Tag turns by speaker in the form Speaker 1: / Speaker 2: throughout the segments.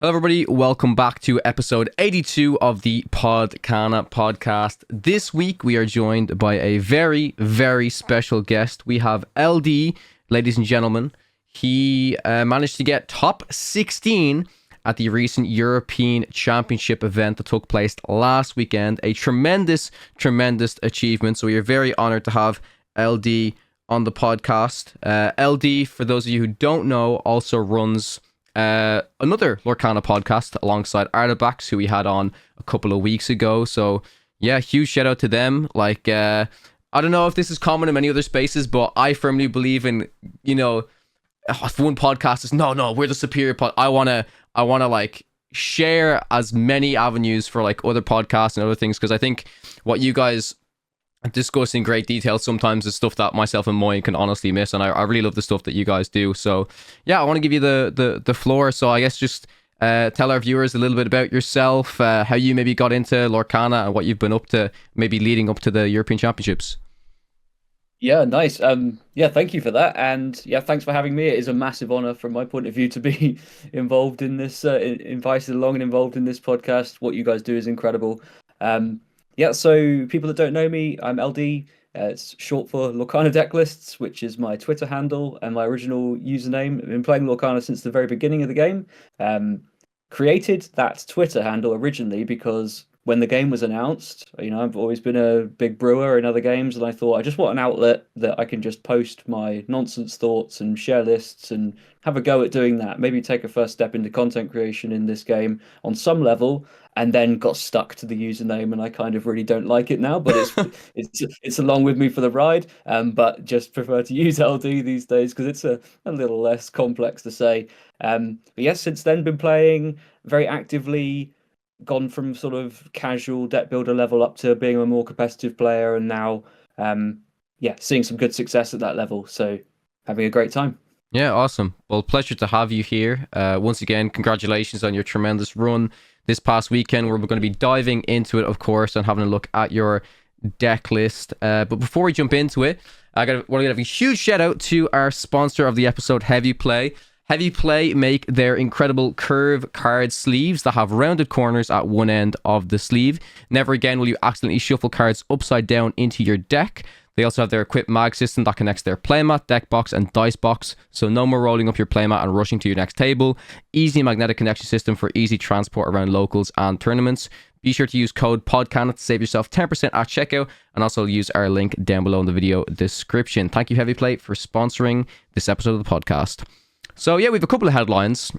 Speaker 1: Hello, everybody. Welcome back to episode 82 of the Podcana podcast. This week, we are joined by a very, very special guest. We have LD, ladies and gentlemen. He managed to get top 16 at the recent European Championship event that took place last weekend. A tremendous, tremendous achievement. So we are very honored to have LD on the podcast. LD, for those of you who don't know, also runs another Lorcana podcast alongside Artabax, who we had on a couple of weeks ago. So yeah, huge shout out to them. Like I don't know if this is common in many other spaces, but I firmly believe in, if one podcast is no, we're the superior pod. I wanna like share as many avenues for like other podcasts and other things, because I think what you guys discuss in great detail sometimes is stuff that myself and Moyen can honestly miss, and I really love the stuff that you guys do. So yeah, I want to give you the floor. So I guess just tell our viewers a little bit about yourself, how you maybe got into Lorcana and what you've been up to maybe leading up to the European Championships.
Speaker 2: Yeah, nice. Yeah, thank you for that, and yeah, thanks for having me. It is a massive honor from my point of view to be involved in this, invited along and involved in this podcast. What you guys do is incredible. Yeah, so people that don't know me, I'm LD. It's short for Lorcana Decklists, which is my Twitter handle and my original username. I've been playing Lorcana since the very beginning of the game. Created that Twitter handle originally because when the game was announced, I've always been a big brewer in other games, and I thought I just want an outlet that I can just post my nonsense thoughts and share lists and have a go at doing that. Maybe take a first step into content creation in this game on some level, and then got stuck to the username, and I kind of really don't like it now. But it's along with me for the ride. But just prefer to use LD these days because it's a little less complex to say. But yes, since then been playing very actively, gone from sort of casual deck builder level up to being a more competitive player, and now seeing some good success at that level, so having a great time.
Speaker 1: Yeah, awesome. Well, pleasure to have you here. Once again, congratulations on your tremendous run this past weekend. We're going to be diving into it, of course, and having a look at your deck list. But before we jump into it, want to give a huge shout out to our sponsor of the episode, Heavy Play. Heavy Play make their incredible CURV card sleeves that have rounded corners at one end of the sleeve. Never again will you accidentally shuffle cards upside down into your deck. They also have their EquipMag system that connects their Playmat, Deckbox, and Dicebox, so no more rolling up your Playmat and rushing to your next table. Easy magnetic connection system for easy transport around locals and tournaments. Be sure to use code PODCANA to save yourself 10% at checkout, and also use our link down below in the video description. Thank you, Heavy Play, for sponsoring this episode of the podcast. So yeah, we have a couple of headlines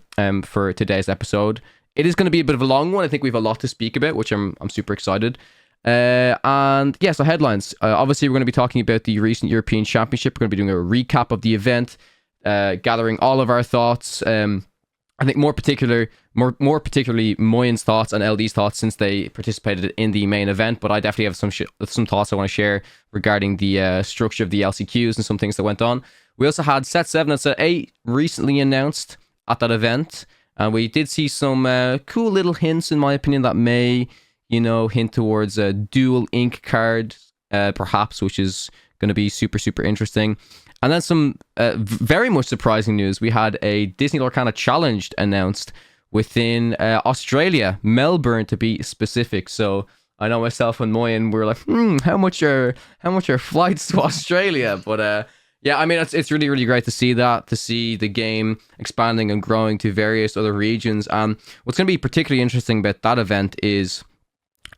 Speaker 1: for today's episode. It is going to be a bit of a long one. I think we have a lot to speak about, which I'm super excited. And yeah, so headlines. Obviously, we're going to be talking about the recent European Championship. We're going to be doing a recap of the event, gathering all of our thoughts. I think more particularly Moyen's thoughts and LD's thoughts, since they participated in the main event. But I definitely have some thoughts I want to share regarding the structure of the LCQs and some things that went on. We also had Set 7 and Set 8 recently announced at that event. And we did see some cool little hints, in my opinion, that may, hint towards a dual ink card, perhaps, which is going to be super, super interesting. And then some very much surprising news. We had a Disney Lorcana Challenge announced within Australia, Melbourne to be specific. So I know myself and Moyen were like, how much are flights to Australia? But yeah, I mean, it's really, really great to see that, to see the game expanding and growing to various other regions. And what's going to be particularly interesting about that event is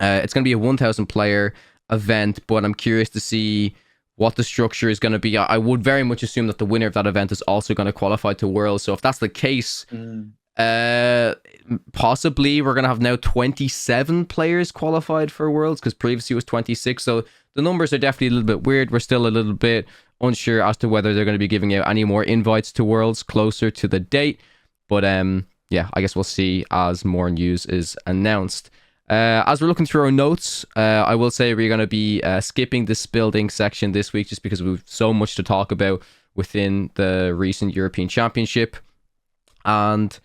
Speaker 1: it's going to be a 1,000 player event, but I'm curious to see what the structure is going to be. I would very much assume that the winner of that event is also going to qualify to Worlds. So if that's the case, possibly we're going to have now 27 players qualified for Worlds, because previously it was 26. So the numbers are definitely a little bit weird. We're still a little bit unsure as to whether they're going to be giving out any more invites to Worlds closer to the date. But yeah, I guess we'll see as more news is announced. As we're looking through our notes, I will say we're going to be skipping the spilled ink section this week, just because we've so much to talk about within the recent European Championship. And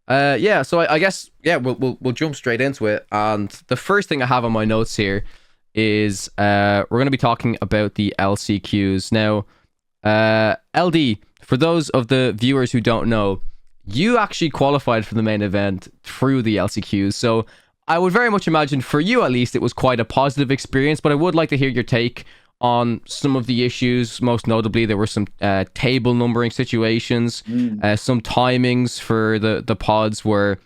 Speaker 1: yeah, so I guess we'll jump straight into it. And the first thing I have on my notes here is we're going to be talking about the LCQs. Now, LD, for those of the viewers who don't know, you actually qualified for the main event through the LCQs. So I would very much imagine for you, at least, it was quite a positive experience. But I would like to hear your take on some of the issues. Most notably, there were some table numbering situations, some timings for the pods were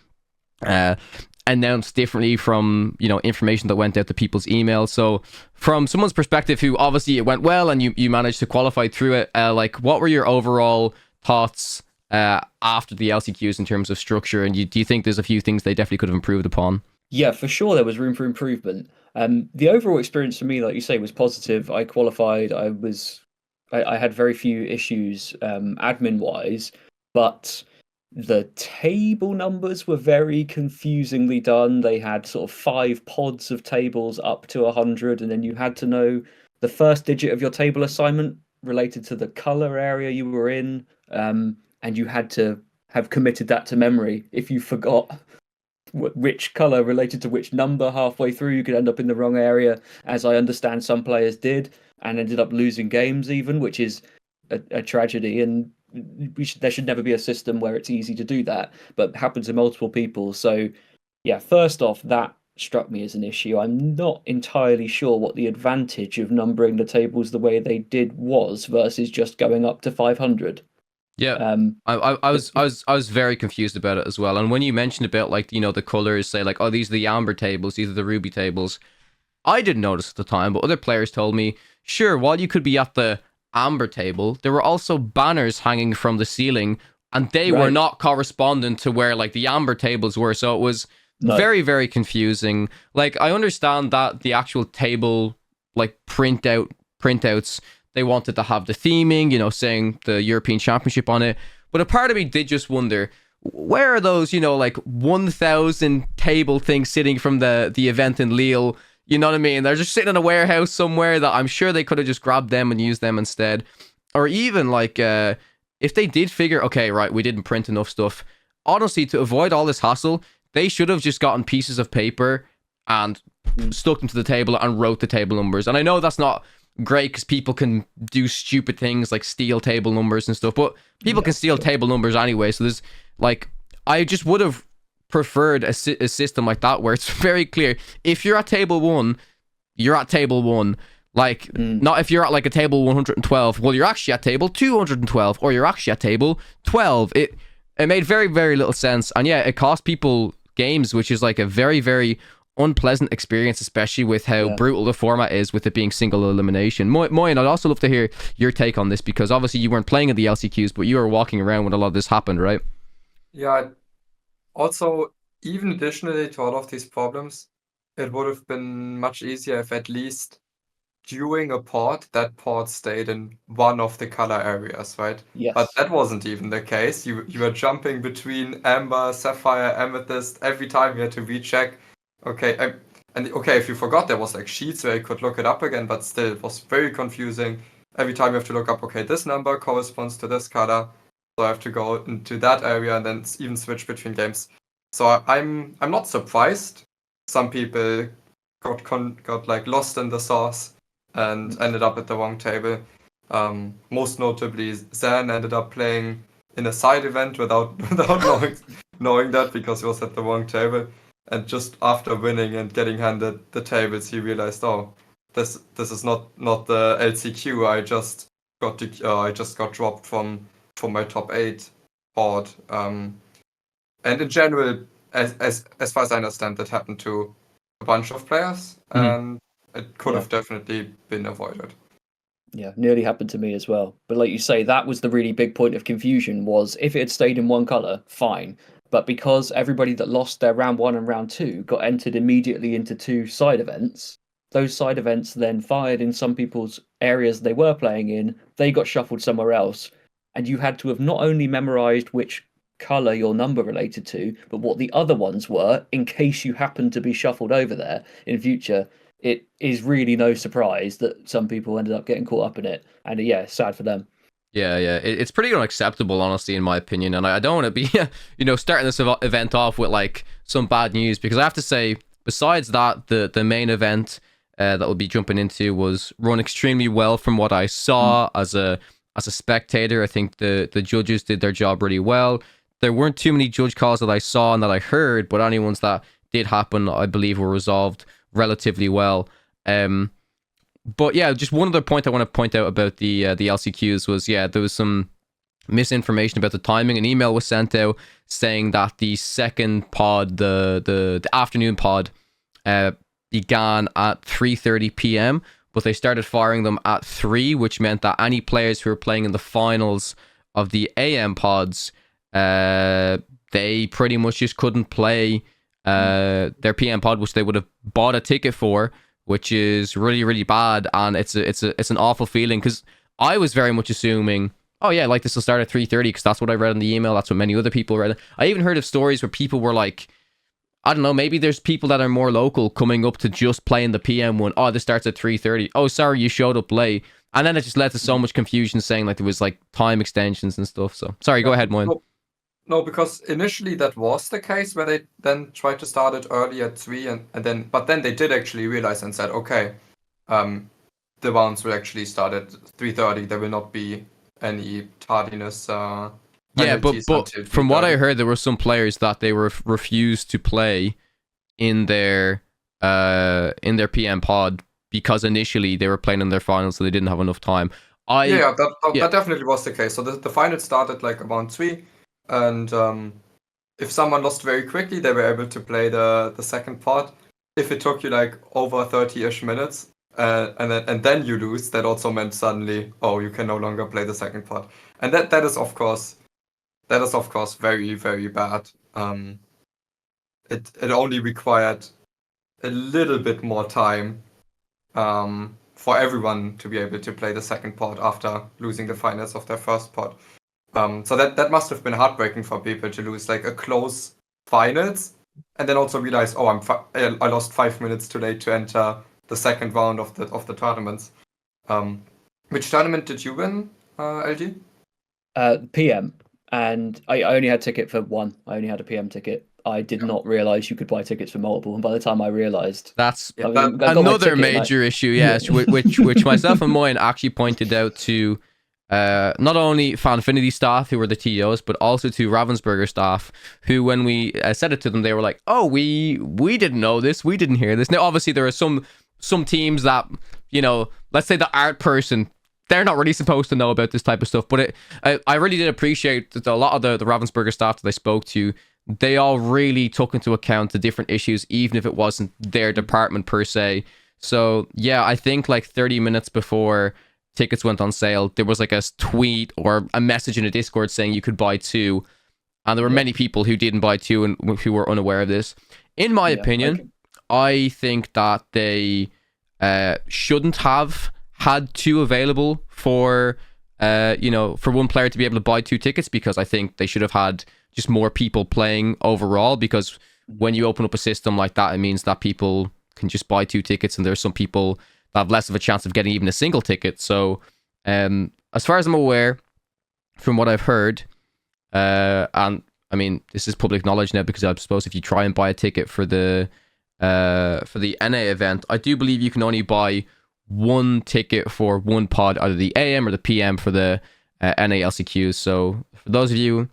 Speaker 1: announced differently from, you know, information that went out to people's emails. So from someone's perspective, who obviously it went well and you managed to qualify through it, like, what were your overall thoughts after the LCQs in terms of structure? And do you think there's a few things they definitely could have improved upon?
Speaker 2: Yeah, for sure, there was room for improvement. The overall experience for me, like you say, was positive. I qualified. I had very few issues admin wise, but the table numbers were very confusingly done. They had sort of 5 pods of tables up to 100, and then you had to know the first digit of your table assignment related to the color area you were in, and you had to have committed that to memory. If you forgot which color related to which number halfway through, you could end up in the wrong area, as I understand some players did, and ended up losing games even, which is a tragedy. And there should never be a system where it's easy to do that, but happens to multiple people. So yeah, first off, that struck me as an issue. I'm not entirely sure what the advantage of numbering the tables the way they did was versus just going up to 500.
Speaker 1: Yeah, I was very confused about it as well. And when you mentioned about, like, you know, the colors, say like, oh, these are the amber tables, these are the ruby tables, I didn't notice at the time, but other players told me, sure, while you could be at the amber table, there were also banners hanging from the ceiling, and they were not correspondent to where, like, the amber tables were. So it was very, very confusing. Like, I understand that the actual table, like, printouts, they wanted to have the theming, you know, saying the European Championship on it. But a part of me did just wonder, where are those, you know, like 1,000 table things sitting from the event in Lille? You know what I mean? They're just sitting in a warehouse somewhere that I'm sure they could have just grabbed them and used them instead. Or even, like, if they did figure, okay, right, we didn't print enough stuff, honestly, to avoid all this hassle, they should have just gotten pieces of paper and stuck them to the table and wrote the table numbers. And I know that's not great because people can do stupid things like steal table numbers and stuff, but people can steal table numbers anyway. So there's, like, I just would have preferred a system like that where it's very clear, if you're at table 1, you're at table 1. Like, not if you're at, like, a table 112, well, you're actually at table 212, or you're actually at table 12. It made very, very little sense. And yeah, it cost people games, which is, like, a very, very unpleasant experience, especially with how brutal the format is, with it being single elimination. Moyen, I'd also love to hear your take on this, because obviously you weren't playing at the LCQs, but you were walking around when a lot of this happened, right?
Speaker 3: Yeah, also, even additionally to all of these problems, it would have been much easier if at least during a pod, that pod stayed in one of the color areas, right?
Speaker 2: Yes.
Speaker 3: But that wasn't even the case. You were jumping between amber, sapphire, amethyst. Every time you had to recheck. Okay, if you forgot, there was, like, sheets where you could look it up again, but still, it was very confusing. Every time you have to look up, okay, this number corresponds to this color, so I have to go into that area and then even switch between games. So I'm not surprised. Some people got like lost in the sauce and ended up at the wrong table. Most notably, Zan ended up playing in a side event without knowing that, because he was at the wrong table. And just after winning and getting handed the tables, he realized, oh, this is not the LCQ. I just got dropped from my top 8 pod. And in general, as far as I understand, that happened to a bunch of players, and it could have definitely been avoided.
Speaker 2: Yeah, nearly happened to me as well. But like you say, that was the really big point of confusion, was if it had stayed in one color, fine. But because everybody that lost their round 1 and round 2 got entered immediately into 2 side events, those side events then fired in some people's areas they were playing in, they got shuffled somewhere else. And you had to have not only memorized which color your number related to, but what the other ones were, in case you happened to be shuffled over there in future. It is really no surprise that some people ended up getting caught up in it. And yeah, sad for them.
Speaker 1: Yeah, it's pretty unacceptable, honestly, in my opinion. And I don't want to be, starting this event off with, like, some bad news, because I have to say, besides that, the main event that we'll be jumping into was run extremely well from what I saw as a spectator. I think the judges did their job really well. there weren't too many judge calls that I saw and that I heard, but any ones that did happen, I believe, were resolved relatively well. But yeah, just one other point I want to point out about the LCQs was, yeah, there was some misinformation about the timing. An email was sent out saying that the second pod, the afternoon pod, began at 3:30 p.m., but they started firing them at 3, which meant that any players who were playing in the finals of the AM pods, they pretty much just couldn't play their PM pod, which they would have bought a ticket for, which is really, really bad. And it's an awful feeling, because I was very much assuming, oh yeah, like this will start at 3:30, because that's what I read in the email. That's what many other people read. I even heard of stories where people were like, I don't know, maybe there's people that are more local coming up to just playing the PM one. Oh, this starts at 3:30. Oh, sorry, you showed up late. And then it just led to so much confusion, saying like there was like time extensions and stuff. So sorry, go ahead, Moyen.
Speaker 3: No, because initially that was the case, where they then tried to start it early at 3, but then they did actually realize and said, okay, the rounds will actually start at 3:30. There will not be any tardiness.
Speaker 1: Yeah, but from what I heard, there were some players that they were refused to play in their PM pod because initially they were playing in their finals, so they didn't have enough time.
Speaker 3: That definitely was the case. So the final started like around 3, and if someone lost very quickly, they were able to play the second pod. If it took you like over 30-ish minutes, and then you lose, that also meant suddenly, oh, you can no longer play the second pod, and that is of course very, very bad. It only required a little bit more time for everyone to be able to play the second pod after losing the finals of their first pod. So that must have been heartbreaking for people to lose like a close finals, and then also realize, oh, I lost 5 minutes too late to enter the second round of the tournaments. Which tournament did you win, LG?
Speaker 2: PM, and I only had a ticket for one. I only had a PM ticket. I did not realize you could buy tickets for multiple, and by the time I realized,
Speaker 1: that's another major issue. Yes, which myself and Moyen actually pointed out to not only Fanfinity staff, who were the TOs, but also to Ravensburger staff, who, when we said it to them, they were like, "Oh, we didn't know this. We didn't hear this." Now, obviously, there are some teams that, you know, let's say the art person, they're not really supposed to know about this type of stuff. But I really did appreciate that a lot of the Ravensburger staff that I spoke to, they all really took into account the different issues, even if it wasn't their department per se. So yeah, I think like 30 minutes before tickets went on sale, there was like a tweet or a message in a Discord saying you could buy 2, and there were many people who didn't buy 2 and who were unaware of this. In my opinion, I think that they shouldn't have had 2 available for for one player to be able to buy 2 tickets, because I think they should have had just more people playing overall, because when you open up a system like that, it means that people can just buy 2 tickets, and there's some people that have less of a chance of getting even a single ticket. So as far as I'm aware, from what I've heard, and I mean, this is public knowledge now, because I suppose if you try and buy a ticket for the NA event, I do believe you can only buy 1 ticket for 1 pod, either the AM or the PM for the NA LCQs. So for those of you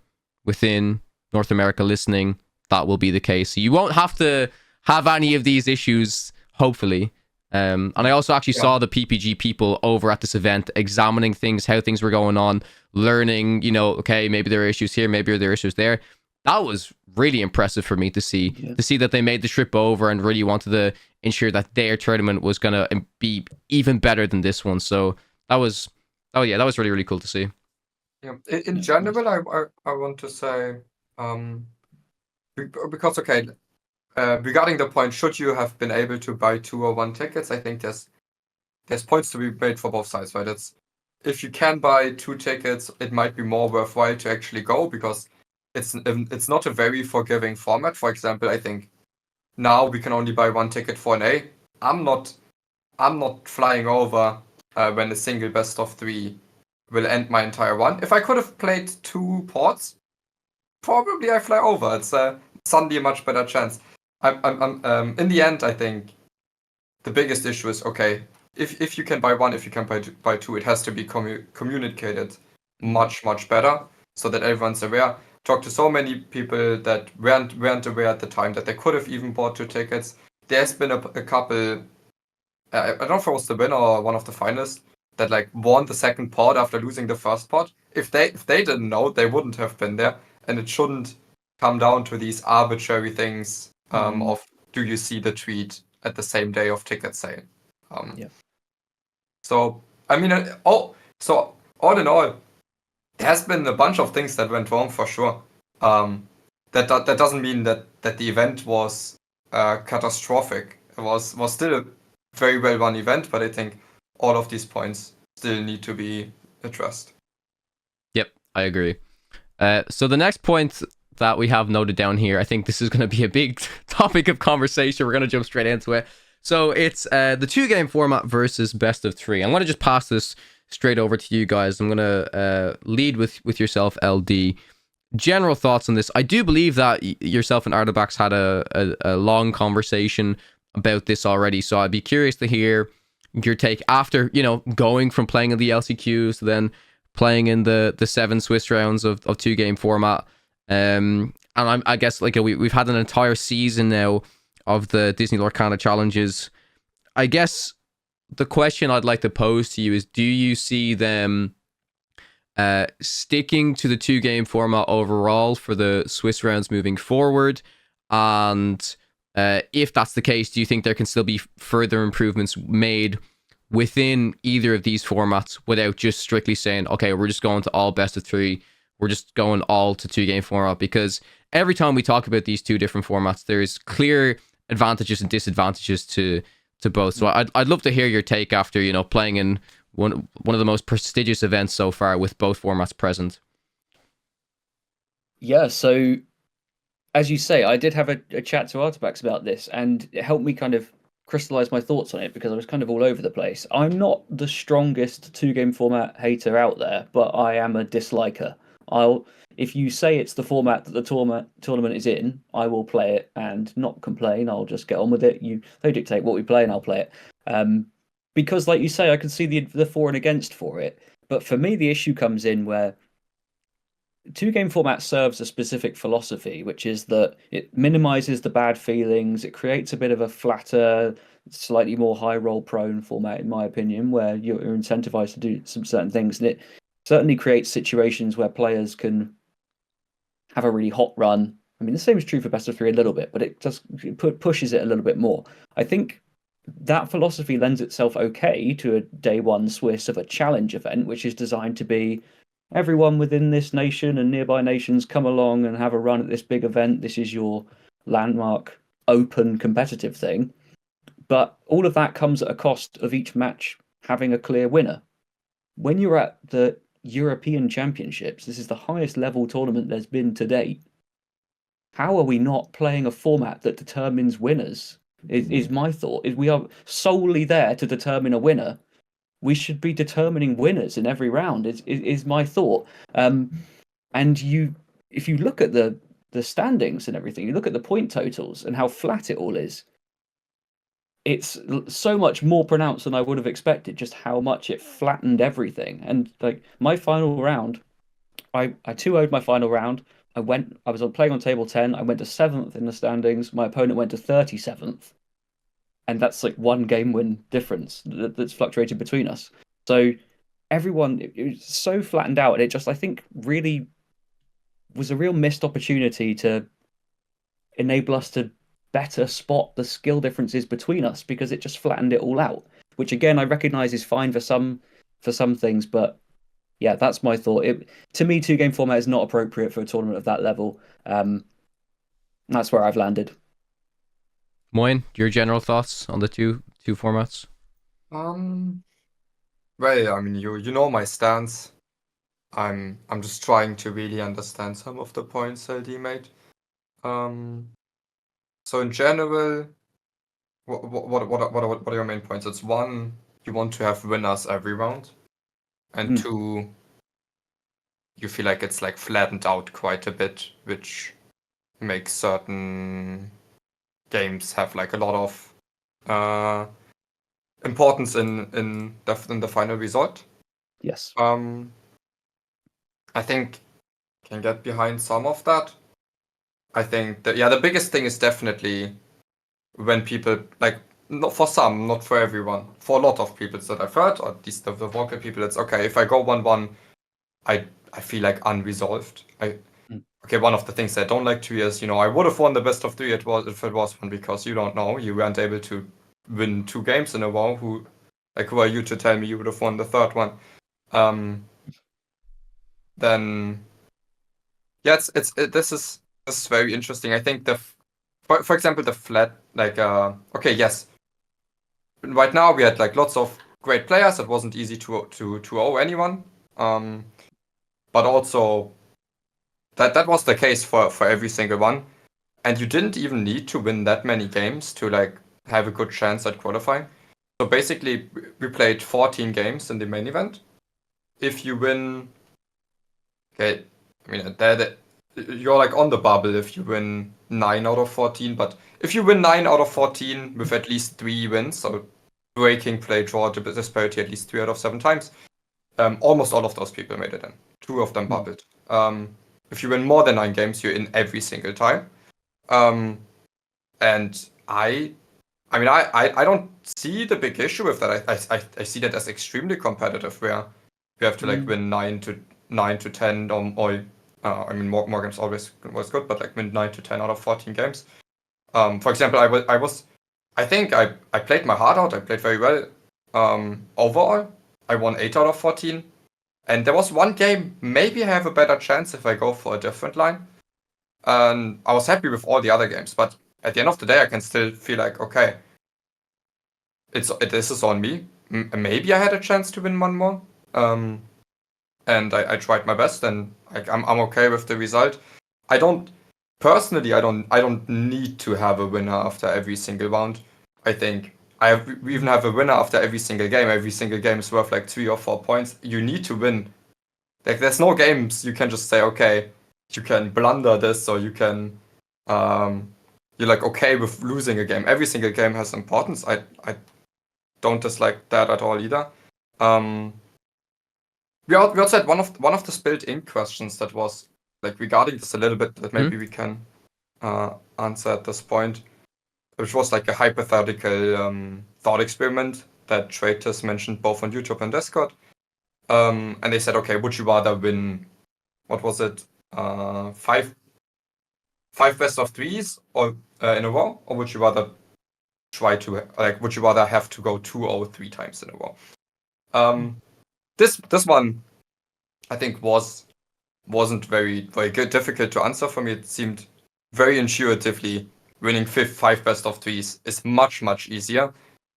Speaker 1: within North America listening, that will be the case. So you won't have to have any of these issues, hopefully. And I also actually saw the PPG people over at this event examining things, how things were going on, learning, okay, maybe there are issues here, maybe there are issues there. That was really impressive for me to see, that they made the trip over and really wanted to ensure that their tournament was going to be even better than this one. So that was really, really cool to see.
Speaker 3: Yeah, in general, I want to say, because, okay, regarding the point, should you have been able to buy 2 or 1 tickets, I think there's points to be made for both sides, right? If you can buy 2 tickets, it might be more worthwhile to actually go, because it's not a very forgiving format. For example, I think now we can only buy 1 ticket for an A. I'm not flying over when a single best of 3 will end my entire run. If I could have played 2 pods, probably I fly over. It's suddenly a much better chance. I'm in the end, I think the biggest issue is, okay, if you can buy 1, if you can buy 2, it has to be communicated much, much better, so that everyone's aware. talked to so many people that weren't aware at the time that they could have even bought 2 tickets. There's been a couple. I don't know if it was the winner or one of the finalists that like won the second pot after losing the first pot. If they didn't know, they wouldn't have been there, and it shouldn't come down to these arbitrary things of do you see the tweet at the same day of ticket sale.
Speaker 2: Yeah.
Speaker 3: So I mean, all in all, there has been a bunch of things that went wrong for sure. That doesn't mean that the event was catastrophic. It was still a very well run event, but I think all of these points still need to be addressed.
Speaker 1: Yep, I agree. So the next point that we have noted down here, I think this is going to be a big topic of conversation. We're going to jump straight into it. So it's the 2-game format versus best of 3. I'm going to just pass this straight over to you guys. I'm going to lead with yourself, LD. General thoughts on this. I do believe that yourself and Artabax had a long conversation about this already, so I'd be curious to hear your take after, going from playing in the LCQs to then playing in the 7 Swiss rounds of 2-game format. And I guess like we've had an entire season now of the Disney Lorcana challenges. I guess the question I'd like to pose to you is, do you see them sticking to the 2-game format overall for the Swiss rounds moving forward? And if that's the case, do you think there can still be further improvements made within either of these formats without just strictly saying, okay, we're just going to all best of 3, we're just going all to 2-game format? Because every time we talk about these 2 different formats, there's clear advantages and disadvantages to both. So I'd love to hear your take after, playing in one of the most prestigious events so far with both formats present.
Speaker 2: Yeah, so as you say, I did have a chat to Artabax about this, and it helped me kind of crystallize my thoughts on it because I was kind of all over the place. I'm not the strongest 2-game format hater out there, but I am a disliker. If you say it's the format that the tournament is in, I will play it and not complain. I'll just get on with it. They dictate what we play, and I'll play it. Because, like you say, I can see the for and against for it. But for me, the issue comes in where 2-game format serves a specific philosophy, which is that it minimizes the bad feelings. It creates a bit of a flatter, slightly more high roll prone format, in my opinion, where you're incentivized to do some certain things, and it certainly creates situations where players can have a really hot run. I mean, the same is true for best of 3 a little bit, but it pushes it a little bit more. I think that philosophy lends itself okay to a day 1 Swiss of a challenge event, which is designed to be everyone within this nation and nearby nations come along and have a run at this big event. This is your landmark, open, competitive thing. But all of that comes at a cost of each match having a clear winner. When you're at the European Championships, this is the highest level tournament there's been to date. How are we not playing a format that determines winners? Is my thought. We are solely there to determine a winner. We should be determining winners in every round. Is my thought. And if you look at the standings and everything, you look at the point totals and how flat it all is. It's so much more pronounced than I would have expected. Just how much it flattened everything. And like my final round, I 2-0'd my final round. I was playing on table 10. I went to 7th in the standings. My opponent went to 37th. And that's like 1 game win difference that's fluctuated between us. So everyone, it was so flattened out. And it just, I think, really was a real missed opportunity to enable us to better spot the skill differences between us, because it just flattened it all out, which again, I recognize is fine for some things, but yeah, that's my thought. To me, 2-game format is not appropriate for a tournament of that level. That's where I've landed.
Speaker 1: Moyen, your general thoughts on the two formats?
Speaker 3: Well, I mean, you know my stance. I'm just trying to really understand some of the points LD made. So in general, what are your main points? It's 1, you want to have winners every round, and 2, you feel like it's like flattened out quite a bit, which makes certain games have like a lot of importance in the final result.
Speaker 2: Yes.
Speaker 3: I think get behind some of that. I think that the biggest thing is definitely when people like, not for some, not for everyone, for a lot of people that I've heard, or at least the vocal people, it's okay if I go 1-1, I feel like unresolved. Okay, one of the things I don't like 2 years, I would have won the best of 3 if it was one, because you don't know, you weren't able to win 2 games in a row. Who are you to tell me you would have won the third one? Then this is very interesting. I think for example, the flat, okay, yes, right now we had like lots of great players. It wasn't easy to owe anyone, but also that was the case for every single one, and you didn't even need to win that many games to like have a good chance at qualifying. So basically, we played 14 games in the main event. If you win, okay, I mean you're like on the bubble if you win 9 out of 14, but if you win 9 out of 14 with at least 3 wins, so breaking, play, draw, disparity at least 3 out of 7 times, almost all of those people made it in. 2 of them bubbled. If you win more than 9 games, you're in every single time. And I don't see the big issue with that. I see that as extremely competitive, where you have to like win 9 to 10 or I mean more games always was good, but like win 9 to 10 out of 14 games. For example, I think I played my heart out. I played very well. Overall, I won 8 out of 14. And there was one game, maybe I have a better chance if I go for a different line. And I was happy with all the other games, but at the end of the day, I can still feel like, okay, this is on me. Maybe I had a chance to win one more. And I tried my best, and I'm okay with the result. I don't need to have a winner after every single round. I think we even have a winner after every single game. Every single game is worth like 3 or 4 points. You need to win. Like, there's no games you can just say, okay, you can blunder this, or you can you're like okay with losing a game. Every single game has importance. I don't dislike that at all either. We also had one of the spilled ink questions that was like regarding this a little bit, that maybe we can answer at this point, which was like a hypothetical thought experiment that traders mentioned both on YouTube and Discord. And they said, okay, would you rather win, what was it, 5 best of 3s or in a row, or would you rather would you rather have to go 2-0 3 times in a row? This one, I think, wasn't very good, difficult to answer for me. It seemed very intuitively winning 5 best of 3s is much easier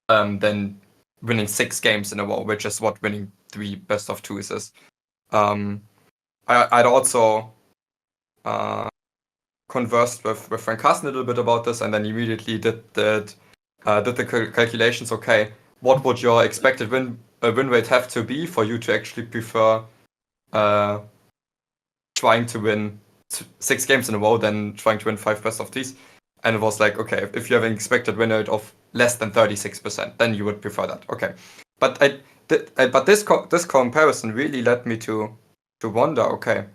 Speaker 3: than winning 6 games in a row, which is what winning 3 best of 2s is. I'd also conversed with Frank Carsten a little bit about this, and then immediately did the calculations. Okay, what would your expected win rate have to be for you to actually prefer trying to win 6 games in a row than trying to win 5 best of 3s? And it was like, okay, if you have an expected win rate of less than 36%, then you would prefer that. Okay, but this comparison really led me to wonder, okay,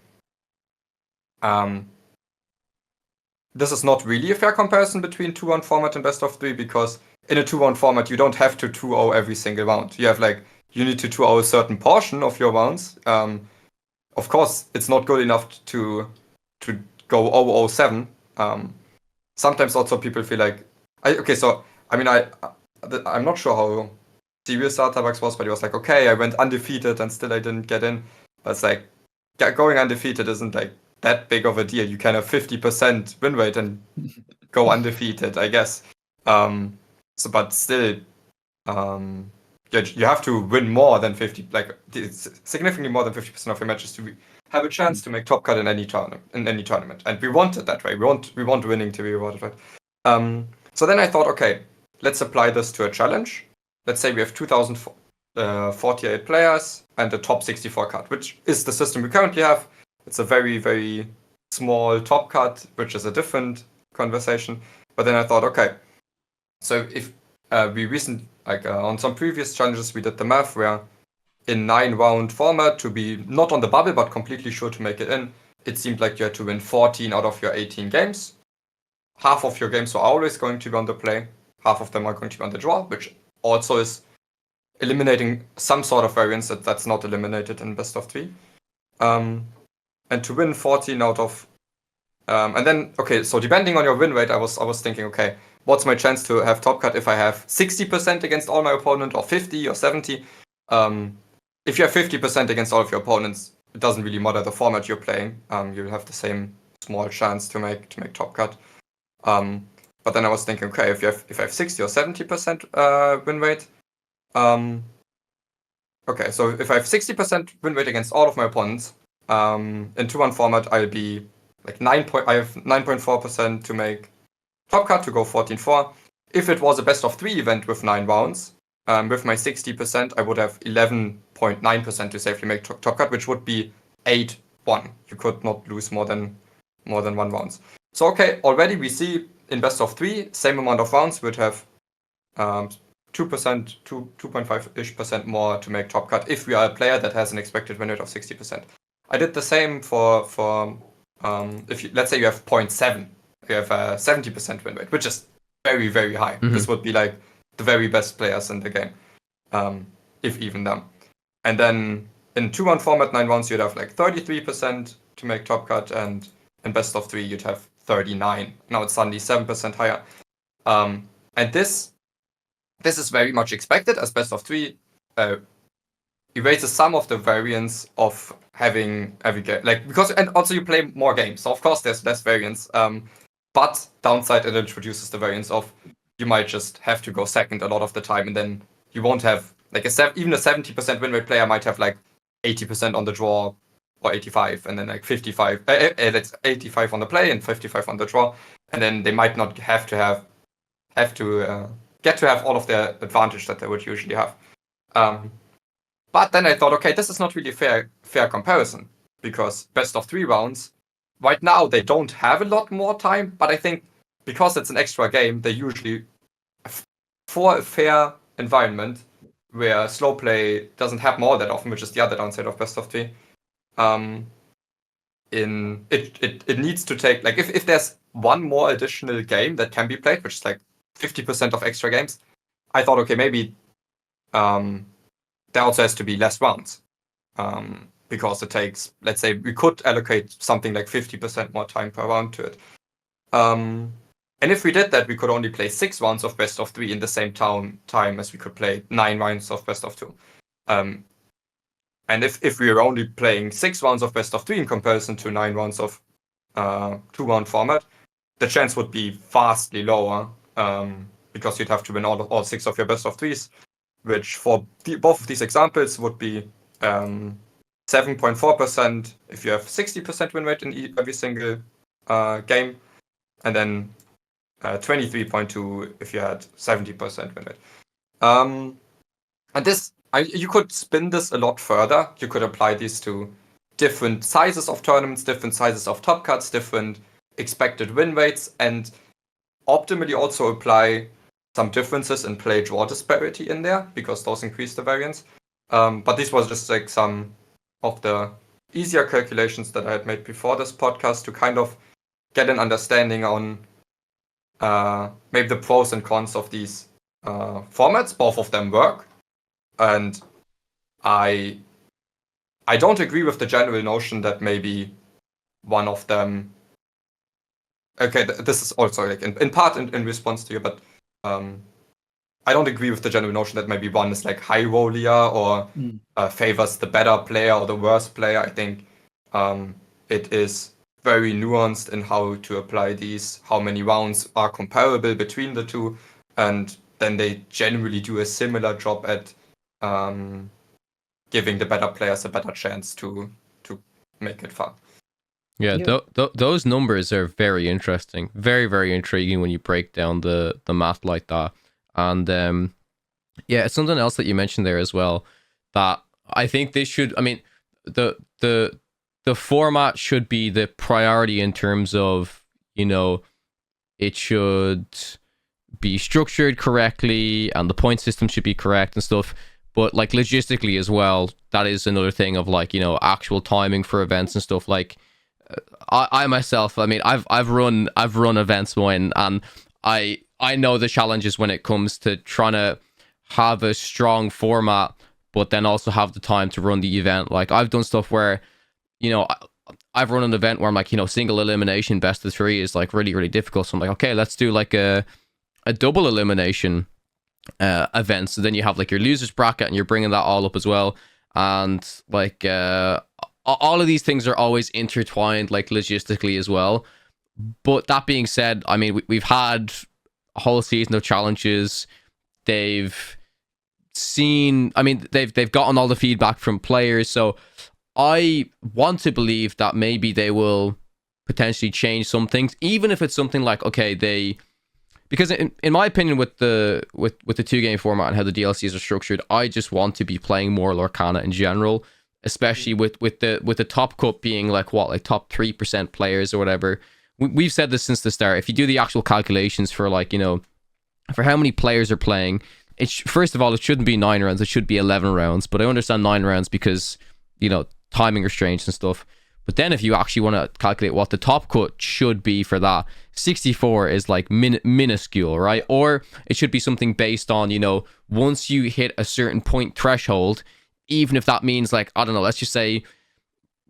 Speaker 3: this is not really a fair comparison between 2-1 format and best of 3, because in a 2-1 format you don't have to 2-0 every single round. You need to 2-0 a certain portion of your rounds. Of course, it's not good enough to go 0-0-7. Sometimes also people feel like, I'm not sure how serious Databox was, but it was like, okay, I went undefeated and still I didn't get in. But it's like, going undefeated isn't like that big of a deal. You can have 50% win rate and go undefeated, I guess. But still, you have to win more than 50, like significantly more than 50% of your matches to have a chance to make top cut in any tournament. And we want it that way. We want winning to be rewarded, right? So then I thought, okay, let's apply this to a challenge. Let's say we have 2,048 players and a top 64 cut, which is the system we currently have. It's a very, very small top cut, which is a different conversation. But then I thought, okay, so if on some previous challenges, we did the math where in 9-round format, to be not on the bubble but completely sure to make it in, it seemed like you had to win 14 out of your 18 games. Half of your games were always going to be on the play. Half of them are going to be on the draw, which also is eliminating some sort of variance that's not eliminated in best of 3. And to win 14 out of... and then, okay, so depending on your win rate, I was thinking, okay, what's my chance to have top cut if I have 60% against all my opponent, or 50 or 70? If you have 50% against all of your opponents, it doesn't really matter the format you're playing. You'll have the same small chance to make top cut. But then I was thinking, okay, if I have 60 or 70% win rate, okay, so if I have 60% win rate against all of my opponents, in 2-1 format, I'll be like I have 9.4% to make top cut to go 14-4. If it was a best of 3 event with 9 rounds, with my 60%, I would have 11.9% to safely make top cut, which would be 8-1. You could not lose more than 1 rounds. So okay, already we see in best of 3, same amount of rounds would have 2.5% more to make top cut if we are a player that has an expected win rate of 60%. I did the same for if you, let's say you have 0.7, you have a 70% win rate, which is very, very high. Mm-hmm. This would be like the very best players in the game, if even them. And then in 2-1 format, 9 rounds, you'd have like 33% to make top cut, and in best of 3, you'd have 39. Now it's suddenly 7% higher. And this is very much expected, as best of 3 erases some of the variance of having every game, and also you play more games, so of course there's less variance. But downside, it introduces the variance of you might just have to go second a lot of the time, and then you won't have like even a 70% win rate player might have like 80% on the draw or 85, and then like 55. That's 85 on the play and 55 on the draw, and then they might not get to have all of the advantage that they would usually have. But then I thought, okay, this is not really fair comparison, because best of 3 rounds, right now they don't have a lot more time, but I think because it's an extra game, they usually, for a fair environment where slow play doesn't happen all that often, which is the other downside of best of 3, it needs to take, like, if there's one more additional game that can be played, which is like 50% of extra games, I thought, okay, maybe there also has to be less rounds, because it takes, let's say, we could allocate something like 50% more time per round to it. And if we did that, we could only play 6 rounds of best of 3 in the same time as we could play 9 rounds of best of 2. And if we were only playing 6 rounds of best of 3 in comparison to 9 rounds of 2-round format, the chance would be vastly lower, because you'd have to win all 6 of your best of 3s, which for both of these examples would be 7.4% if you have 60% win rate in every single game, and then 23.2 if you had 70% win rate. And this, you could spin this a lot further. You could apply these to different sizes of tournaments, different sizes of top cuts, different expected win rates, and optimally also apply some differences in play draw disparity in there, because those increase the variance. But this was just like some of the easier calculations that I had made before this podcast to kind of get an understanding on maybe the pros and cons of these formats. Both of them work, and I don't agree with the general notion that maybe one of them. Okay, this is also like in part in response to you, but I don't agree with the general notion that maybe one is like high rollier or favors the better player or the worse player. I think it is very nuanced in how to apply these, how many rounds are comparable between the two, and then they generally do a similar job at giving the better players a better chance to make it fun.
Speaker 1: Yeah, those numbers are very interesting, very, very intriguing when you break down the math like that. And yeah, it's something else that you mentioned there as well, that I think this should, I mean, the format should be the priority in terms of, you know, it should be structured correctly and the point system should be correct and stuff. But like logistically as well, that is another thing of like, you know, actual timing for events and stuff. Like I myself, I mean, I've run events, Moyen, and I know the challenges when it comes to trying to have a strong format, but then also have the time to run the event. Like, I've done stuff where, you know, I've run an event where I'm like, you know, single elimination best of 3 is like really, really difficult. So I'm like, okay, let's do like a double elimination event. So then you have like your losers bracket and you're bringing that all up as well. And like, all of these things are always intertwined, like logistically as well. But that being said, I mean, we've had a whole season of challenges. They've seen, I mean, they've gotten all the feedback from players. So I want to believe that maybe they will potentially change some things, even if it's something like, okay, because in my opinion, with the 2-game format and how the DLCs are structured, I just want to be playing more Lorcana in general, especially with the top cut being like top 3% players or whatever. We've said this since the start. If you do the actual calculations for, like, you know, for how many players are playing, first of all, it shouldn't be 9 rounds. It should be 11 rounds. But I understand 9 rounds because, you know, timing restraints and stuff. But then if you actually want to calculate what the top cut should be for that, 64 is like minuscule, right? Or it should be something based on, you know, once you hit a certain point threshold, even if that means, like, I don't know, let's just say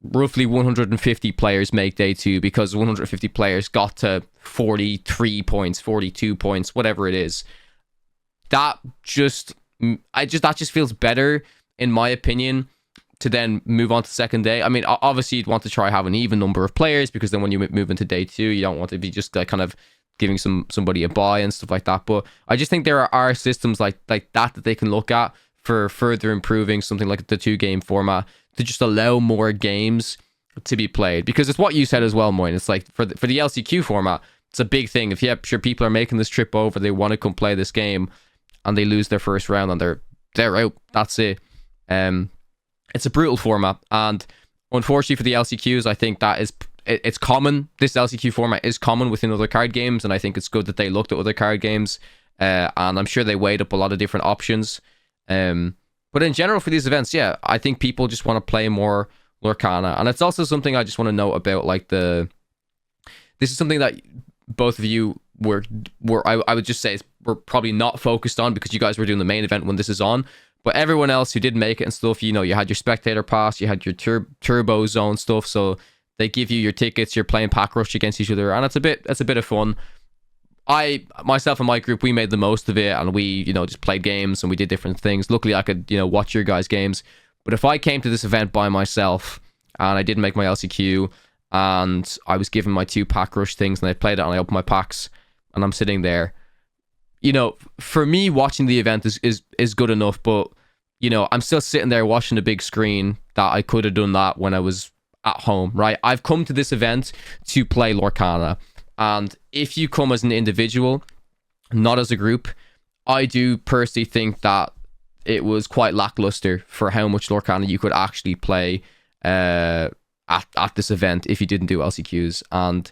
Speaker 1: roughly 150 players make day 2 because 150 players got to 43 points, 42 points, whatever it is. That just feels better, in my opinion, to then move on to second day. I mean, obviously you'd want to try have an even number of players, because then when you move into day 2, you don't want to be just like kind of giving somebody a bye and stuff like that. But I just think there are systems like that they can look at for further improving something like the 2-game format, to just allow more games to be played. Because it's what you said as well, Moyen. It's like for the LCQ format, it's a big thing. If sure people are making this trip over, they want to come play this game, and they lose their first round and they're out. That's it. It's a brutal format, and unfortunately for the LCQs, I think that it's common. This LCQ format is common within other card games, and I think it's good that they looked at other card games, and I'm sure they weighed up a lot of different options. But in general, for these events, yeah, I think people just want to play more Lorcana. And it's also something I just want to note about, like, this is something that both of you were I would just say we're probably not focused on, because you guys were doing the main event when this is on. But everyone else who did make it and stuff, you know, you had your spectator pass, you had your turbo zone stuff, so they give you your tickets, you're playing pack rush against each other, and it's a bit of fun. Myself and my group, we made the most of it, and we, you know, just played games and we did different things. Luckily, I could, you know, watch your guys' games. But if I came to this event by myself and I didn't make my LCQ and I was given my 2 pack rush things and I played it and I opened my packs and I'm sitting there, you know, for me, watching the event is good enough. But, you know, I'm still sitting there watching a big screen that I could have done that when I was at home, right? I've come to this event to play Lorcana. And if you come as an individual, not as a group, I do personally think that it was quite lackluster for how much Lorcana you could actually play at this event if you didn't do LCQs. And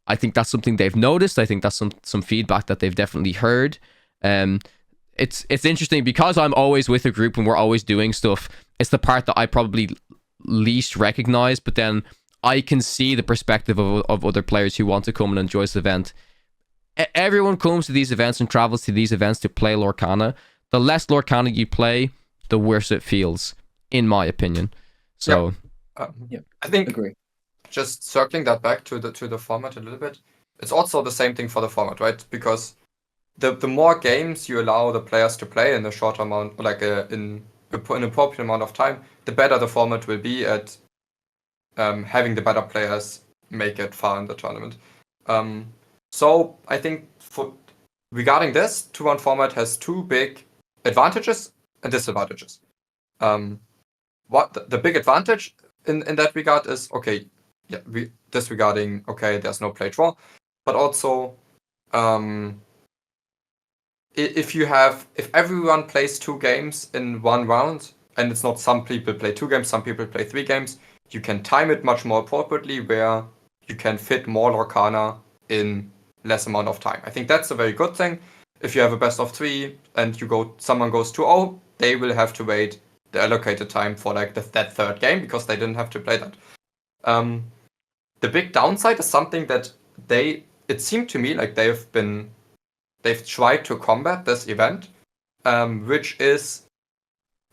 Speaker 1: I think that's something they've noticed. I think that's some feedback that they've definitely heard. It's interesting because I'm always with a group and we're always doing stuff. It's the part that I probably least recognize, but then I can see the perspective of other players who want to come and enjoy this event. Everyone comes to these events and travels to these events to play Lorcana. The less Lorcana you play, the worse it feels, in my opinion. So,
Speaker 3: I think
Speaker 2: agree.
Speaker 3: Just circling that back to the format a little bit, it's also the same thing for the format, right? Because the more games you allow the players to play in a short amount, like in an appropriate amount of time, the better the format will be at having the better players make it far in the tournament. So I think regarding this, 2-1 format has 2 big advantages and disadvantages. What the big advantage in that regard is, okay, yeah, disregarding, okay, there's no play draw, but also if everyone plays 2 games in 1 round, and it's not some people play 2 games, some people play 3 games, you can time it much more appropriately, where you can fit more Lorcana in less amount of time. I think that's a very good thing. If you have a best of 3 and someone goes 2-0, they will have to wait the allocated time for like that 3rd game, because they didn't have to play that. the big downside is something that it seemed to me like they've tried to combat this event, which is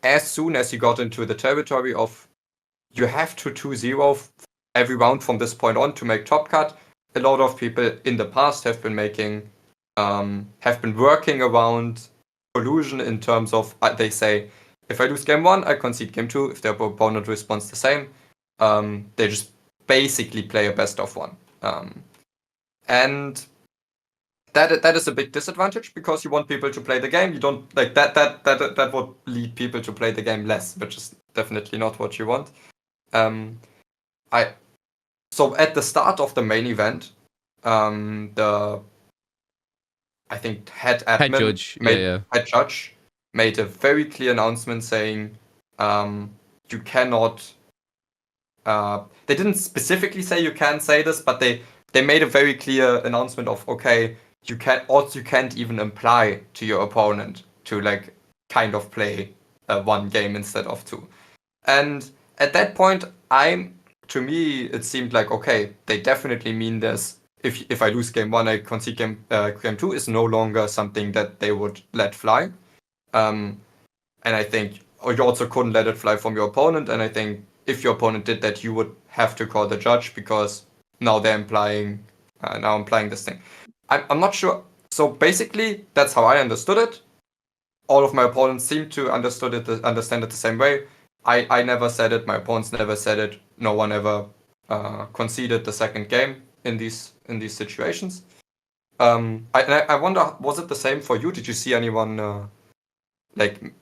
Speaker 3: as soon as you got into the territory of you have to 2-0 every round from this point on to make top cut. A lot of people in the past have been working around collusion in terms of they say, if I lose game 1, I concede game 2. If their opponent responds the same, they just basically play a best of 1. And that is a big disadvantage because you want people to play the game. You don't like that would lead people to play the game less, which is definitely not what you want. So at the start of the main event, I think head judge made a very clear announcement saying you cannot. They didn't specifically say you can't say this, but they made a very clear announcement of you can't even imply to your opponent to like kind of play 1 game instead of 2. And at that point, to me it seemed like they definitely mean this. If I lose game 1, I concede game 2 is no longer something that they would let fly. And I think you also couldn't let it fly from your opponent. And I think if your opponent did that, you would have to call the judge because now they're implying this thing. I'm not sure. So basically, that's how I understood it. All of my opponents seem to understand it the same way. I never said it. My opponents never said it. No one ever conceded the second game in these situations. I wonder, was it the same for you? Did you see anyone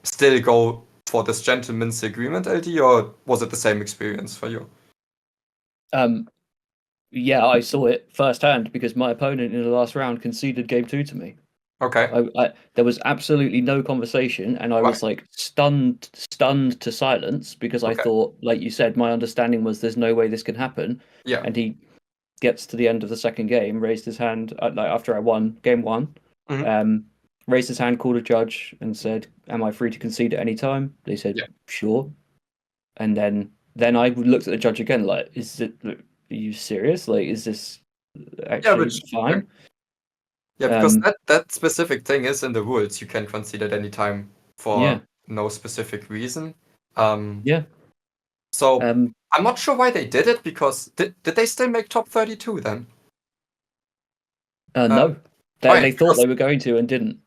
Speaker 3: still go for this gentleman's agreement, LD, or was it the same experience for you?
Speaker 2: Yeah, I saw it firsthand because my opponent in the last round conceded game 2 to me.
Speaker 3: Okay.
Speaker 2: There was absolutely no conversation, and I was like stunned to silence because I thought, like you said, my understanding was there's no way this can happen.
Speaker 3: Yeah.
Speaker 2: And he gets to the end of the second game, raised his hand after I won game 1.
Speaker 3: Mm-hmm.
Speaker 2: Raised his hand, called a judge, and said, "Am I free to concede at any time?" They said, "Sure." And then I looked at the judge again, like, are you serious? Like, is this actually fine?
Speaker 3: Yeah, because that specific thing is in the rules. You can concede at any time for no specific reason. So I'm not sure why they did it, because did they still make top 32 then?
Speaker 2: No. They thought they were going to and didn't.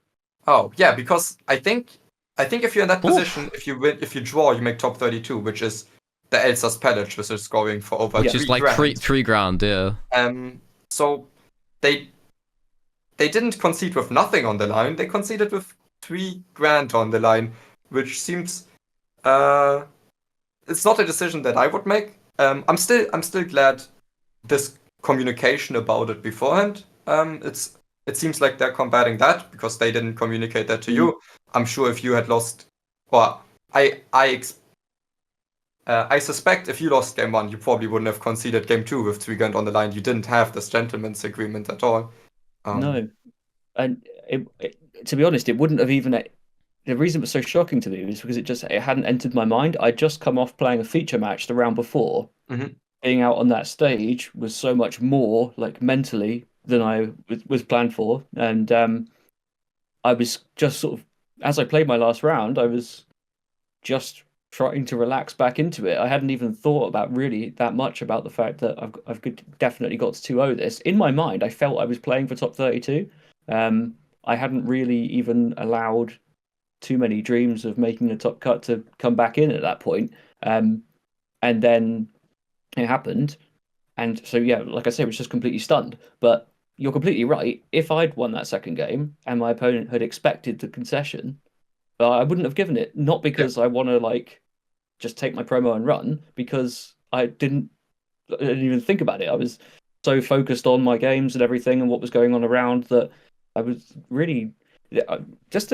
Speaker 3: Oh, yeah, because I think if you're in that position, if you draw, you make top 32, which is the Elsa's Pillage, which is going for over
Speaker 1: which is like $3,000, yeah.
Speaker 3: So they didn't concede with nothing on the line. They conceded with $3,000 on the line, which seems it's not a decision that I would make. I'm still glad this communication about it beforehand. It seems like they're combating that because they didn't communicate that to you. I'm sure if you had lost, or I suspect if you lost game 1, you probably wouldn't have conceded game 2 with $3,000 on the line. You didn't have this gentleman's agreement at all.
Speaker 2: No, and to be honest, it wouldn't have even. The reason it was so shocking to me was because it hadn't entered my mind. I'd just come off playing a feature match the round before.
Speaker 3: Mm-hmm.
Speaker 2: Being out on that stage was so much more like mentally than I was planned for, and I was just sort of, as I played my last round, I was just trying to relax back into it. I hadn't even thought about really that much about the fact that I've definitely got to 2-0 this. In my mind, I felt I was playing for top 32. I hadn't really even allowed too many dreams of making a top cut to come back in at that point. And then it happened. And so, yeah, like I said, I was just completely stunned. But you're completely right. If I'd won that second game and my opponent had expected the concession, I wouldn't have given it. Not because I want to just take my promo and run, because I didn't even think about it. I was so focused on my games and everything and what was going on around that I was really just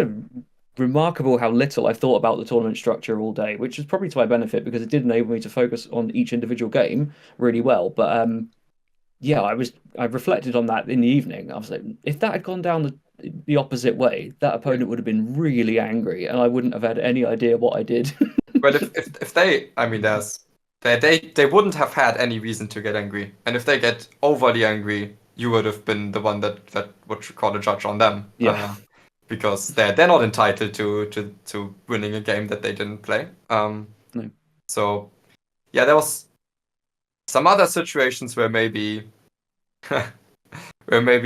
Speaker 2: remarkable how little I thought about the tournament structure all day, which was probably to my benefit because it did enable me to focus on each individual game really well. But I reflected on that in the evening. I was like, if that had gone down the opposite way, that opponent would have been really angry, and I wouldn't have had any idea what I did.
Speaker 3: Well, if they, I mean, there's they wouldn't have had any reason to get angry. And if they get overly angry, you would have been the one that would call a judge on them.
Speaker 2: Yeah.
Speaker 3: Because they're not entitled to winning a game that they didn't play.
Speaker 2: No.
Speaker 3: So yeah, there was some other situations where maybe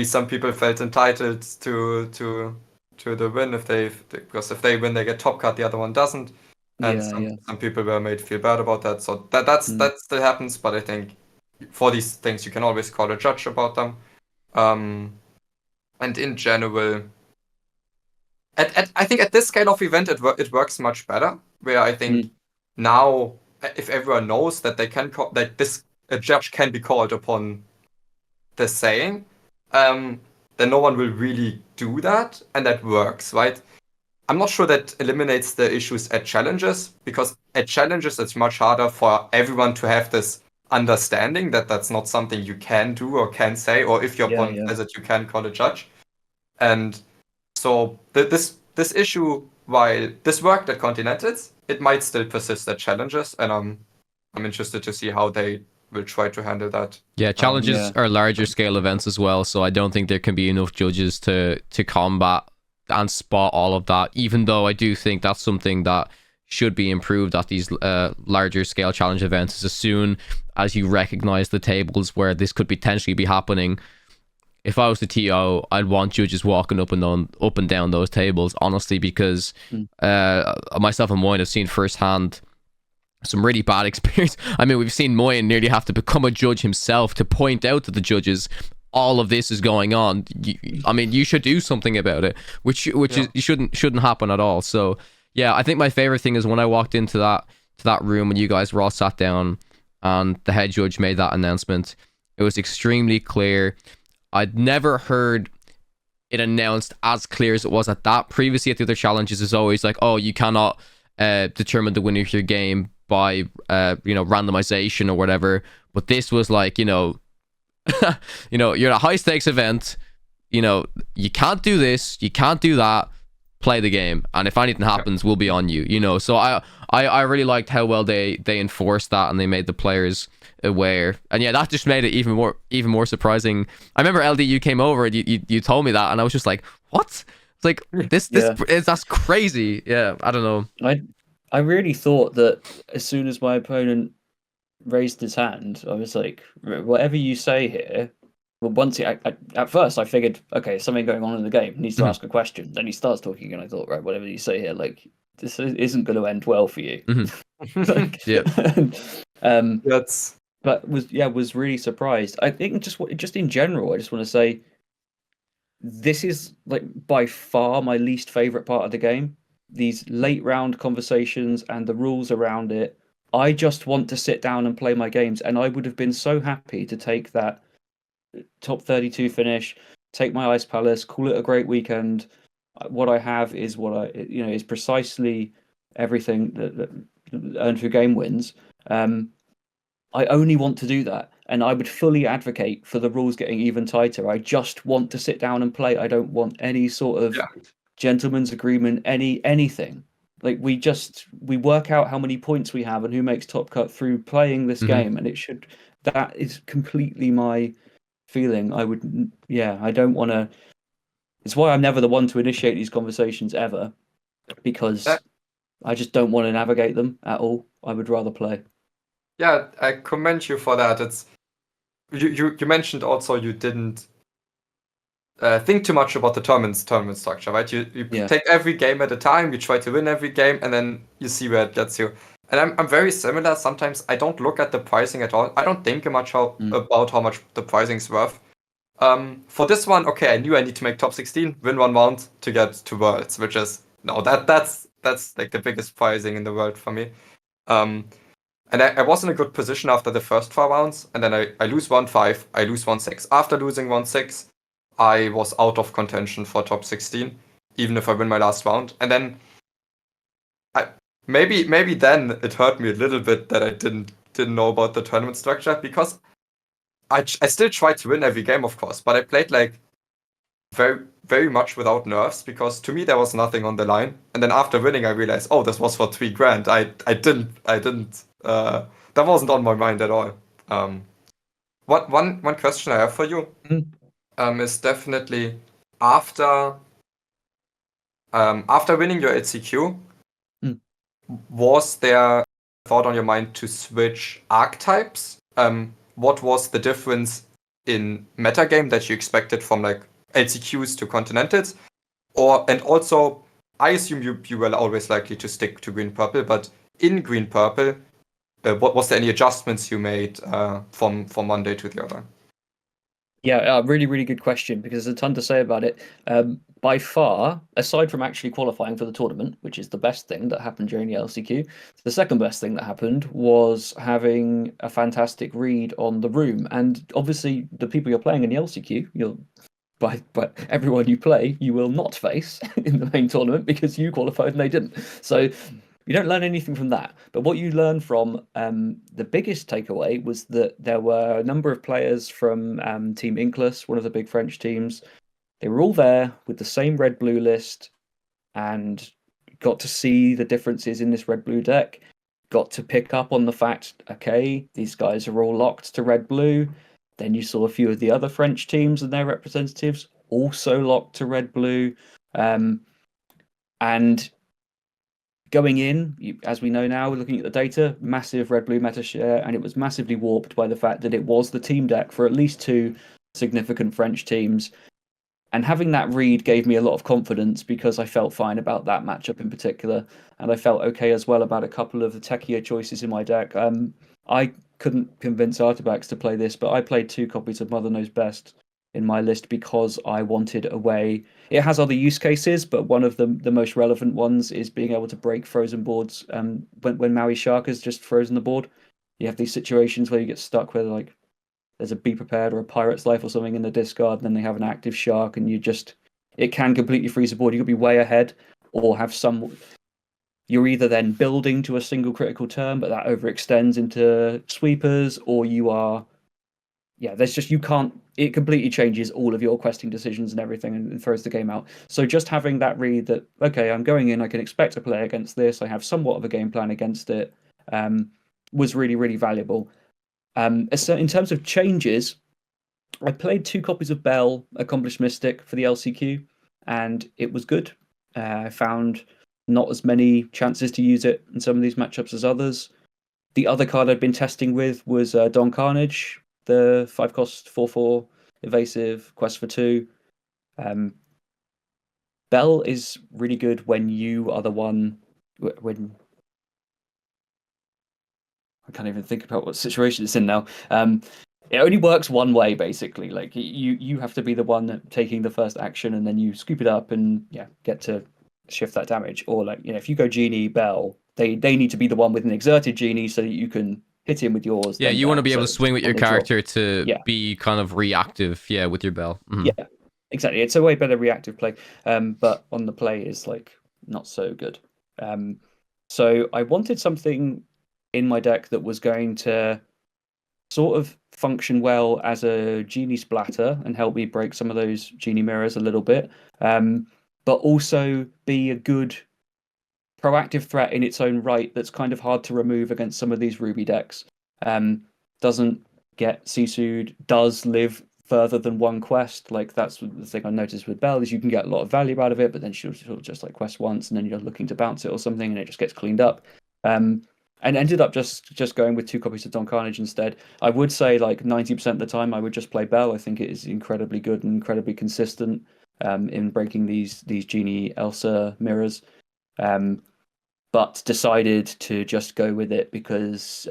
Speaker 3: some people felt entitled to the win because if they win they get top cut, the other one doesn't. And some people were made feel bad about that. So that still happens, but I think for these things you can always call a judge about them. And in general, I think at this scale of event it works much better. Where I think now, if everyone knows that they can a judge can be called upon the saying, then no one will really do that, and that works, right? I'm not sure that eliminates the issues at challenges, because at challenges it's much harder for everyone to have this understanding that that's not something you can do or can say, or if your opponent says it, you can call a judge. And so this issue, while this worked at Continentals, it might still persist at challenges, and I'm interested to see how they will try to handle that.
Speaker 1: Yeah, challenges are larger scale events as well, so I don't think there can be enough judges to combat and spot all of that, even though I do think that's something that should be improved at these larger scale challenge events. As soon as you recognize the tables where this could potentially be happening, if I was the TO, I'd want judges walking up and down those tables, honestly, because myself and Moyen have seen firsthand some really bad experience. I mean, we've seen Moyen nearly have to become a judge himself to point out to the judges all of this is going on. You should do something about it, which is shouldn't happen at all. So yeah, I think my favorite thing is when I walked into that room when you guys were all sat down and the head judge made that announcement. It was extremely clear. I'd never heard it announced as clear as it was at that. Previously at the other challenges is always like, oh, you cannot determine the winner of your game by randomization or whatever. But this was like, you're at a high stakes event, you can't do this, you can't do that, play the game, and if anything happens, we'll be on you. So I really liked how well they enforced that, and they made the players aware. And yeah, that just made it even more surprising. I remember LD, you came over and you told me that, and I was just like, what? It's like that's crazy. Yeah, I don't know.
Speaker 2: I really thought that as soon as my opponent raised his hand, I was like, whatever you say here. Well, at first I figured, okay, something going on in the game, he needs to ask a question. Then he starts talking, and I thought, right, whatever you say here, like, this isn't going to end well for you. But was really surprised. I think just in general, I just want to say, this is like by far my least favorite part of the game. These late round conversations and the rules around it. I just want to sit down and play my games, and I would have been so happy to take that top 32 finish, take my Ice Palace, call it a great weekend. What I have is is precisely everything that earned through game wins. I only want to do that, and I would fully advocate for the rules getting even tighter. I just want to sit down and play. I don't want any sort of gentleman's agreement, anything. Like, we work out how many points we have and who makes top cut through playing this game, and that is completely my feeling. I don't want to. It's why I'm never the one to initiate these conversations ever, because I just don't want to navigate them at all. I would rather play.
Speaker 3: Yeah, I commend you for that. It's you mentioned also you didn't think too much about the tournament structure, right? You take every game at a time, you try to win every game, and then you see where it gets you. And I'm very similar. Sometimes I don't look at the pricing at all. I don't think much about how much the pricing's worth. For this one, okay, I knew I need to make top 16, win one round to get to Worlds, which is that's like the biggest pricing in the world for me. And I was in a good position after the first 4 rounds, and then I lose 1-5, I lose 1-6. After losing 1-6, I was out of contention for top 16, even if I win my last round. And then maybe then it hurt me a little bit that I didn't know about the tournament structure, because I still tried to win every game, of course, but I played like very, very much without nerves, because to me there was nothing on the line. And then after winning, I realized, oh, this was for $3,000. That that wasn't on my mind at all. One question I have for you is definitely after winning your LCQ, was there thought on your mind to switch archetypes? What was the difference in metagame that you expected from like LCQs to Continentals? And also, I assume you were always likely to stick to green purple, but in green purple, what was there any adjustments you made from one day to the other?
Speaker 2: Yeah, really, really good question, because there's a ton to say about it. By far, aside from actually qualifying for the tournament, which is the best thing that happened during the LCQ, the second best thing that happened was having a fantastic read on the room. And obviously, the people you're playing in the LCQ, but everyone you play, you will not face in the main tournament because you qualified and they didn't. So you don't learn anything from that. But what you learn from the biggest takeaway was that there were a number of players from Team Inkles, one of the big French teams. They were all there with the same red-blue list and got to see the differences in this red-blue deck, got to pick up on the fact, okay, these guys are all locked to red-blue. Then you saw a few of the other French teams and their representatives also locked to red-blue. And going in, as we know now, looking at the data, massive red-blue meta share, and it was massively warped by the fact that it was the team deck for at least two significant French teams. And having that read gave me a lot of confidence because I felt fine about that matchup in particular. And I felt okay as well about a couple of the techier choices in my deck. I couldn't convince Artabax to play this, but I played 2 copies of Mother Knows Best in my list because I wanted a way. It has other use cases, but one of the most relevant ones is being able to break frozen boards. When Maui Shark has just frozen the board, you have these situations where you get stuck with like there's a Be Prepared or a Pirate's Life or something in the discard, and then they have an active Shark, and it can completely freeze the board. You could be way ahead, or have you're either then building to a single critical turn, but that overextends into sweepers, or it completely changes all of your questing decisions and everything and throws the game out. So just having that read that, okay, I'm going in, I can expect to play against this, I have somewhat of a game plan against it, was really, really valuable. So in terms of changes, I played 2 copies of Bell, Accomplished Mystic, for the LCQ, and it was good. I found not as many chances to use it in some of these matchups as others. The other card I'd been testing with was Don Carnage, the 5-cost 4/4 evasive quest for 2. Bell is really good when you are the one when I can't even think about what situation it's in now. It only works one way, basically. Like you have to be the one taking the first action, and then you scoop it up and get to shift that damage. Or like if you go Genie Bell, they need to be the one with an exerted Genie so that you can hit him with yours.
Speaker 1: Yeah, you want to be able to swing with your character to be kind of reactive. Yeah, with your Bell. Mm-hmm.
Speaker 2: Yeah, exactly. It's a way better reactive play. But on the play is like not so good. So I wanted something in my deck that was going to sort of function well as a Genie splatter and help me break some of those Genie mirrors a little bit, but also be a good proactive threat in its own right that's kind of hard to remove against some of these Ruby decks. Doesn't get Sisu'd, does live further than one quest. Like that's the thing I noticed with Bell is you can get a lot of value out of it, but then she'll just like quest once and then you're looking to bounce it or something and it just gets cleaned up. And ended up just going with 2 copies of Don Carnage instead. I would say like 90% of the time I would just play Bell. I think it is incredibly good and incredibly consistent in breaking these Genie Elsa mirrors. But decided to just go with it because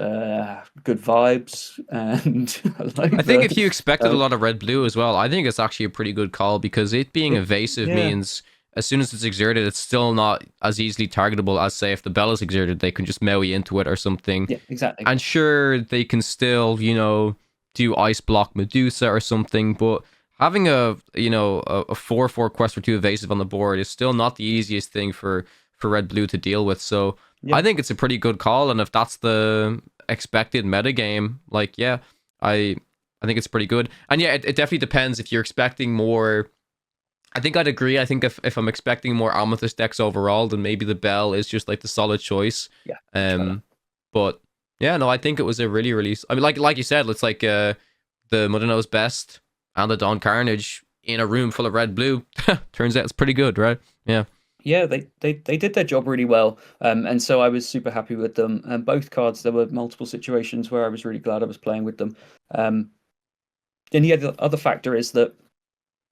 Speaker 2: good vibes and
Speaker 1: I think if you expected a lot of red-blue as well, I think it's actually a pretty good call because it being evasive means as soon as it's exerted, it's still not as easily targetable as, say, if the Bell is exerted, they can just Maui into it or something.
Speaker 2: Yeah, exactly.
Speaker 1: And sure, they can still, do Ice Block Medusa or something, but having a 4/4 quest for 2 evasive on the board is still not the easiest thing for red-blue to deal with. So I think it's a pretty good call, and if that's the expected metagame, I think it's pretty good. And yeah, it definitely depends if you're expecting more. I think I'd agree. I think if I'm expecting more Amethyst decks overall, then maybe the Bell is just like the solid choice.
Speaker 2: Yeah.
Speaker 1: But Yeah, no, I think it was a really, really. I mean, like you said, it's like the Mother Knows Best and the Dawn Carnage in a room full of red blue. Turns out it's pretty good, right? Yeah.
Speaker 2: Yeah, they did their job really well, and so I was super happy with them. And both cards, there were multiple situations where I was really glad I was playing with them. And the other factor is that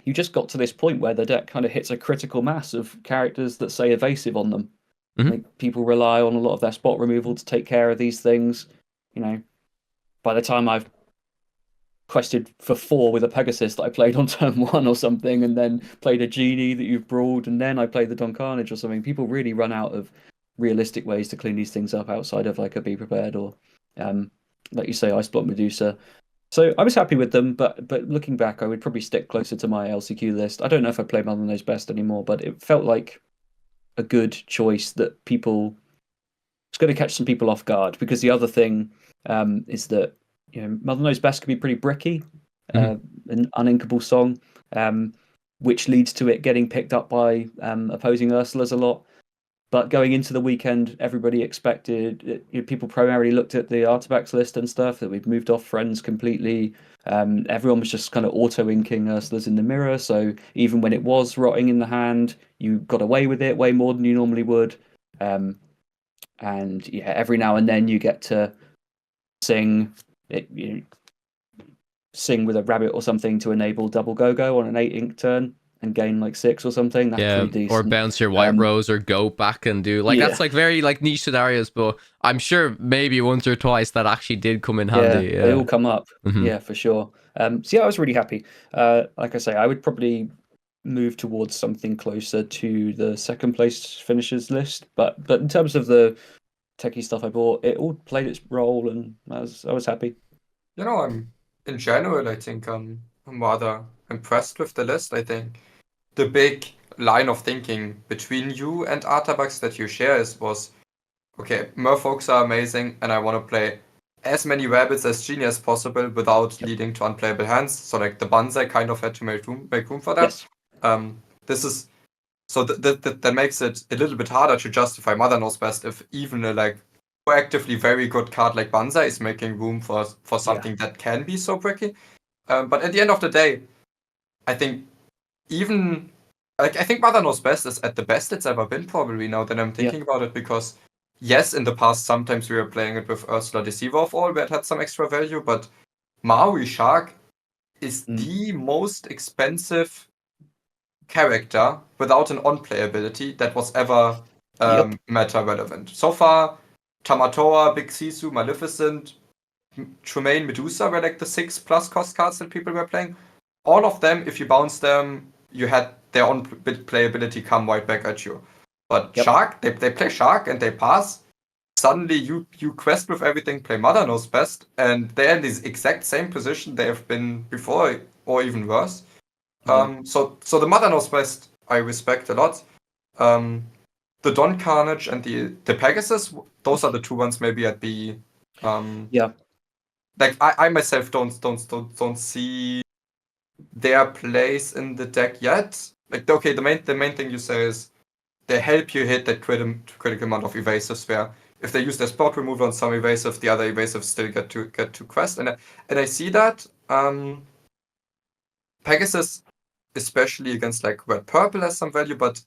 Speaker 2: you just got to this point where the deck kind of hits a critical mass of characters that say evasive on them.
Speaker 1: Mhm.
Speaker 2: Like, people rely on a lot of their spot removal to take care of these things. You know, by the time I've quested for 4 with a Pegasus that I played on turn 1 or something, and then played a Genie that you've brawled, and then I played the Don Carnage or something, people really run out of realistic ways to clean these things up outside of like a Be Prepared or, like you say, Ice Block Medusa. So I was happy with them, but looking back, I would probably stick closer to my LCQ list. I don't know if I play Mother Knows Best anymore, but it felt like a good choice that people. It's going to catch some people off guard, because the other thing is that Mother Knows Best can be pretty bricky, an uninkable song, which leads to it getting picked up by opposing Ursulas a lot. But going into the weekend, everybody expected, people primarily looked at the artifacts list and stuff, that we've moved off Friends completely. Everyone was just kind of auto-inking Ursulas in the mirror, so even when it was rotting in the hand, you got away with it way more than you normally would. And yeah, every now and then you get to sing it, sing with a rabbit or something to enable double go-go on an 8 ink turn and gain like 6 or something. That's
Speaker 1: Yeah,
Speaker 2: pretty decent.
Speaker 1: or bounce your White Rose or go back and do like that's like very like niche scenarios, but I'm sure maybe once or twice that actually did come in handy.
Speaker 2: Yeah, they all come up.
Speaker 1: Mhm.
Speaker 2: Yeah, for sure. So yeah, I was really happy. Like I say, I would probably move towards something closer to the second place finishers list, but in terms of the techie stuff I bought, it all played its role, and I was happy.
Speaker 3: I'm in general, I think I'm rather impressed with the list. I think the big line of thinking between you and Artabax that you share was, okay, Merfolks are amazing, and I want to play as many rabbits as Genie as possible without leading to unplayable hands. So like the Banzai kind of had to make room for that.
Speaker 2: Yes.
Speaker 3: This is so that makes it a little bit harder to justify Mother Knows Best if even a like proactively very good card like Banzai is making room for something that can be so bricky. But at the end of the day, I think even I think Mother Knows Best is at the best it's ever been, probably, now that I'm thinking about it, because yes, in the past sometimes we were playing it with Ursula Deceiver of all, where it had some extra value, but Maui Shark is the most expensive character without an on-play ability that was ever meta relevant. So far, Tamatoa, Big Sisu, Maleficent, Tremaine, Medusa were like the 6+ cost cards that people were playing. All of them, if you bounce them, you had their own playability come right back at you. But Shark, they play Shark and they pass. Suddenly you quest with everything, play Mother Knows Best, and they're in this exact same position they have been before, or even worse. So the Mother Knows Best I respect a lot. The Don Carnage and the Pegasus, those are the two ones maybe I'd be like I myself don't see their place in the deck yet. Like, okay, the main thing you say is they help you hit that critical amount of evasives, where if they use their spot removal on some evasive, the other evasives still get to quest, and I see that. Pegasus, especially against like red purple, has some value, but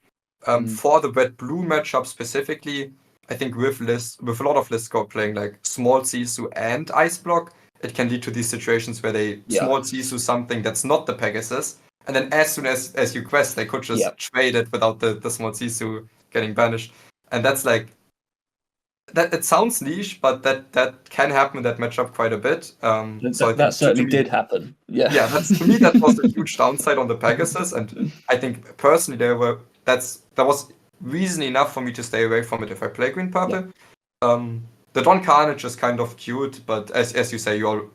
Speaker 3: for the red blue matchup specifically, I think with a lot of lists go playing like small Sisu and Ice Block, it can lead to these situations where they small Sisu something that's not the Pegasus, and then as soon as you quest, they could just trade it without the small Sisu getting banished, and that's like that. It sounds niche, but that can happen in that matchup quite a bit. So
Speaker 2: that certainly did happen. Yeah,
Speaker 3: to me that was a huge downside on the Pegasus, and I think personally that was reason enough for me to stay away from it if I play green purple. The Don Carnage is kind of cute, but as you say, you're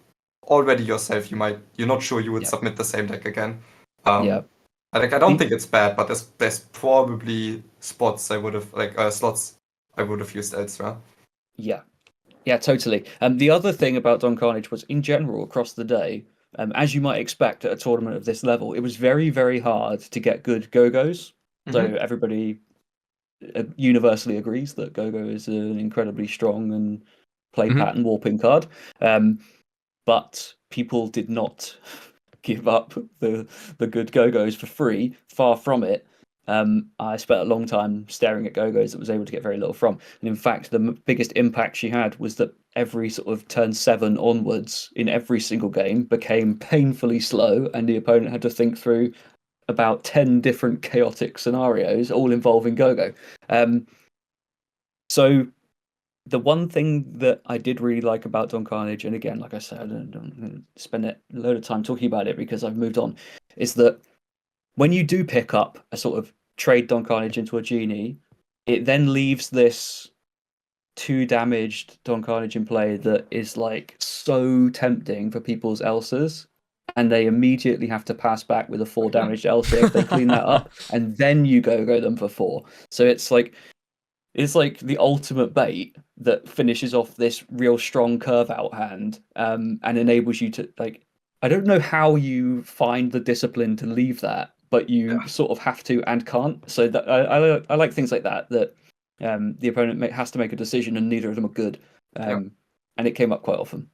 Speaker 3: already yourself, you're not sure you would submit the same deck again. I don't think it's bad, but there's probably spots I would have slots I would have used elsewhere.
Speaker 2: Yeah, totally. The other thing about Don Carnage was, in general, across the day, as you might expect at a tournament of this level, it was very, very hard to get good Go-Go's. So everybody universally agrees that Go-Go is an incredibly strong and Playmat and Warping card. But people did not give up the good Go-Go's for free. Far from it. I spent a long time staring at Go-Go's that was able to get very little from. And in fact, the biggest impact she had was that every sort of turn 7 onwards in every single game became painfully slow, and the opponent had to think through about 10 different chaotic scenarios, all involving Go-Go. So the one thing that I did really like about Don Carnage, and again, like I said, I don't spend a load of time talking about it because I've moved on, is that when you do pick up a sort of trade Don Carnage into a genie, it then leaves this 2 damaged Don Carnage in play that is like so tempting for people's Elsas, and they immediately have to pass back with a 4 damaged Elsa if they clean that up, and then you go them for 4. So it's like the ultimate bait that finishes off this real strong curve out hand, and enables you to, like, I don't know how you find the discipline to leave that, but you sort of have to and can't. So that I like things like that. That the opponent has to make a decision, and neither of them are good. And it came up quite often.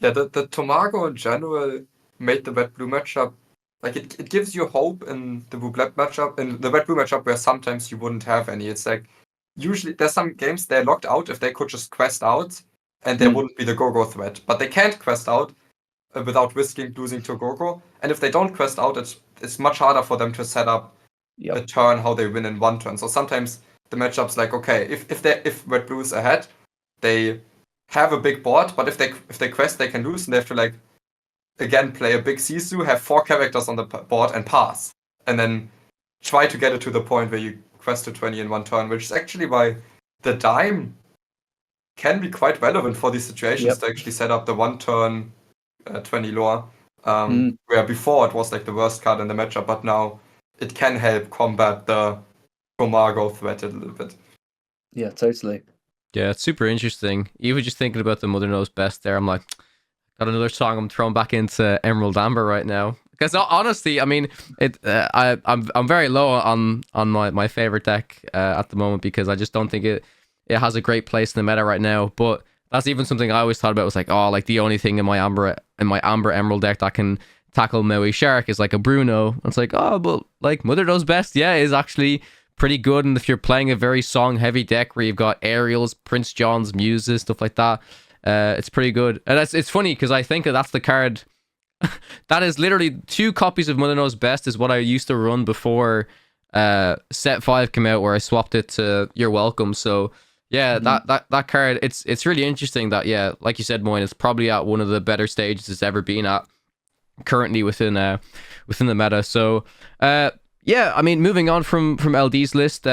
Speaker 3: Yeah, the Tomago in general made the red-blue matchup, like, it gives you hope in the blue-black matchup, in the red-blue matchup where sometimes you wouldn't have any. It's like, usually there's some games they're locked out if they could just quest out, and there wouldn't be the Go-Go threat. But they can't quest out without risking losing to Go-Go. And if they don't quest out, it's much harder for them to set up a turn how they win in one turn. So sometimes the matchup's like, okay, if red blue is ahead, they have a big board, but if they quest, they can lose, and they have to, like, again play a big Sisu, have 4 characters on the board and pass, and then try to get it to the point where you quest to 20 in one turn, which is actually why the dime can be quite relevant for these situations to actually set up the 1 turn 20 lore, where before it was like the worst card in the matchup, but now it can help combat the Tomago threat a little bit.
Speaker 2: Yeah, totally.
Speaker 1: Yeah, it's super interesting. Even just thinking about the Mother Knows Best there, I'm like, got another song I'm throwing back into Emerald Amber right now. Because honestly, I mean, I'm very low on my favorite deck at the moment, because I just don't think it has a great place in the meta right now. But that's even something I always thought about, was like, oh, like the only thing in my Amber Emerald deck that can tackle Maui Shark is like a Bruno. And it's like, oh, but like Mother Knows Best, is actually pretty good. And if you're playing a very song heavy deck where you've got Aerials, Prince John's, Muses, stuff like that, it's pretty good. And it's funny because I think that's the card that is literally 2 copies of Mother Knows Best is what I used to run before set 5 came out, where I swapped it to You're Welcome. So yeah, that card, it's really interesting that, like you said, Moyen, it's probably at one of the better stages it's ever been at currently within the meta. So I mean, moving on from LD's list,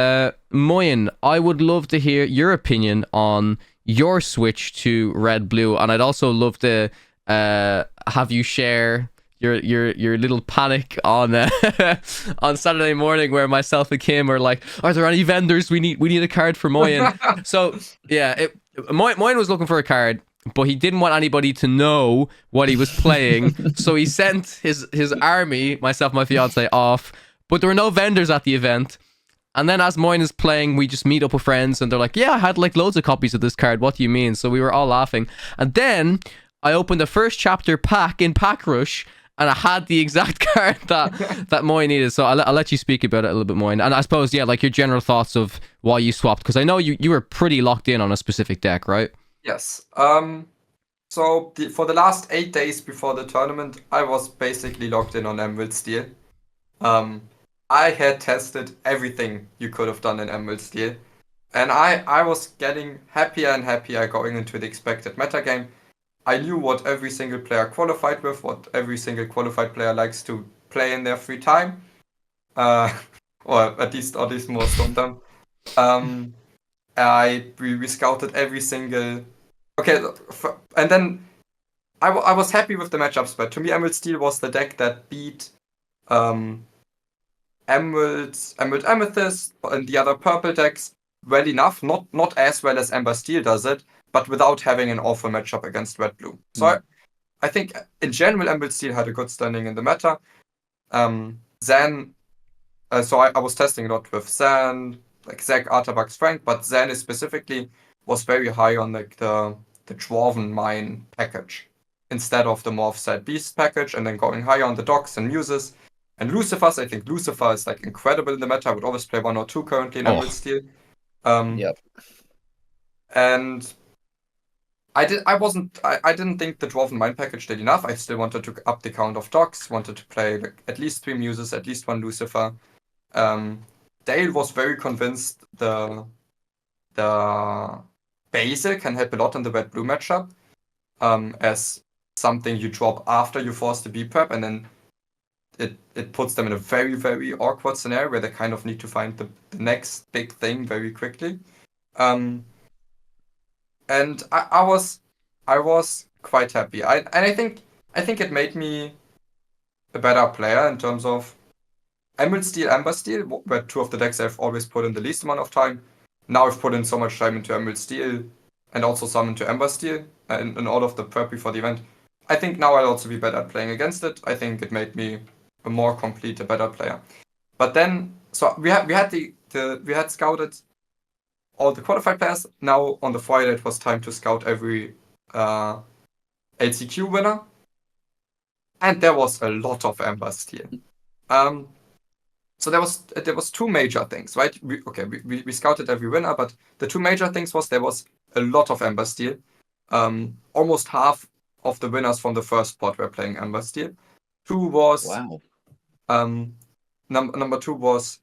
Speaker 1: Moyen, I would love to hear your opinion on your switch to red blue, and I'd also love to have you share your little panic on on Saturday morning, where myself and Kim are like, are there any vendors? We need a card for Moyen. So yeah, Moyen was looking for a card, but he didn't want anybody to know what he was playing. So he sent his army, myself and my fiance, off, but there were no vendors at the event. And then as Moyen is playing, we just meet up with friends, and they're like, yeah, I had like loads of copies of this card. What do you mean? So we were all laughing. And then I opened the first chapter pack in Pack Rush, and I had the exact card that Moyen needed. So I'll let you speak about it a little bit, Moyen. And I suppose, like your general thoughts of why you swapped, because I know you were pretty locked in on a specific deck, right?
Speaker 3: Yes. So for the last 8 days before the tournament, I was basically locked in on Emerald Steel. I had tested everything you could have done in Emerald Steel, and I was getting happier and happier going into the expected metagame. I knew what every single player qualified with, what every single qualified player likes to play in their free time, or at least most of them. We scouted every single. Okay, and then I was happy with the matchups, but to me, Emerald Steel was the deck that beat Emerald Amethyst and the other purple decks well enough, not as well as Ember Steel does it, but without having an awful matchup against Red Blue. So I think in general Emerald Steel had a good standing in the meta. Zan, so I was testing a lot with Zan, like Zach, Artabax, Frank, but Zan specifically was very high on like the the Dwarven Mine package instead of the Morph Side Beast package, and then going higher on the Dogs and Muses. And Lucifers, I think Lucifer is like incredible in the meta. I would always play 1 or 2 currently in Emerald Steel.
Speaker 2: Yep.
Speaker 3: And I didn't think the Dwarven Mine package did enough. I still wanted to up the count of Dogs, wanted to play like at least 3 Muses, at least 1 Lucifer. Dale was very convinced the Basil can help a lot in the red-blue matchup, as something you drop after you force the B prep, and then it puts them in a very, very awkward scenario where they kind of need to find the next big thing very quickly. And I was quite happy. I think it made me a better player in terms of Emerald Steel, Amber Steel, where 2 of the decks I've always put in the least amount of time. Now I've put in so much time into Emerald Steel and also some into Amber Steel and all of the prep before the event. I think now I'll also be better at playing against it. I think it made me a more complete, a better player. But then, so we had scouted all the qualified players. Now on the Friday it was time to scout every LCQ winner, and there was a lot of Amber Steel. So there was 2 major things, right? We scouted every winner, but the 2 major things was there was a lot of Amber Steel. Almost half of the winners from the first pot were playing Amber Steel. 2 was number 2 was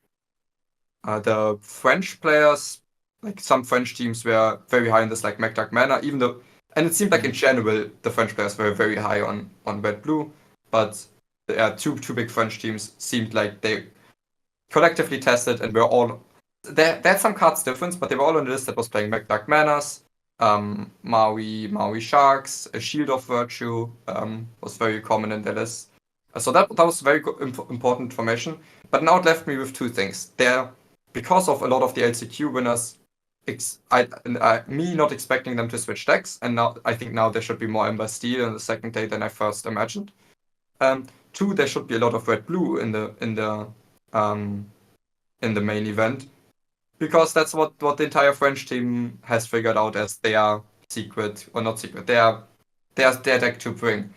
Speaker 3: the French players. Like some French teams were very high in this, like MacDuck Manor, and it seemed like in general the French players were very high on red blue, but two big French teams seemed like they collectively tested and were all they had some cards difference, but they were all on the list that was playing MacDuck Manors, Maui Sharks, a Shield of Virtue was very common in their list. So that was very important information. But now it left me with 2 things. Because of a lot of the LCQ winners, me not expecting them to switch decks, and now I think now there should be more Ember Steel on the second day than I first imagined. 2, there should be a lot of red blue in the main event, because that's what the entire French team has figured out as their secret, or not secret, their deck to bring.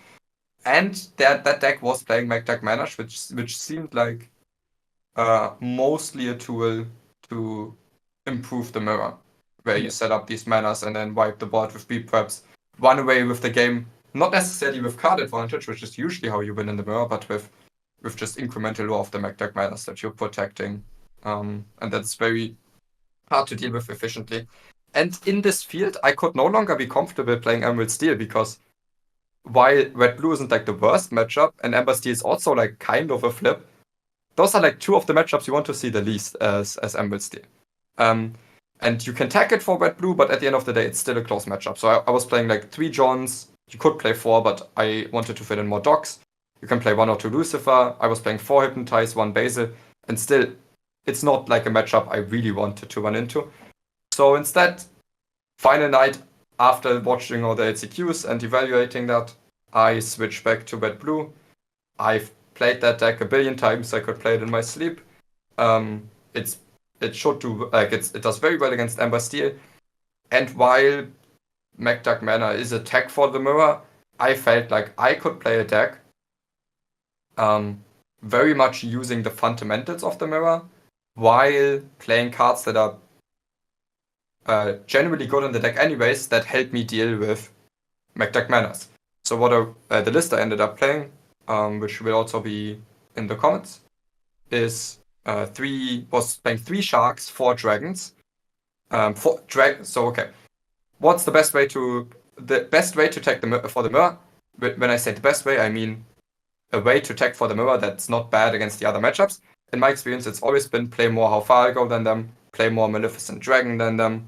Speaker 3: And that deck was playing MacDuck Manage, which seemed like mostly a tool to improve the mirror, where you set up these manners and then wipe the board with B preps, run away with the game, not necessarily with card advantage, which is usually how you win in the mirror, but with just incremental lore of the MacDuck manners that you're protecting. And that's very hard to deal with efficiently. And in this field, I could no longer be comfortable playing Emerald Steel, because while red blue isn't like the worst matchup, and Ember Steel is also like kind of a flip, those are like 2 of the matchups you want to see the least as Emerald Steel. And you can tag it for red blue, but at the end of the day, it's still a close matchup. So I was playing like 3 Johns. You could play 4, but I wanted to fit in more Dogs. You can play 1 or 2 Lucifer. I was playing 4 Hypnotize, 1 Basil, and still, it's not like a matchup I really wanted to run into. So instead, final night, after watching all the LCQs and evaluating that, I switched back to red blue. I've played that deck a billion times. I could play it in my sleep. It should do it does very well against Ember Steel. And while MacDuck Manor is a tech for the mirror, I felt like I could play a deck very much using the fundamentals of the mirror while playing cards that are generally good in the deck anyways, that help me deal with MacDuck Manors. So what the list I ended up playing, which will also be in the comments, is was playing 3 Sharks, 4 Dragons. So okay, what's the best way to tech for the mirror? When I say the best way, I mean a way to tech for the mirror that's not bad against the other matchups. In my experience, it's always been play more How Far I Go than them, play more Maleficent Dragon than them.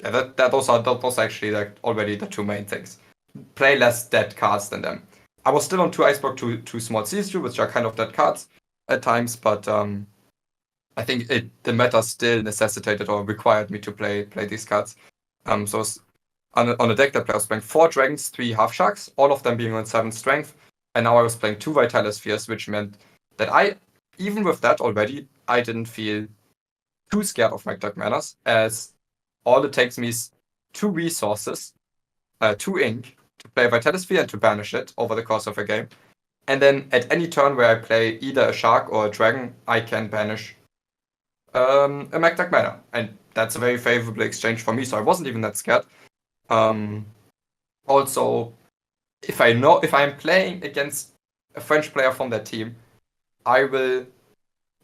Speaker 3: Those are actually like already the 2 main things. Play less dead cards than them. I was still on 2 Iceberg, 2 Small Seas, which are kind of dead cards at times, but I think the meta still necessitated or required me to play these cards. So on a deck that I was playing 4 Dragons, 3 Half Sharks, all of them being on 7 Strength, and now I was playing 2 Vitalis Spheres, which meant that even with that already, I didn't feel too scared of MacDuck Manors, as all it takes me is 2 resources, 2 ink, to play a Vitality Sphere and to banish it over the course of a game. And then at any turn where I play either a shark or a dragon, I can banish a Magdak mana. And that's a very favorable exchange for me, so I wasn't even that scared. Also, if I'm playing against a French player from that team, I will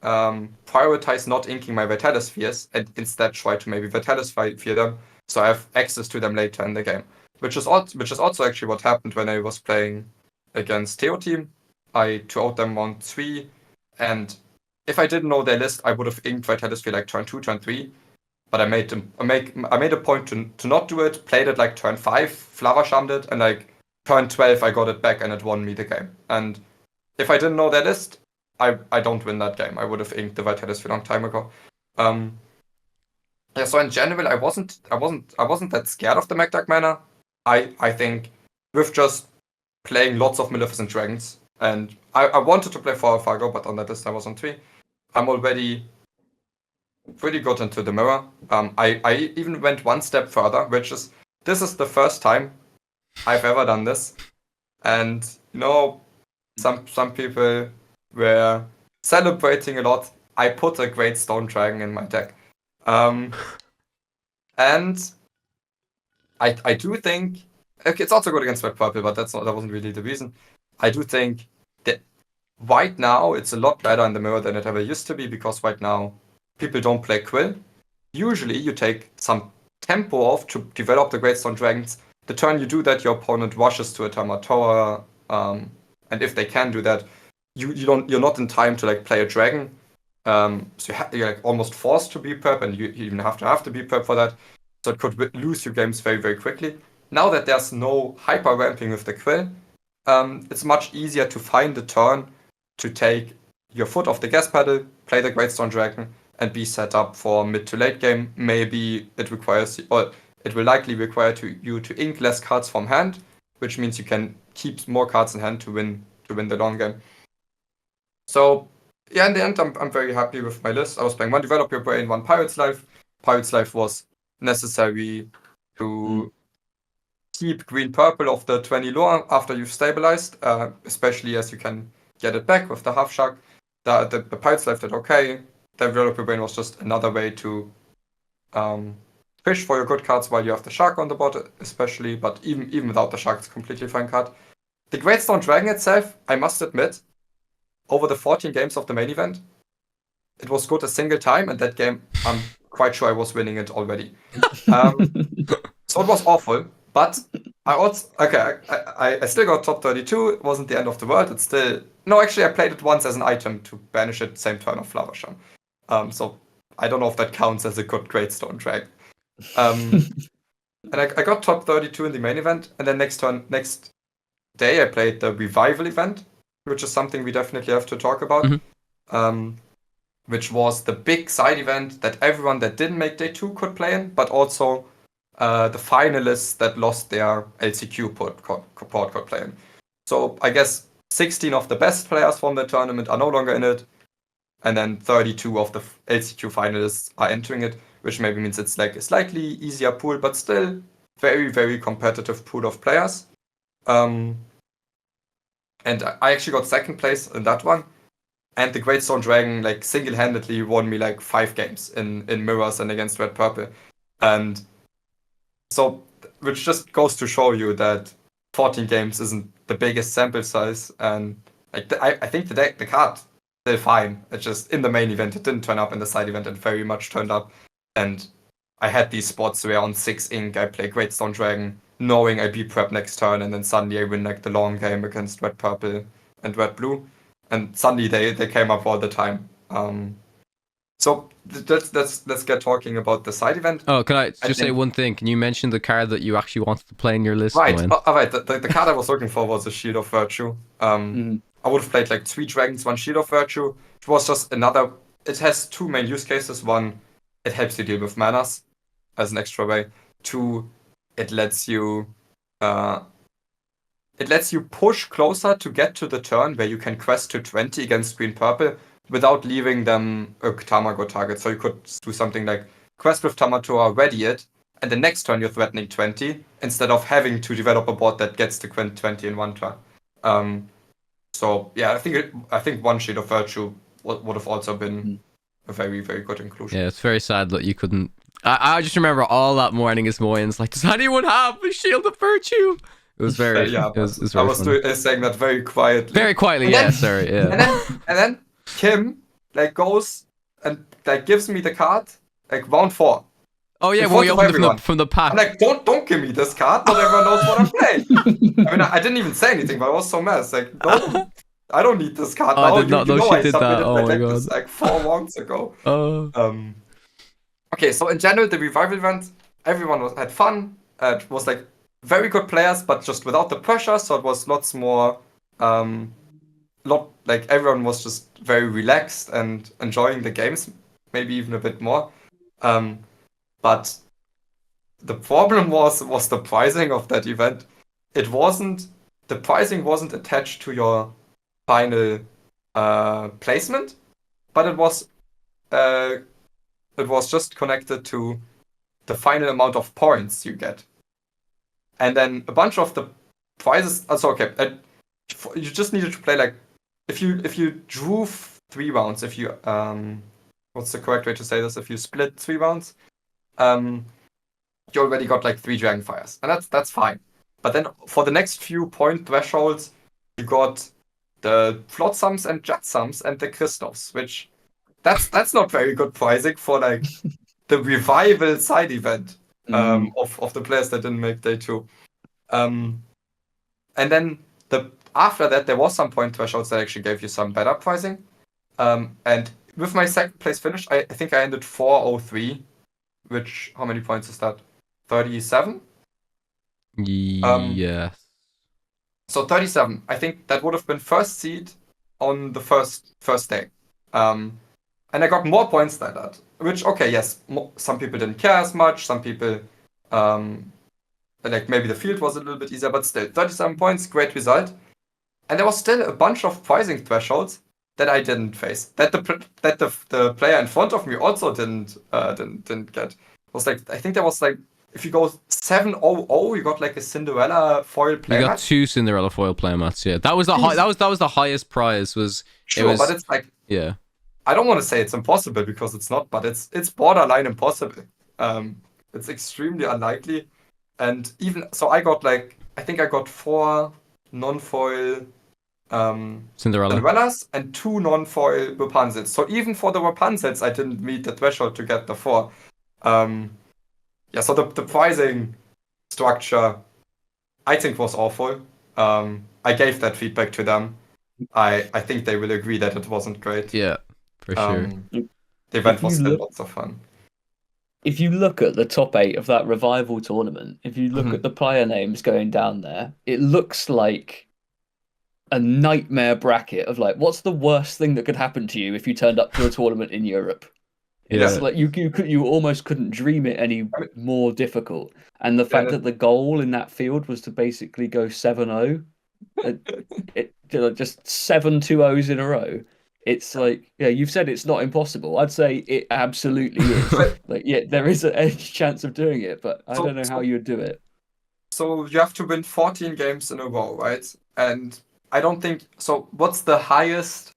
Speaker 3: prioritize not inking my Vitality Spheres and instead try to maybe Vitality Sphere them, so I have access to them later in the game. Which is also actually what happened when I was playing against Theo team. I 2-0'd them on 3, and if I didn't know their list, I would have inked Vitality Sphere like turn 2, turn 3. But I made a point to not do it, played it like turn 5, Flava shammed it, and like turn 12 I got it back and it won me the game. And if I didn't know their list, I don't win that game. I would have inked the Vitality Sphere a long time ago. So in general I wasn't that scared of the Magdak mana. I think with just playing lots of Maleficent Dragons, and I wanted to play 4 Fargo, but on that list I was on 3. I'm already pretty good into the mirror. I even went one step further, this is the first time I've ever done this. And some people were celebrating a lot. I put a Great Stone Dragon in my deck. And I do think, okay, it's also good against Red Purple, but that wasn't really the reason. I do think that right now it's a lot better in the mirror than it ever used to be, because right now people don't play Quill. Usually you take some tempo off to develop the Great Stone Dragons. The turn you do that, your opponent rushes to a Tamatoa, and if they can do that, you're not in time to like play a dragon. So you're like almost forced to be prep, and you even have to be prep for that. So it could lose your games very, very quickly. Now that there's no hyper ramping with the Quill, it's much easier to find the turn to take your foot off the gas pedal, play the Great Stone Dragon, and be set up for mid to late game. Maybe it will likely require you to ink less cards from hand, which means you can keep more cards in hand to win the long game. So yeah, in the end, I'm very happy with my list. I was playing 1 Develop Your Brain, 1 Pirate's Life. Pirate's Life was necessary to keep green-purple of the 20 lore after you've stabilized, especially as you can get it back with the half shark. The Pirate's Life did okay. The Develop Your Brain was just another way to fish for your good cards while you have the shark on the board, especially, but even without the shark, it's a completely fine card. The Great Stone Dragon itself, I must admit, over the 14 games of the main event, it was good a single time, and that game, I'm quite sure I was winning it already. So it was awful, but I still got top 32. It wasn't the end of the world. It's still... No, actually, I played it once as an item to banish it same turn of Flavasham. So I don't know if that counts as a good Great Stone Dragon. And I got top 32 in the main event, and then next day I played the Revival event, which is something we definitely have to talk about. Which was the big side event that everyone that didn't make day 2 could play in, but also the finalists that lost their LCQ port could play in. So I guess 16 of the best players from the tournament are no longer in it, and then 32 of the LCQ finalists are entering it, which maybe means it's like a slightly easier pool, but still very, very competitive pool of players. And I actually got second place in that one. And the Great Stone Dragon like single-handedly won me like 5 games in mirrors and against Red Purple. And so, which just goes to show you that 14 games isn't the biggest sample size. And like I think the card still fine. It's just in the main event it didn't turn up, in the side event it very much turned up. And I had these spots where on 6 ink I play Great Stone Dragon, knowing I beat prep next turn, and then suddenly I win like the long game against Red Purple and Red Blue. And suddenly they came up all the time. So let's get talking about the side event.
Speaker 1: Oh, can I just say one thing? Can you mention the card that you actually wanted to play in your list?
Speaker 3: Right. Right. The card I was looking for was a Shield of Virtue. I would have played like 3 dragons, 1 Shield of Virtue. It was just another... It has 2 main use cases. 1, it helps you deal with manas as an extra way. 2, it lets you push closer to get to the turn where you can quest to 20 against green purple without leaving them a Tamago target. So you could do something like quest with Tamatoa, ready it, and the next turn you're threatening 20 instead of having to develop a board that gets to 20 in one turn. So yeah, I think one Shield of Virtue would have also been a very, very good inclusion.
Speaker 1: Yeah, it's very sad that you couldn't. I just remember all that morning as Moyen's like, does anyone have a Shield of Virtue? It was very.
Speaker 3: Yeah,
Speaker 1: it was
Speaker 3: I
Speaker 1: very
Speaker 3: was
Speaker 1: funny.
Speaker 3: saying that very quietly.
Speaker 1: Very quietly,
Speaker 3: And
Speaker 1: yeah,
Speaker 3: then-
Speaker 1: sorry, yeah.
Speaker 3: And then Kim like goes and like gives me the card like round 4.
Speaker 1: Oh yeah,
Speaker 3: in
Speaker 1: well,
Speaker 3: front
Speaker 1: you
Speaker 3: of
Speaker 1: opened it
Speaker 3: everyone.
Speaker 1: from the pack.
Speaker 3: I'm like, don't give me this card. Not everyone knows what I'm playing. I mean, I didn't even say anything, but I was so mad. It's like, no, I don't need this card.
Speaker 1: Oh,
Speaker 3: now.
Speaker 1: I did not know she
Speaker 3: I
Speaker 1: did that.
Speaker 3: submitted
Speaker 1: Oh
Speaker 3: my
Speaker 1: my
Speaker 3: Decklist,
Speaker 1: God.
Speaker 3: like 4 rounds ago.
Speaker 1: Oh.
Speaker 3: Okay, so in general, the revival event, everyone had fun. It was like very good players, but just without the pressure. So it was lots more, like everyone was just very relaxed and enjoying the games, maybe even a bit more. But the problem was the pricing of that event. The pricing wasn't attached to your final placement, but it was just connected to the final amount of points you get. And then a bunch of the prizes. Also, okay, you just needed to play like if you drew 3 rounds. If you what's the correct way to say this? If you split 3 rounds, you already got like 3 Dragonfires, and that's fine. But then for the next few point thresholds, you got the Flotsams and Jetsams and the Christophs, which that's not very good pricing for like the revival side event of the players that didn't make day 2. And then after that there was some point thresholds that actually gave you some better pricing. And with my second place finish, I think I ended 403, which how many points is that? 37?
Speaker 1: Yes.
Speaker 3: So 37. I think that would have been first seed on the first day. And I got more points than that. Which, okay, yes, some people didn't care as much. Some people, like maybe the field was a little bit easier, but still, 37 points, great result. And there was still a bunch of pricing thresholds that I didn't face. That the player in front of me also didn't get. It was like, I think there was like, if you go 700, you got like a Cinderella foil playmat.
Speaker 1: You got 2 Cinderella foil playmats. Yeah, that was the that was the highest prize.
Speaker 3: Sure, but it's like,
Speaker 1: yeah.
Speaker 3: I don't want to say it's impossible because it's not, but it's borderline impossible. It's extremely unlikely, and even so, I think I got 4 non-foil Cinderellas and 2 non-foil Rapunzels. So even for the Rapunzels, I didn't meet the threshold to get the 4. Yeah, so the pricing structure, I think, was awful. I gave that feedback to them. I think they will agree that it wasn't great.
Speaker 1: Yeah, for sure.
Speaker 3: The event was still lots of fun.
Speaker 2: If you look at the top 8 of that revival tournament, if you look at the player names going down there, it looks like a nightmare bracket of like, what's the worst thing that could happen to you if you turned up to a tournament in Europe? It's like you almost couldn't dream it any more difficult. And the fact that the goal in that field was to basically go 7-0, just 7 2-0s in a row. It's like, yeah, you've said it's not impossible. I'd say it absolutely is. Like, yeah, there is a chance of doing it, but I don't know how you would do it.
Speaker 3: So you have to win 14 games in a row, right? And I don't think so. What's the highest,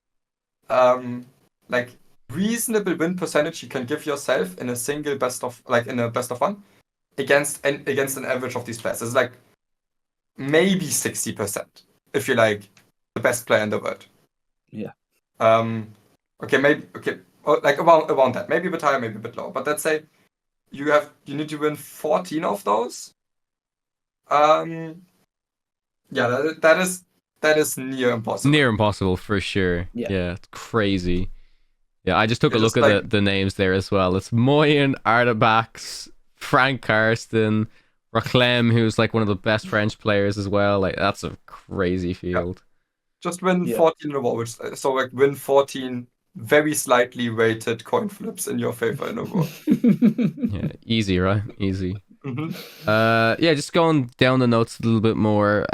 Speaker 3: like, reasonable win percentage you can give yourself in a single best of 1 against an average of these players? It's like maybe 60% if you're like the best player in the world.
Speaker 2: Yeah.
Speaker 3: Okay, like around that, maybe a bit higher, maybe a bit lower. But let's say you need to win 14 of those. Yeah, that is near impossible.
Speaker 1: Near impossible for sure. Yeah, it's crazy. Yeah, I just took a look at the names there as well. It's Moyen, Artabax, Frank Karsten, Raclem, who's like one of the best French players as well. Like, that's a crazy field.
Speaker 3: Yeah. Just win 14 in a row, so like win 14 very slightly weighted coin flips in your favor in a row.
Speaker 1: Yeah, easy, right? Easy.
Speaker 3: Mm-hmm.
Speaker 1: Yeah, just going down the notes a little bit more.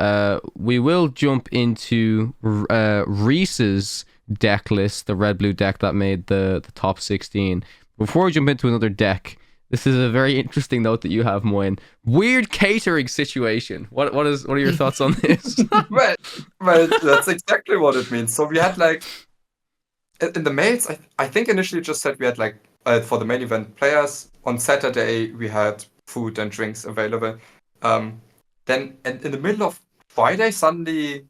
Speaker 1: We will jump into Reese's deck list, the red-blue deck that made the top 16. Before we jump into another deck, This is a very interesting note that you have, Moyen. Weird catering situation. What are your thoughts on this?
Speaker 3: well, that's exactly what it means. So we had like in the mails, I think initially it just said we had like for the main event players on Saturday we had food and drinks available. Then in the middle of Friday, suddenly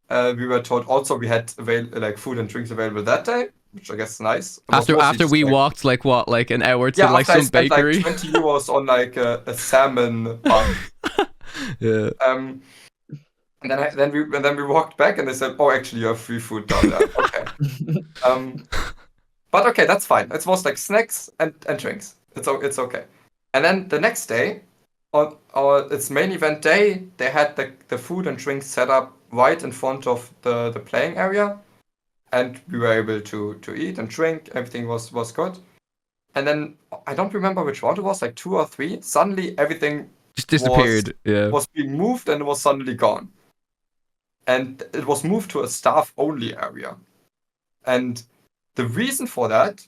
Speaker 3: we were told also we had like food and drinks available that day, which I guess is nice.
Speaker 1: After we walked like an hour to like some bakery.
Speaker 3: Like 20 euros on like a salmon bun.
Speaker 1: Yeah.
Speaker 3: And then we walked back and they said, oh, actually you have free food down there. Okay. But okay, that's fine. It was like snacks and drinks. It's okay. And then the next day, on its main event day, they had the food and drinks set up right in front of the playing area, and we were able to eat and drink. Everything was good. And then I don't remember which round it was, like 2 or 3. Suddenly everything
Speaker 1: just disappeared.
Speaker 3: Was being moved and it was suddenly gone. And it was moved to a staff-only area. And the reason for that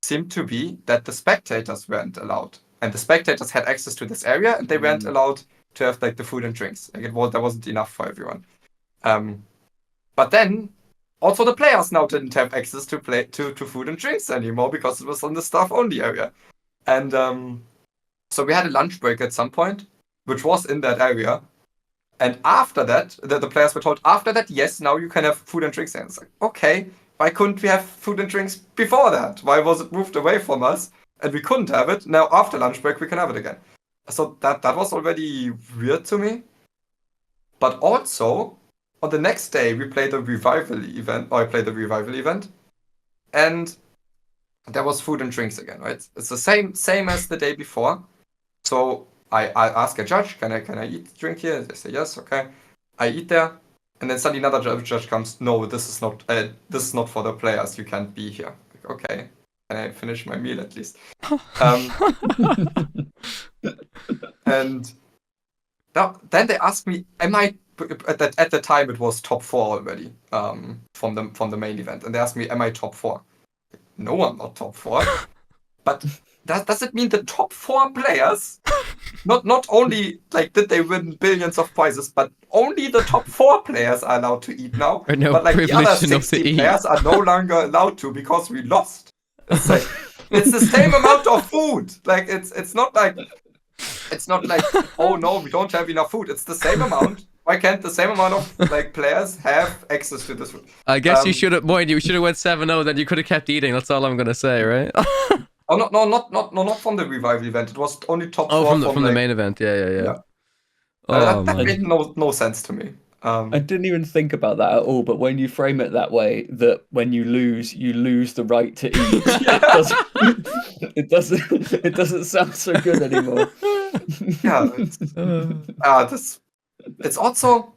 Speaker 3: seemed to be that the spectators weren't allowed. And the spectators had access to this area, and they weren't allowed to have like the food and drinks. Like there wasn't enough for everyone. But then also the players now didn't have access to food and drinks anymore because it was on the staff-only area. And so we had a lunch break at some point, which was in that area. And after that, the players were told, after that, yes, now you can have food and drinks. And it's like, okay, why couldn't we have food and drinks before that? Why was it moved away from us? And we couldn't have it. Now, after lunch break, we can have it again. So that was already weird to me. But also, on the next day, we played the revival event, or I played the revival event. And there was food and drinks again, right? It's the same as the day before. So I ask a judge, can I eat drink here? They say yes, okay. I eat there, and then suddenly another judge comes. No, this is not for the players. You can't be here. Like, okay, can I finish my meal at least? And then they asked me, am I? At the time it was top 4 already from the main event, and they asked me, am I top 4? No, I'm not top 4. But does it mean the top 4 players, not only like did they win billions of prizes, but only the top 4 players are allowed to eat now? But like the other 60 players are no longer allowed to because we lost. It's like it's the same amount of food. Like it's not like oh no, we don't have enough food. It's the same amount. Why can't the same amount of like players have access to this food?
Speaker 1: I guess you should have went 7-0, then you could have kept eating. That's all I'm gonna say, right?
Speaker 3: Oh no, not from the revival event. It was only top 4
Speaker 1: from the main event. Yeah.
Speaker 3: That made no sense to me.
Speaker 2: I didn't even think about that at all. But when you frame it that way, that when you lose the right to eat, it doesn't sound so good anymore.
Speaker 3: Yeah, it's also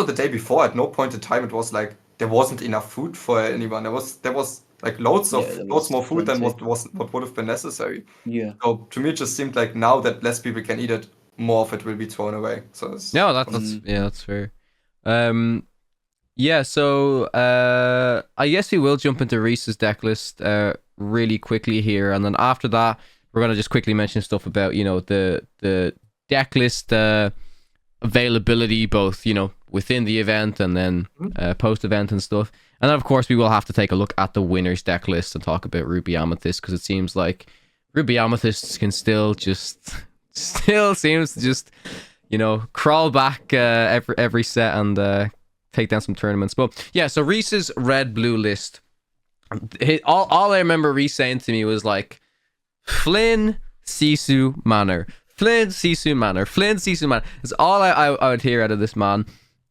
Speaker 3: the day before. At no point in time it was like there wasn't enough food for anyone. There was like loads more food than what would have been necessary.
Speaker 2: Yeah.
Speaker 3: So to me, it just seemed like now that less people can eat it, more of it will be thrown away. So
Speaker 1: that's fair. So I guess we will jump into Reese's deck list really quickly here, and then after that we're gonna just quickly mention stuff about the deck list availability, both within the event and then post event and stuff. And then of course we will have to take a look at the winners deck list and talk about Ruby Amethyst, because it seems like Ruby Amethyst can still seems to just crawl back every set and take down some tournaments. But yeah, so Reese's red blue list, all I remember Reese saying to me was like Flynn, Sisu, Manor. Flynn, Sisu, Manor. Flynn, Sisu, Manor. That's all I would hear out of this man.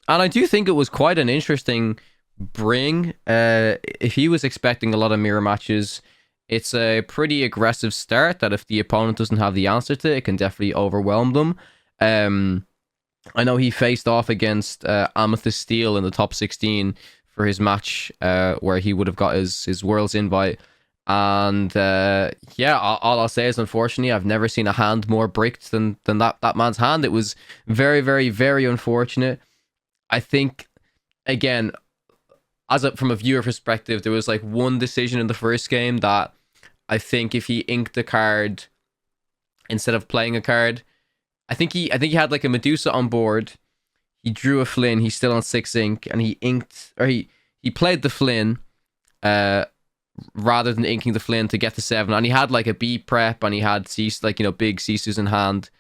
Speaker 1: And I do think it was quite an interesting bring. If he was expecting a lot of mirror matches, it's a pretty aggressive start that if the opponent doesn't have the answer to, it can definitely overwhelm them. I know he faced off against Amethyst Steel in the top 16 for his match where he would have got his Worlds invite. And all I'll say is, unfortunately, I've never seen a hand more bricked than that man's hand. It was very, very, very unfortunate. I think, again, from a viewer perspective, there was like one decision in the first game that I think if he inked a card instead of playing a card, I think he had like a Medusa on board. He drew a Flynn. He's still on 6 ink, and he played the Flynn, rather than inking the Flynn to get to 7. And he had like a B prep, and he had big Sisus in hand.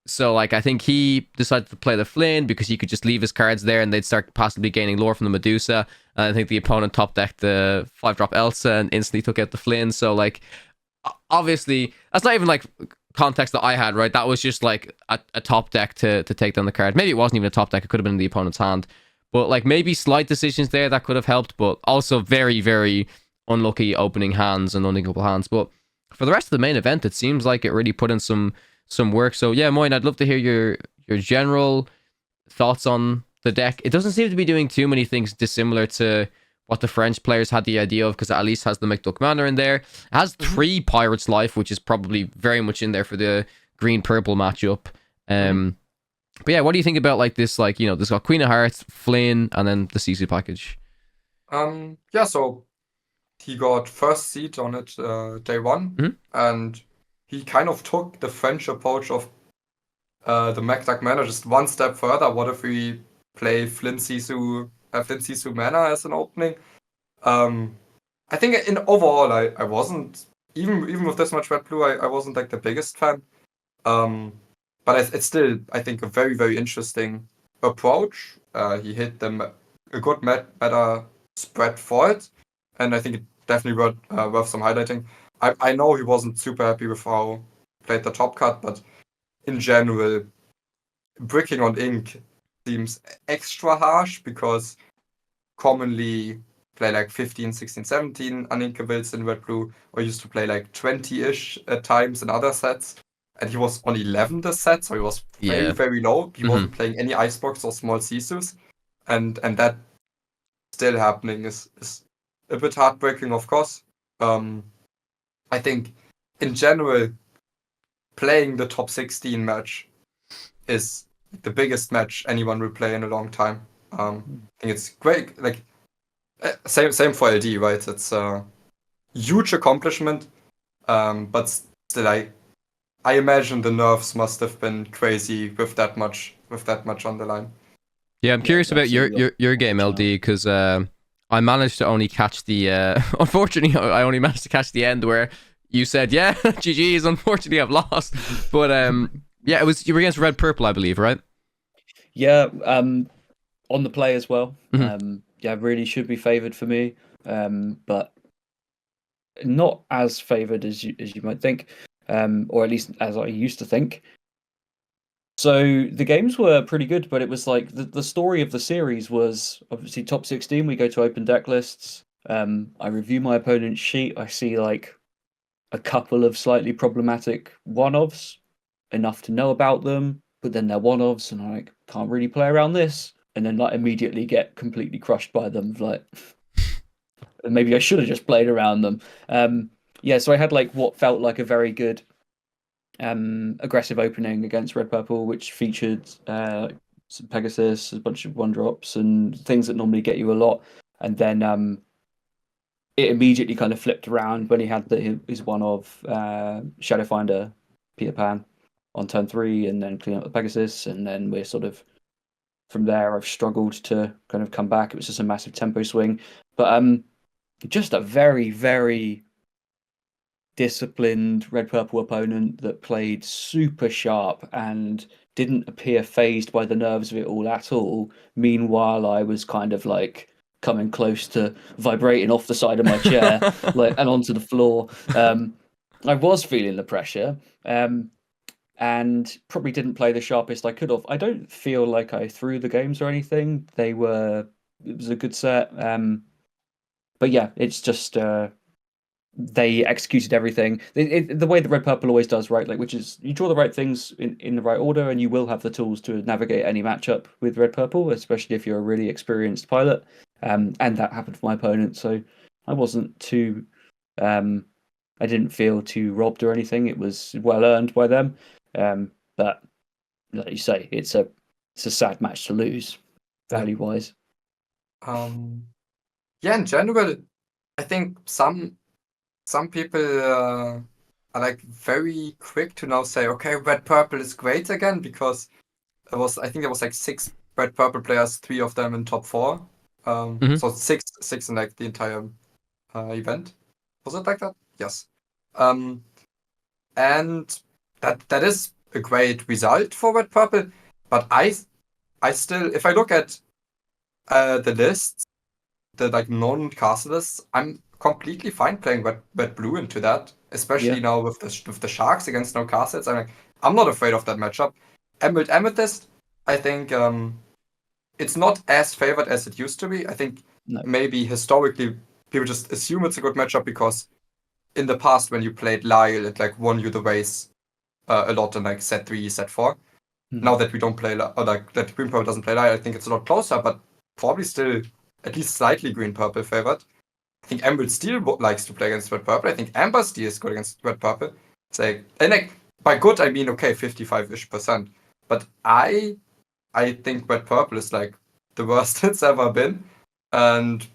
Speaker 1: So like I think he decided to play the Flynn because he could just leave his cards there, and they'd start possibly gaining lore from the Medusa. And I think the opponent top decked the 5-drop Elsa and instantly took out the Flynn. So like, obviously that's not even like context that I had, right? That was just like a top deck to take down the card. Maybe it wasn't even a top deck, it could have been in the opponent's hand, but like maybe slight decisions there that could have helped, but also very, very unlucky opening hands and uninkable hands. But for the rest of the main event, it seems like it really put in some work. So yeah, Moyen, I'd love to hear your general thoughts on the deck. It doesn't seem to be doing too many things dissimilar to what the French players had the idea of, because it at least has the McDuck Manor in there. It has 3 Pirates Life, which is probably very much in there for the green-purple matchup. But yeah, what do you think about like this? Like, this got Queen of Hearts, Flynn, and then the Sisu package.
Speaker 3: Yeah, so he got first seat on it day 1, and he kind of took the French approach of the McDuck Manor just one step further. What if we play Flynn Sisu Manor as an opening? I think in overall I wasn't even with this much red blue I wasn't like the biggest fan. But it's still, I think, a very, very interesting approach. He hit them a good meta spread for it, and I think it definitely worth some highlighting. I know he wasn't super happy with how he played the top cut, but in general, bricking on ink seems extra harsh because commonly play like 15, 16, 17 uninkables in red blue, or used to play like 20-ish at times in other sets. And he was on 11 this set, so he was very, very low. He wasn't playing any Icebox or small Sisus. And that still happening is a bit heartbreaking, of course. I think, in general, playing the top 16 match is the biggest match anyone will play in a long time. I think it's great. Like, same for LD, right? It's a huge accomplishment, but still, I imagine the nerves must have been crazy with that much on the line.
Speaker 1: Yeah, I'm curious about your game, LD, because I managed to only catch the unfortunately I only managed to catch the end where you said, yeah, GG's, unfortunately I've lost. But yeah, you were against Red Purple, I believe, right?
Speaker 2: Yeah, on the play as well. Yeah, really should be favoured for me, but not as favoured as you might think. Or at least as I used to think. So the games were pretty good, but it was like the story of the series was obviously top 16. We go to open deck lists. I review my opponent's sheet. I see like a couple of slightly problematic one-offs, enough to know about them, but then they're one-offs, and I like can't really play around this, and then like immediately get completely crushed by them. Like maybe I should have just played around them. Yeah, so I had like what felt like a very good aggressive opening against Red Purple, which featured some Pegasus, a bunch of 1-drops, and things that normally get you a lot. And then it immediately kind of flipped around when he had his one of Shadowfinder, Peter Pan on turn 3, and then clean up the Pegasus. And then we're sort of from there. I've struggled to kind of come back. It was just a massive tempo swing, but just a very, very disciplined Red Purple opponent that played super sharp and didn't appear phased by the nerves of it all at all. Meanwhile, I was kind of like coming close to vibrating off the side of my chair like and onto the floor. I was feeling the pressure, and probably didn't play the sharpest I could have. I don't feel like I threw the games or anything. It was a good set. But yeah, it's just they executed everything the way that Red Purple always does, right? Like, which is you draw the right things in the right order, and you will have the tools to navigate any matchup with Red Purple, especially if you're a really experienced pilot. And that happened for my opponent, so I wasn't too. I didn't feel too robbed or anything. It was well earned by them. But like you say, it's a sad match to lose, value wise.
Speaker 3: Yeah, in general, I think some some people are like very quick to now say, okay, red purple is great again, because I think there was like 6 red purple players, 3 of them in top 4. So six in like the entire event. Was it like that? Yes. And that is a great result for red purple. But I still, if I look at the lists, the like non-castle lists, I'm completely fine playing red blue into that, especially now with the sharks against no castles. I'm not afraid of that matchup. Emerald Amethyst, I think it's not as favored as it used to be. I think maybe historically people just assume it's a good matchup because in the past when you played Lyle, it like won you the race a lot in like set 3, set 4. Now that we don't play, or like that Green Purple doesn't play Lyle, I think it's a lot closer, but probably still at least slightly Green Purple favored. I think Emerald Steel likes to play against Red Purple. I think Amber Steel is good against Red Purple. It's like, and like by good I mean okay, 55-ish%. But I think Red Purple is like the worst it's ever been, and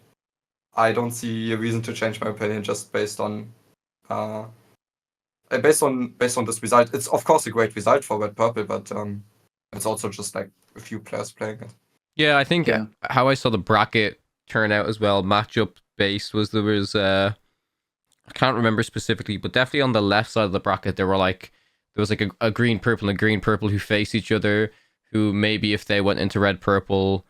Speaker 3: I don't see a reason to change my opinion just based on this result. It's of course a great result for Red Purple, but it's also just like a few players playing it.
Speaker 1: Yeah, I think how I saw the bracket turn out as well, matchup based, was there was I can't remember specifically, but definitely on the left side of the bracket there was like a green purple and a green purple who face each other, who maybe if they went into red purple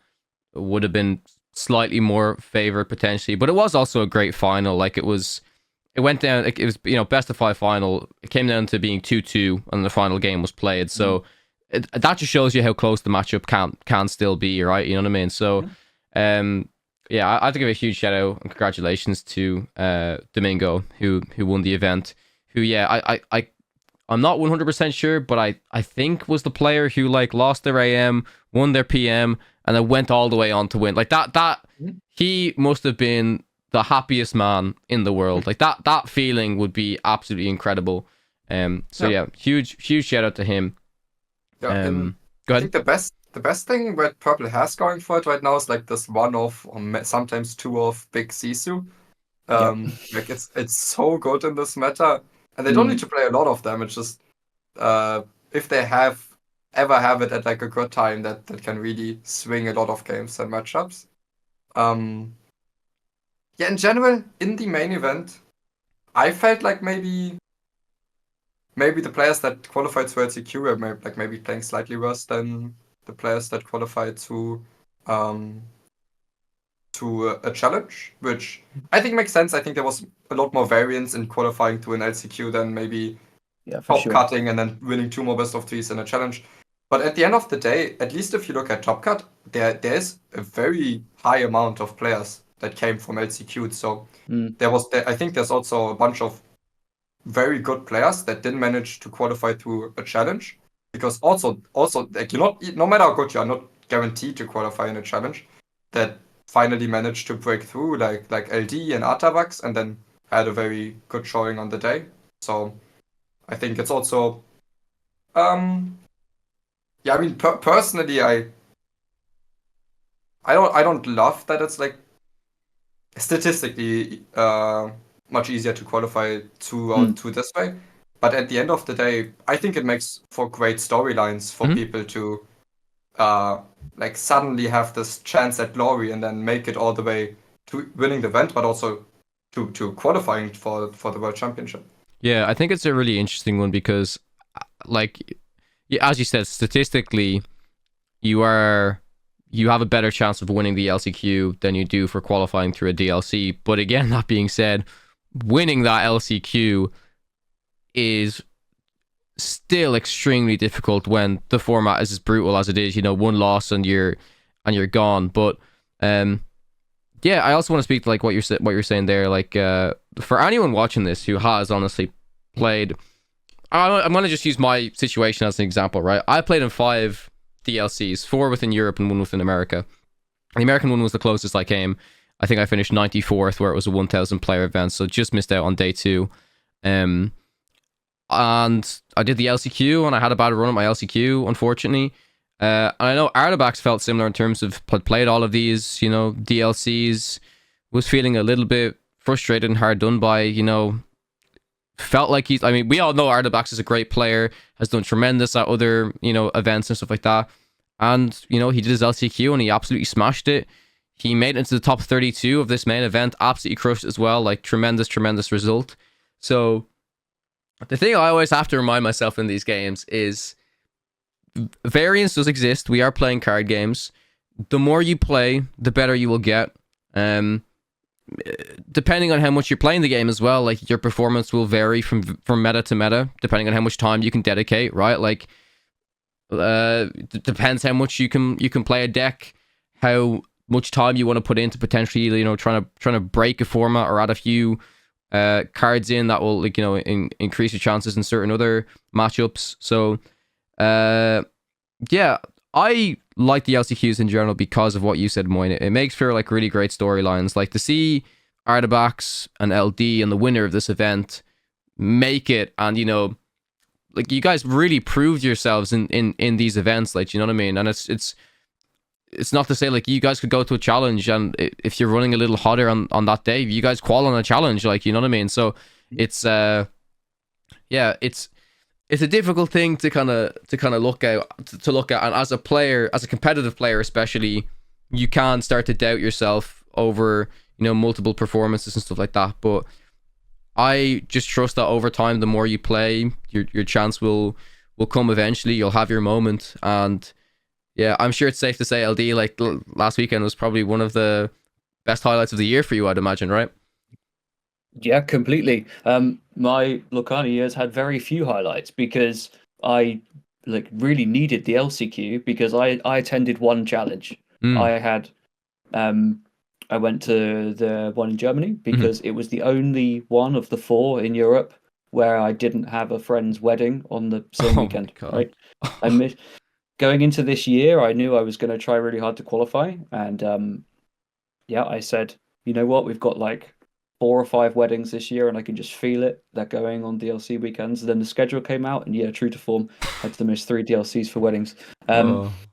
Speaker 1: would have been slightly more favored potentially. But it was also a great final. Like it went down, like it was, best of 5 final. It came down to being 2-2 and the final game was played. So that just shows you how close the matchup can still be, right? You know what I mean? So I have to give a huge shout out and congratulations to Domingo who won the event. Who I'm not 100% sure, but I think was the player who like lost their AM, won their PM, and then went all the way on to win. Like that he must have been the happiest man in the world. Like that feeling would be absolutely incredible. Huge shout out to him.
Speaker 3: Yeah,
Speaker 1: go ahead.
Speaker 3: I think the best thing Red Purple has going for it right now is like this 1-off or sometimes 2-off big Sisu. Like it's so good in this meta. And they don't need to play a lot of them. It's just if they ever have it at like a good time, that can really swing a lot of games and matchups. In general, in the main event, I felt like maybe the players that qualified to LCQ were maybe playing slightly worse than the players that qualified to a challenge, which I think makes sense. I think there was a lot more variance in qualifying to an LCQ than maybe top cutting and then winning 2 more best of 3s in a challenge. But at the end of the day, at least if you look at top cut, there's a very high amount of players that came from LCQ. So I think there's also a bunch of very good players that didn't manage to qualify to a challenge, because also like no matter how good you are, not guaranteed to qualify in a challenge, that finally managed to break through like LD and Artabax and then had a very good showing on the day. So I think it's also personally I don't love that it's like statistically much easier to qualify 2 out 2 this way, but at the end of the day I think it makes for great storylines for people to like suddenly have this chance at glory and then make it all the way to winning the event, but also to qualifying for the World Championship.
Speaker 1: Yeah, I think it's a really interesting one because, like, as you said, statistically, you have a better chance of winning the LCQ than you do for qualifying through a DLC. But again, that being said, winning that LCQ is still extremely difficult when the format is as brutal as it is. 1 loss and you're gone. But I also want to speak to like what you're saying there. Like for anyone watching this who has honestly played, I'm gonna just use my situation as an example, right? I played in 5 DLCs, 4 within Europe and 1 within America. The American one was the closest I came. I think I finished 94th, where it was a 1,000 player event, so just missed out on day 2. And I did the LCQ, and I had a bad run at my LCQ, unfortunately. And I know Artabax felt similar in terms of played all of these, DLCs, was feeling a little bit frustrated and hard done by, felt like he's. I mean, we all know Deckbox is a great player, has done tremendous at other events and stuff like that, and he did his LCQ and he absolutely smashed it. He made it into the top 32 of this main event, absolutely crushed as well. Like tremendous result. So the thing I always have to remind myself in these games is variance does exist. We are playing card games. The more you play, the better you will get. Depending on how much you're playing the game as well, like your performance will vary from meta to meta, depending on how much time you can dedicate, right? Like, depends how much you can play a deck, how much time you want to put into potentially, trying to break a format or add a few cards in that will, like, increase your chances in certain other matchups. So, yeah, I like the LCQs in general because of what you said, Moyen. It makes for like really great storylines. Like to see Deckbox and LD and the winner of this event make it, and like you guys really proved yourselves in these events. Like, you know what I mean? And it's not to say like you guys could go to a challenge and if you're running a little hotter on that day, you guys qual on a challenge. Like, you know what I mean? So it's it's a difficult thing to kind of look at, and as a player, as a competitive player especially, you can start to doubt yourself over multiple performances and stuff like that. But I just trust that over time, the more you play, your chance will come eventually. You'll have your moment, and yeah, I'm sure it's safe to say LD, like last weekend was probably one of the best highlights of the year for you, I'd imagine, right?
Speaker 2: Yeah, completely. My Lorcana years had very few highlights because I really needed the LCQ because I attended one challenge. I went to the one in Germany because it was the only one of the 4 in Europe where I didn't have a friend's wedding on the same weekend. Right? I missed going into this year. I knew I was going to try really hard to qualify, and I said, you know what, we've got like 4 or 5 weddings this year, and I can just feel it. They're going on DLC weekends. And then the schedule came out, and yeah, true to form, had to miss 3 DLCs for weddings.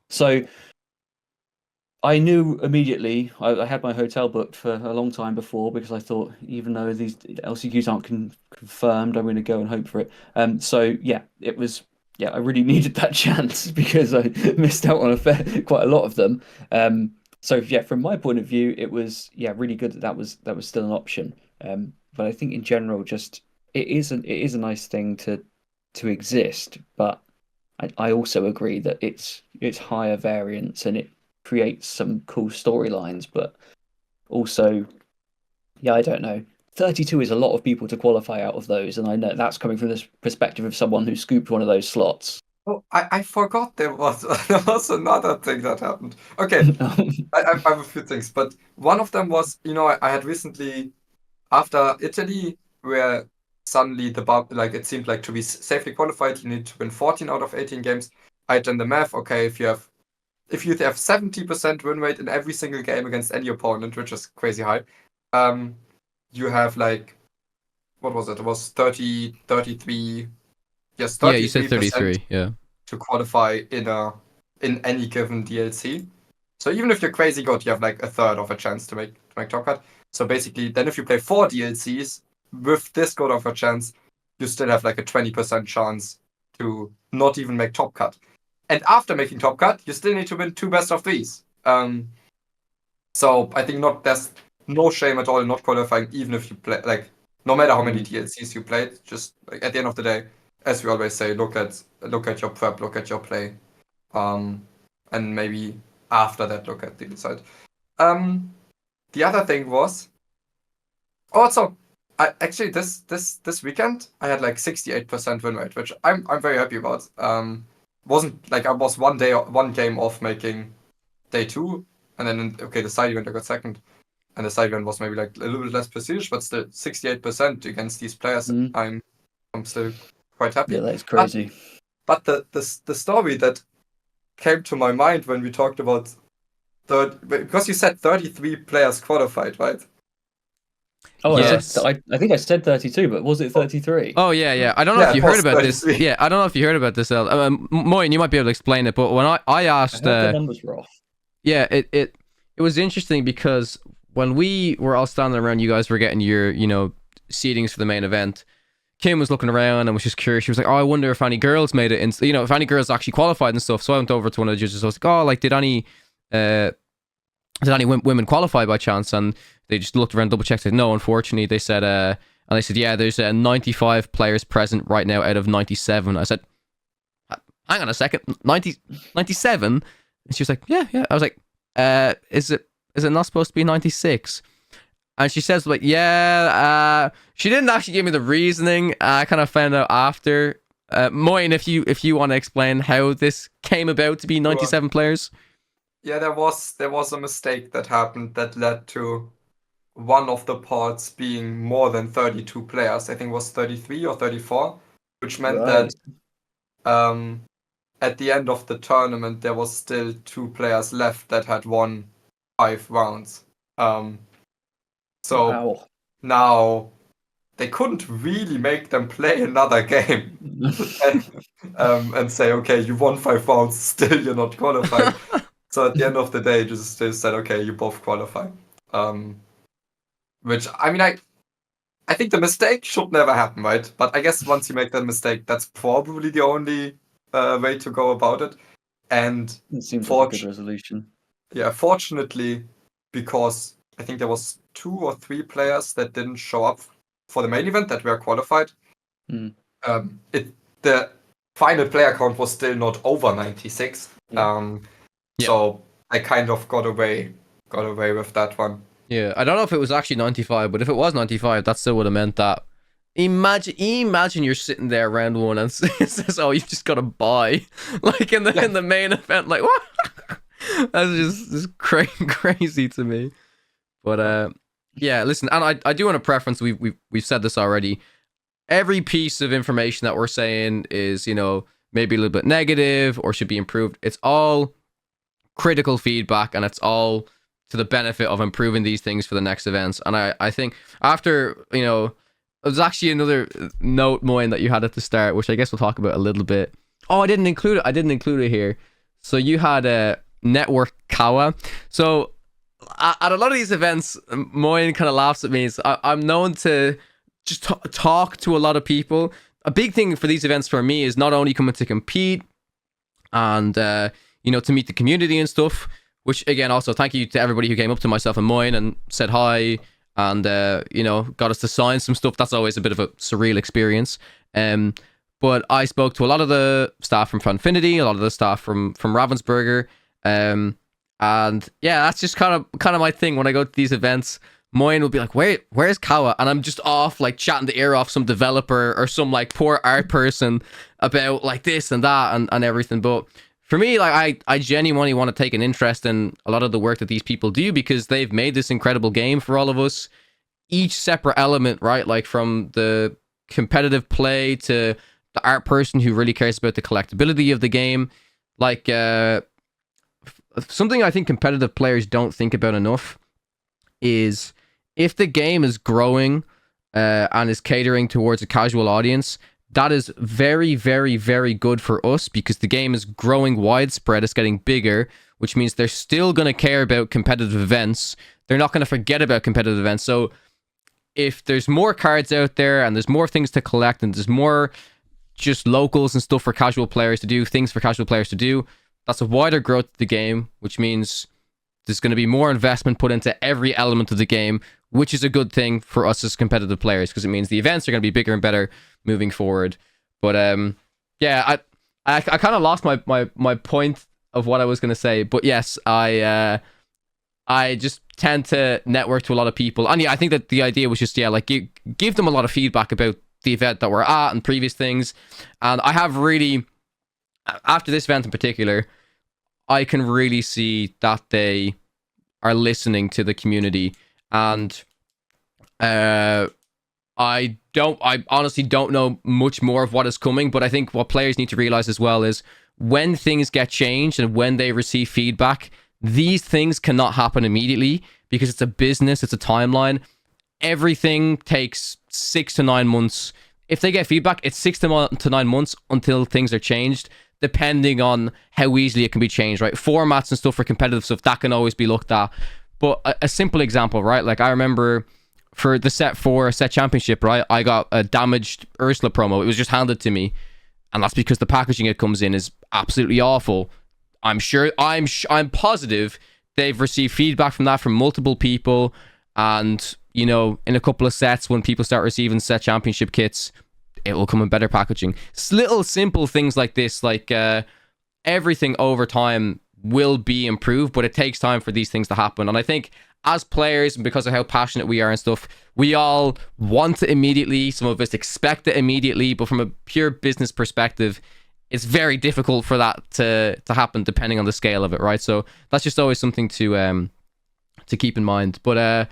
Speaker 2: So I knew immediately. I had my hotel booked for a long time before because I thought, even though these LCQs aren't confirmed, I'm going to go and hope for it. So yeah, it was. Yeah, I really needed that chance because I missed out on quite a lot of them. So yeah, from my point of view, it was really good that was still an option. But I think in general, just it is a nice thing to exist. But I also agree that it's higher variance and it creates some cool storylines. But also, yeah, I don't know. 32 is a lot of people to qualify out of those, and I know that's coming from this perspective of someone who scooped one of those slots.
Speaker 3: Oh, I forgot there was another thing that happened. Okay, I have a few things, but one of them was, I had recently, after Italy, where suddenly it seemed like to be safely qualified, you need to win 14 out of 18 games. I had done the math. Okay, if you have 70% win rate in every single game against any opponent, which is crazy high, you have like, what was it? It was 30, 33. Yes, 33%.
Speaker 1: Yeah, you said 33. Yeah.
Speaker 3: To qualify in any given DLC. So even if you're crazy good, you have like a third of a chance to make top cut. So basically, then if you play 4 DLCs with this good of a chance, you still have like a 20% chance to not even make top cut. And after making top cut, you still need to win 2 best of 3s. So I think there's no shame at all in not qualifying, even if you play, like, no matter how many DLCs you played. Just like at the end of the day, as we always say, look at your prep, look at your play, and maybe after that look at the inside. The other thing was also, actually this weekend I had like 68% win rate, which I'm very happy about. Wasn't like I was one game off making day 2, and then the side event I got second, and the side event was maybe like a little bit less prestigious, but still 68% against these players. I'm still quite happy.
Speaker 2: Yeah, that's crazy.
Speaker 3: But the story that came to my mind when we talked about because you said 33 players qualified, right?
Speaker 2: Oh,
Speaker 1: yes.
Speaker 2: I think I said 32, but was it 33?
Speaker 1: Oh yeah. I don't know if you heard about this. Yeah, I don't know if you heard about this. Moyen, you might be able to explain it. But when I asked,
Speaker 2: the numbers were off.
Speaker 1: Yeah, it was interesting because when we were all standing around, you guys were getting your seedings for the main event. Kim was looking around and was just curious. She was like, "Oh, I wonder if any girls made it, and if any girls actually qualified and stuff." So I went over to one of the judges. I was like, "Oh, like did any women qualify by chance?" And they just looked around, double checked. Said, "No, unfortunately." They said, and they said, "Yeah, there's 95 players present right now out of 97." I said, "Hang on a second, 97?" And she was like, "Yeah, yeah." I was like, "Is it not supposed to be 96?" And she says, like, "Yeah." She didn't actually give me the reasoning. I kind of found out after. Moyen, if you want to explain how this came about to be 97 players.
Speaker 3: Yeah, there was a mistake that happened that led to one of the pods being more than 32 players. I think it was 33 or 34, which meant that at the end of the tournament there was still 2 players left that had won 5 rounds. So now they couldn't really make them play another game and say, "Okay, you won 5 rounds, still you're not qualified." So at the end of the day, just they said, "Okay, you both qualify." Which, I mean, I think the mistake should never happen, right? But I guess once you make that mistake, that's probably the only way to go about it. And
Speaker 2: it seems like a good resolution.
Speaker 3: Yeah, fortunately, because I think there was 2 or 3 players that didn't show up for the main event that were qualified. The final player count was still not over 96. So I kind of got away with that one.
Speaker 1: Yeah, I don't know if it was actually 95, but if it was 95, that still would have meant that. Imagine you're sitting there round 1 and it says, "Oh, you've just got to buy," like in the main event. Like, what? That's just crazy to me. But yeah, listen, and I do want to preference. We've said this already. Every piece of information that we're saying is maybe a little bit negative or should be improved. It's all critical feedback, and it's all to the benefit of improving these things for the next events. And I think after there's actually another note, Moyen, that you had at the start, which I guess we'll talk about a little bit. Oh, I didn't include it here. So you had a Networkawa. So at a lot of these events, Moyen kind of laughs at me. So I'm known to just talk to a lot of people. A big thing for these events for me is not only coming to compete and to meet the community and stuff, which again, also thank you to everybody who came up to myself and Moyen and said hi and got us to sign some stuff. That's always a bit of a surreal experience. But I spoke to a lot of the staff from Funfinity, a lot of the staff from Ravensburger, and yeah, that's just kind of my thing. When I go to these events, Moyen will be like, where's Kawa? And I'm just off like chatting the ear off some developer or some like poor art person about like this and that and everything. But for me, like I genuinely want to take an interest in a lot of the work that these people do, because they've made this incredible game for all of us. Each separate element, right? Like from the competitive play to the art person who really cares about the collectability of the game. Like something I think competitive players don't think about enough is if the game is growing and is catering towards a casual audience, that is very, very, very good for us, because the game is growing widespread. It's getting bigger, which means they're still going to care about competitive events. They're not going to forget about competitive events. So if there's more cards out there and there's more things to collect and there's more just locals and stuff for casual players to do, things for casual players to do, that's a wider growth of the game, which means there's going to be more investment put into every element of the game, which is a good thing for us as competitive players, because it means the events are going to be bigger and better moving forward. But yeah, I kind of lost my point of what I was going to say. But yes, I just tend to network to a lot of people, and yeah, I think that the idea was just like give them a lot of feedback about the event that we're at and previous things. And I have really, after this event in particular, I can really see that they are listening to the community. And I honestly don't know much more of what is coming, but I think what players need to realize as well is when things get changed and when they receive feedback, these things cannot happen immediately, because it's a business, it's a timeline. Everything takes 6 to 9 months. If they get feedback, it's 6 to 9 months until things are changed, depending on how easily it can be changed, right? Formats and stuff for competitive stuff, that can always be looked at. But a simple example, right? Like I remember for the set 4 set championship, right, I got a damaged Ursula promo. It was just handed to me, and that's because the packaging it comes in is absolutely awful. I'm positive they've received feedback from that from multiple people, and you know, in a couple of sets when people start receiving set championship kits, it will come in better packaging. It's little simple things like this, like everything over time will be improved, but it takes time for these things to happen. And I think as players, and because of how passionate we are and stuff, we all want it immediately. Some of us expect it immediately, but from a pure business perspective, it's very difficult for that to happen depending on the scale of it, right? So that's just always something to keep in mind. But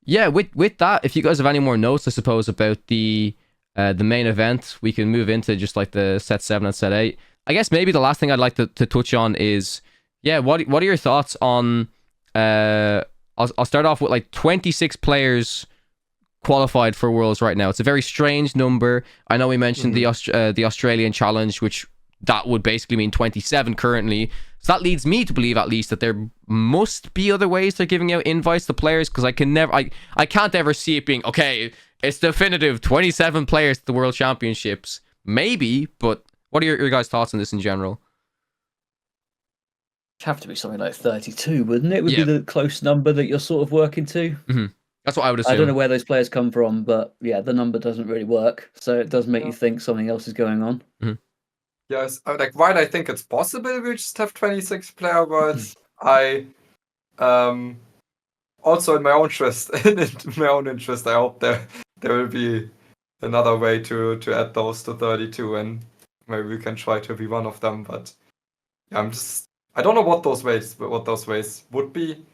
Speaker 1: yeah, with that, if you guys have any more notes, I suppose, about the main event, we can move into just like the set 7 and set 8. I guess maybe the last thing I'd like to touch on is, yeah, what are your thoughts on I'll start off with like 26 players qualified for Worlds right now. It's a very strange number. I know we mentioned the Australian challenge, which that would basically mean 27 currently. So that leads me to believe, at least, that there must be other ways they're giving out invites to players, because I can't ever see it being, okay, it's definitive 27 players to the World Championships. Maybe, but what are your guys' thoughts on this in general?
Speaker 2: It'd have to be something like 32, wouldn't it? Would be the close number that you're sort of working to.
Speaker 1: Mm-hmm. That's what I would assume.
Speaker 2: I don't know where those players come from, but yeah, the number doesn't really work. So it does make you think something else is going on.
Speaker 1: Mm-hmm.
Speaker 3: Yes, like, while I think it's possible we just have 26 player worlds, I also in my own interest, I hope there will be another way to add those to 32, and maybe we can try to be one of them. But yeah, I don't know what those ways would be.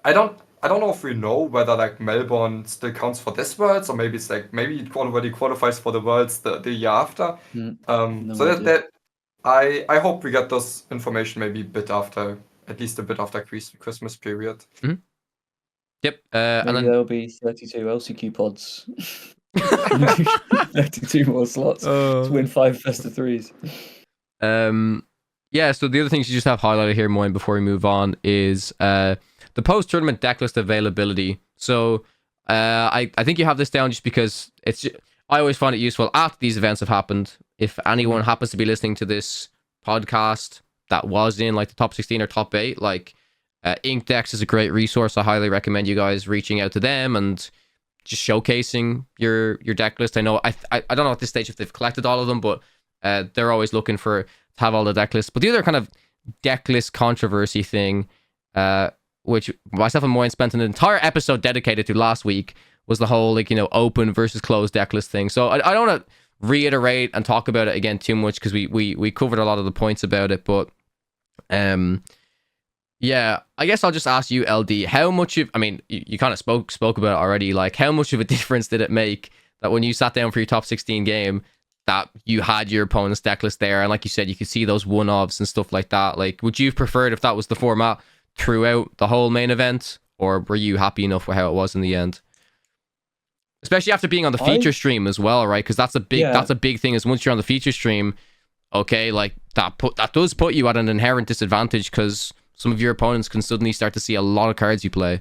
Speaker 3: I don't know if we know whether like Melbourne still counts for this Worlds, or maybe it's like it already qualifies for the Worlds the year after. So I hope we get this information maybe at least a bit after Christmas period.
Speaker 1: Mm-hmm. Yep.
Speaker 2: And then there'll be 32 LCQ pods. 32 more slots to win 5 best of 3s.
Speaker 1: Yeah, so the other things you just have highlighted here, Moyen, before we move on is the post-tournament decklist availability. So I think you have this down just because I always find it useful after these events have happened. If anyone happens to be listening to this podcast that was in like the top 16 or top 8, like Inkdex is a great resource. I highly recommend you guys reaching out to them and just showcasing your deck list. I know I don't know at this stage if they've collected all of them, but they're always looking to have all the deck lists. But the other kind of deck list controversy thing, which myself and Moyen spent an entire episode dedicated to last week, was the whole open versus closed deck list thing. So I don't want to reiterate and talk about it again too much, because we covered a lot of the points about it. But yeah, I guess I'll just ask you, LD, how much of, you kind of spoke about it already, like how much of a difference did it make that when you sat down for your top 16 game that you had your opponent's deck list there, and like you said, you could see those one-offs and stuff like that? Like, would you have preferred if that was the format throughout the whole main event, or were you happy enough with how it was in the end? Especially after being on the feature stream as well, right? Because that's a big thing, is once you're on the feature stream, okay, like that does put you at an inherent disadvantage, because some of your opponents can suddenly start to see a lot of cards you play.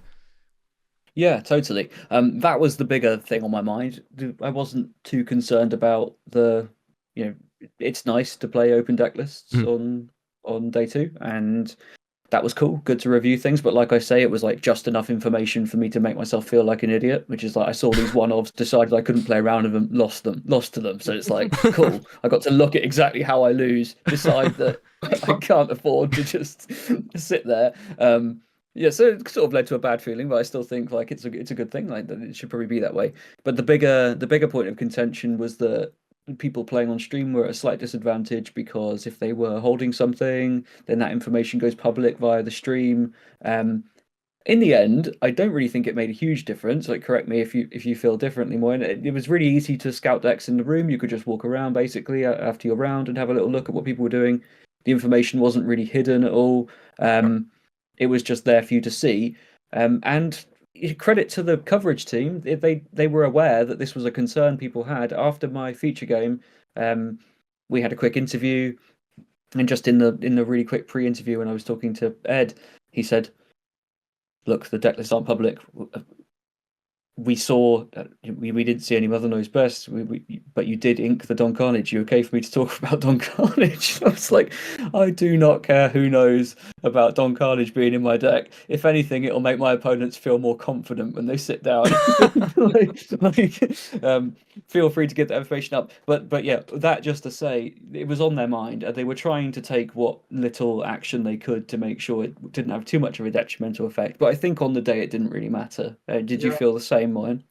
Speaker 2: Yeah, totally. That was the bigger thing on my mind. I wasn't too concerned about it's nice to play open deck lists on day 2, and that was cool. Good to review things, but like I say, it was like just enough information for me to make myself feel like an idiot, which is like I saw these one-offs, decided I couldn't play around with them, lost to them. So it's like, cool. I got to look at exactly how I lose, decide that I can't afford to just sit there. So it sort of led to a bad feeling, but I still think like it's a good thing. Like that it should probably be that way. But the bigger point of contention was that people playing on stream were at a slight disadvantage, because if they were holding something, then that information goes public via the stream. In the end, I don't really think it made a huge difference. Like, correct me if you feel differently, Moyen. It was really easy to scout decks in the room. You could just walk around basically after your round and have a little look at what people were doing. The information wasn't really hidden at all. It was just there for you to see. And credit to the coverage team, they were aware that this was a concern people had. After my feature game, we had a quick interview, and just in the really quick pre-interview when I was talking to Ed, he said, look, the deck lists aren't public. we saw we didn't see any Mother Knows Best, but you did ink the Don Carnage. You okay for me to talk about Don Carnage? I was like, I do not care who knows about Don Carnage being in my deck. If anything, it'll make my opponents feel more confident when they sit down. Feel free to get that information up. But yeah, that just to say, it was on their mind, and they were trying to take what little action they could to make sure it didn't have too much of a detrimental effect. But I think on the day it didn't really matter. Did you
Speaker 3: Yeah.
Speaker 2: feel the same, Moyen?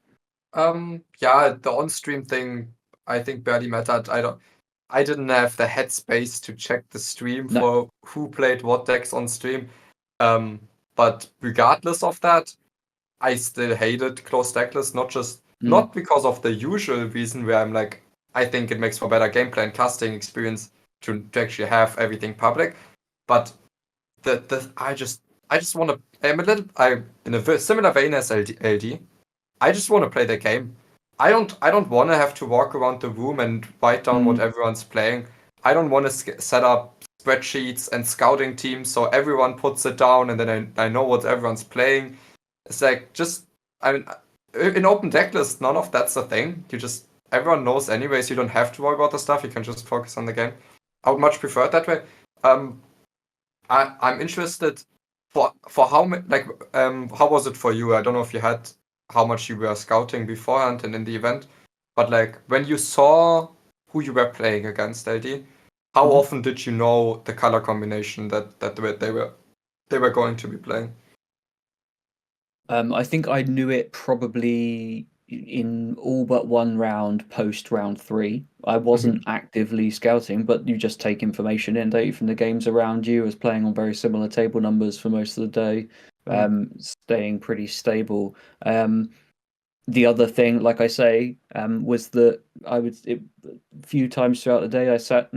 Speaker 3: Yeah, the on-stream thing I think barely mattered. I didn't have the headspace to check the stream
Speaker 2: No.
Speaker 3: for who played what decks on stream. But regardless of that, I still hated closed decklist, not because of the usual reason where I'm like, I think it makes for better gameplay and casting experience to actually have everything public, but I just want to. I'm in a similar vein as LD. I just want to play the game. I don't want to have to walk around the room and write down what everyone's playing. I don't want to set up spreadsheets and scouting teams so everyone puts it down and then I know what everyone's playing. It's like I mean, in open decklist, none of that's a thing. Everyone knows anyways. You don't have to worry about the stuff. You can just focus on the game. I would much prefer it that way. I'm interested for how how was it for you? I don't know if you had how much you were scouting beforehand and in the event, but like when you saw who you were playing against, LD, how often did you know the color combination that they were going to be playing?
Speaker 2: I think I knew it probably in all but one round post round 3. I wasn't actively scouting, but you just take information in, don't you, from the games around you. I was playing on very similar table numbers for most of the day, staying pretty stable. The other thing, like I say, was that a few times throughout the day I sat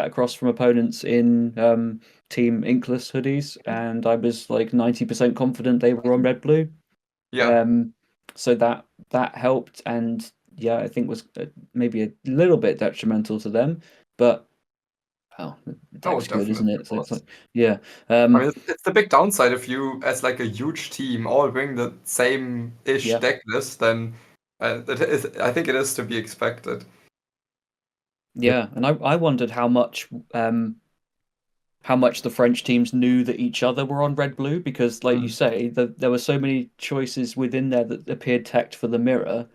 Speaker 2: across from opponents in Team Inkless hoodies, and I was like 90% confident they were on red blue.
Speaker 3: Yeah.
Speaker 2: So that helped, and yeah, I think was maybe a little bit detrimental to them, but the deck's good, isn't
Speaker 3: Definitely
Speaker 2: it? So it's
Speaker 3: was.
Speaker 2: like, yeah.
Speaker 3: I mean, it's the big downside if you, as like a huge team, all bring the same-ish deck list, then I think it is to be expected.
Speaker 2: Yeah, and I wondered how much the French teams knew that each other were on red blue, because like you say, there were so many choices within there that appeared teched for the mirror.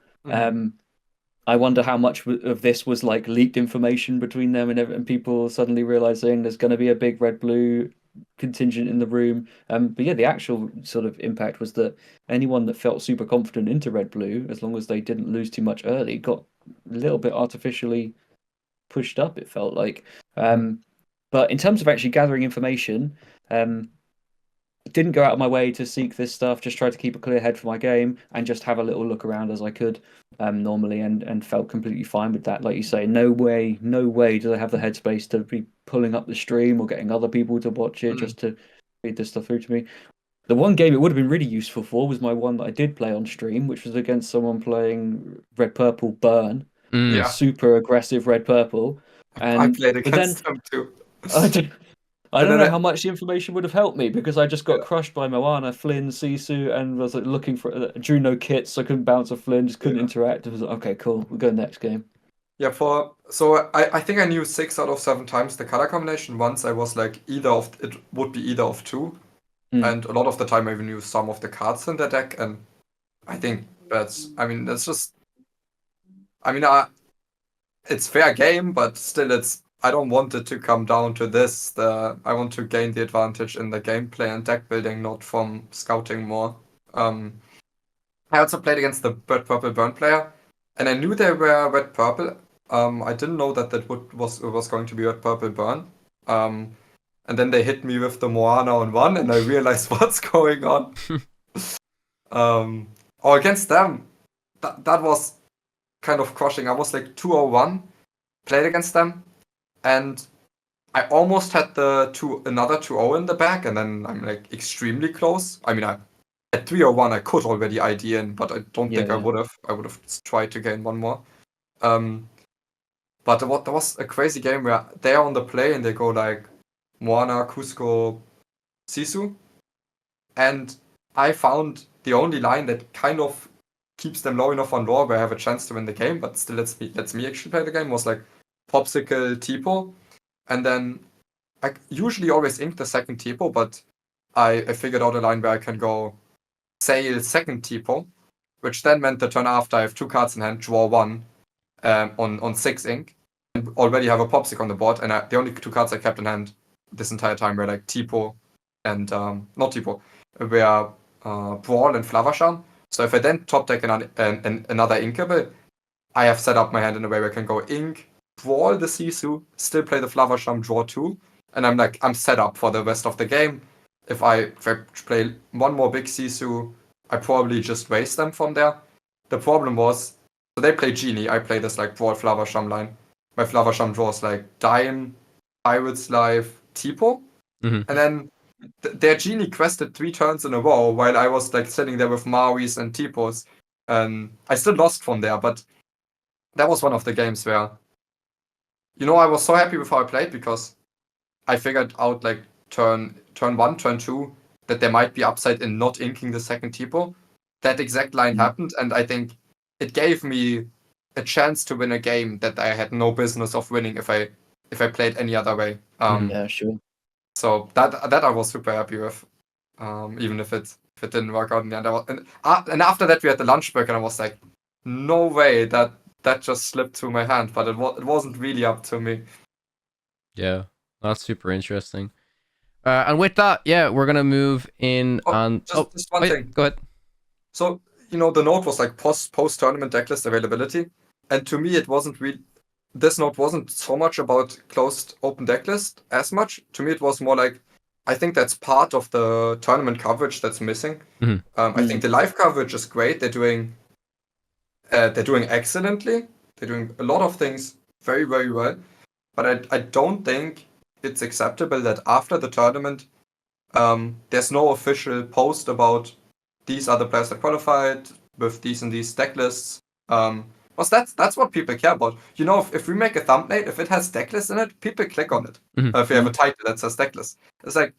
Speaker 2: I wonder how much of this was like leaked information between them and people suddenly realizing there's going to be a big red blue contingent in the room. But yeah, the actual sort of impact was that anyone that felt super confident into red blue, as long as they didn't lose too much early, got a little bit artificially pushed up, it felt like. But in terms of actually gathering information, didn't go out of my way to seek this stuff, just tried to keep a clear head for my game and just have a little look around as I could normally, and felt completely fine with that. Like you say, no way do I have the headspace to be pulling up the stream or getting other people to watch it just to read this stuff through to me. The one game it would have been really useful for was my one that I did play on stream, which was against someone playing red purple burn.
Speaker 3: Yeah.
Speaker 2: Super aggressive red purple.
Speaker 3: I played against them too.
Speaker 2: I don't know how much the information would have helped me, because I just got crushed by Moana, Flynn, Sisu, and was like looking for drew no kits, so I couldn't bounce a Flynn, just couldn't interact. It was like, okay, cool, we'll go next game.
Speaker 3: Yeah, so I think I knew 6 out of 7 times the color combination. Once I was like it would be either of 2, and a lot of the time I even knew some of the cards in the deck, and I think that's just, it's fair game, but still I don't want it to come down to this. I want to gain the advantage in the gameplay and deck building, not from scouting more. I also played against the red purple burn player, and I knew they were red purple. I didn't know that was going to be red purple burn. And then they hit me with the Moana on 1, and I realized what's going on. Against them, that was kind of crushing. I was like 201, played against them, and I almost had another 2-0 in the back, and then I'm like extremely close. I mean, at 301 I could already ID in, but I don't think I would have. I would have tried to gain one more. But there was a crazy game where they're on the play and they go like Moana, Cusco, Sisu, and I found the only line that kind of keeps them low enough on lore where I have a chance to win the game, but still lets me actually play the game, was like Popsicle Tipo. And then I usually always ink the second Tipo, but I figured out a line where I can go Sail second Tipo, which then meant the turn after I have 2 cards in hand, draw 1 on 6 ink, and already have a Popsicle on the board, and the only 2 cards I kept in hand this entire time were like Tipo and, not Tipo, were Brawl and Flaversharm. So if I then top deck another Inkable, I have set up my hand in a way where I can go Ink, Brawl the Sisu, still play the Flaversharm, draw 2, and I'm set up for the rest of the game. If I play one more big Sisu, I probably just waste them from there. The problem was, so they play Genie, I play this like Brawl Flaversharm line. My Flaversharm draws like Dime, Pirate's Life, Tipo, and then their Genie quested 3 turns in a row while I was like sitting there with Mauis and Tipos. I still lost from there, but that was one of the games where, I was so happy with how I played because I figured out like turn 1, turn 2, that there might be upside in not inking the second Tipo. That exact line happened, and I think it gave me a chance to win a game that I had no business of winning if I played any other way.
Speaker 2: Yeah, sure.
Speaker 3: So that I was super happy with, even if it didn't work out in the end. And after that we had the lunch break, and I was like, no way that just slipped through my hand, but it wasn't really up to me.
Speaker 1: Yeah, that's super interesting. And with that, yeah, we're gonna move in
Speaker 3: Just one thing.
Speaker 1: Go ahead.
Speaker 3: So the note was like post tournament decklist availability, and to me it wasn't really. This note wasn't so much about closed open decklist as much. To me, it was more like, I think that's part of the tournament coverage that's missing. I think the live coverage is great. They're doing excellently. They're doing a lot of things very, very well. But I don't think it's acceptable that after the tournament, there's no official post about these are the players that qualified with these and these decklists. Because that's what people care about. If we make a thumbnail, if it has decklist in it, people click on it. If we have a title that says decklist, it's like,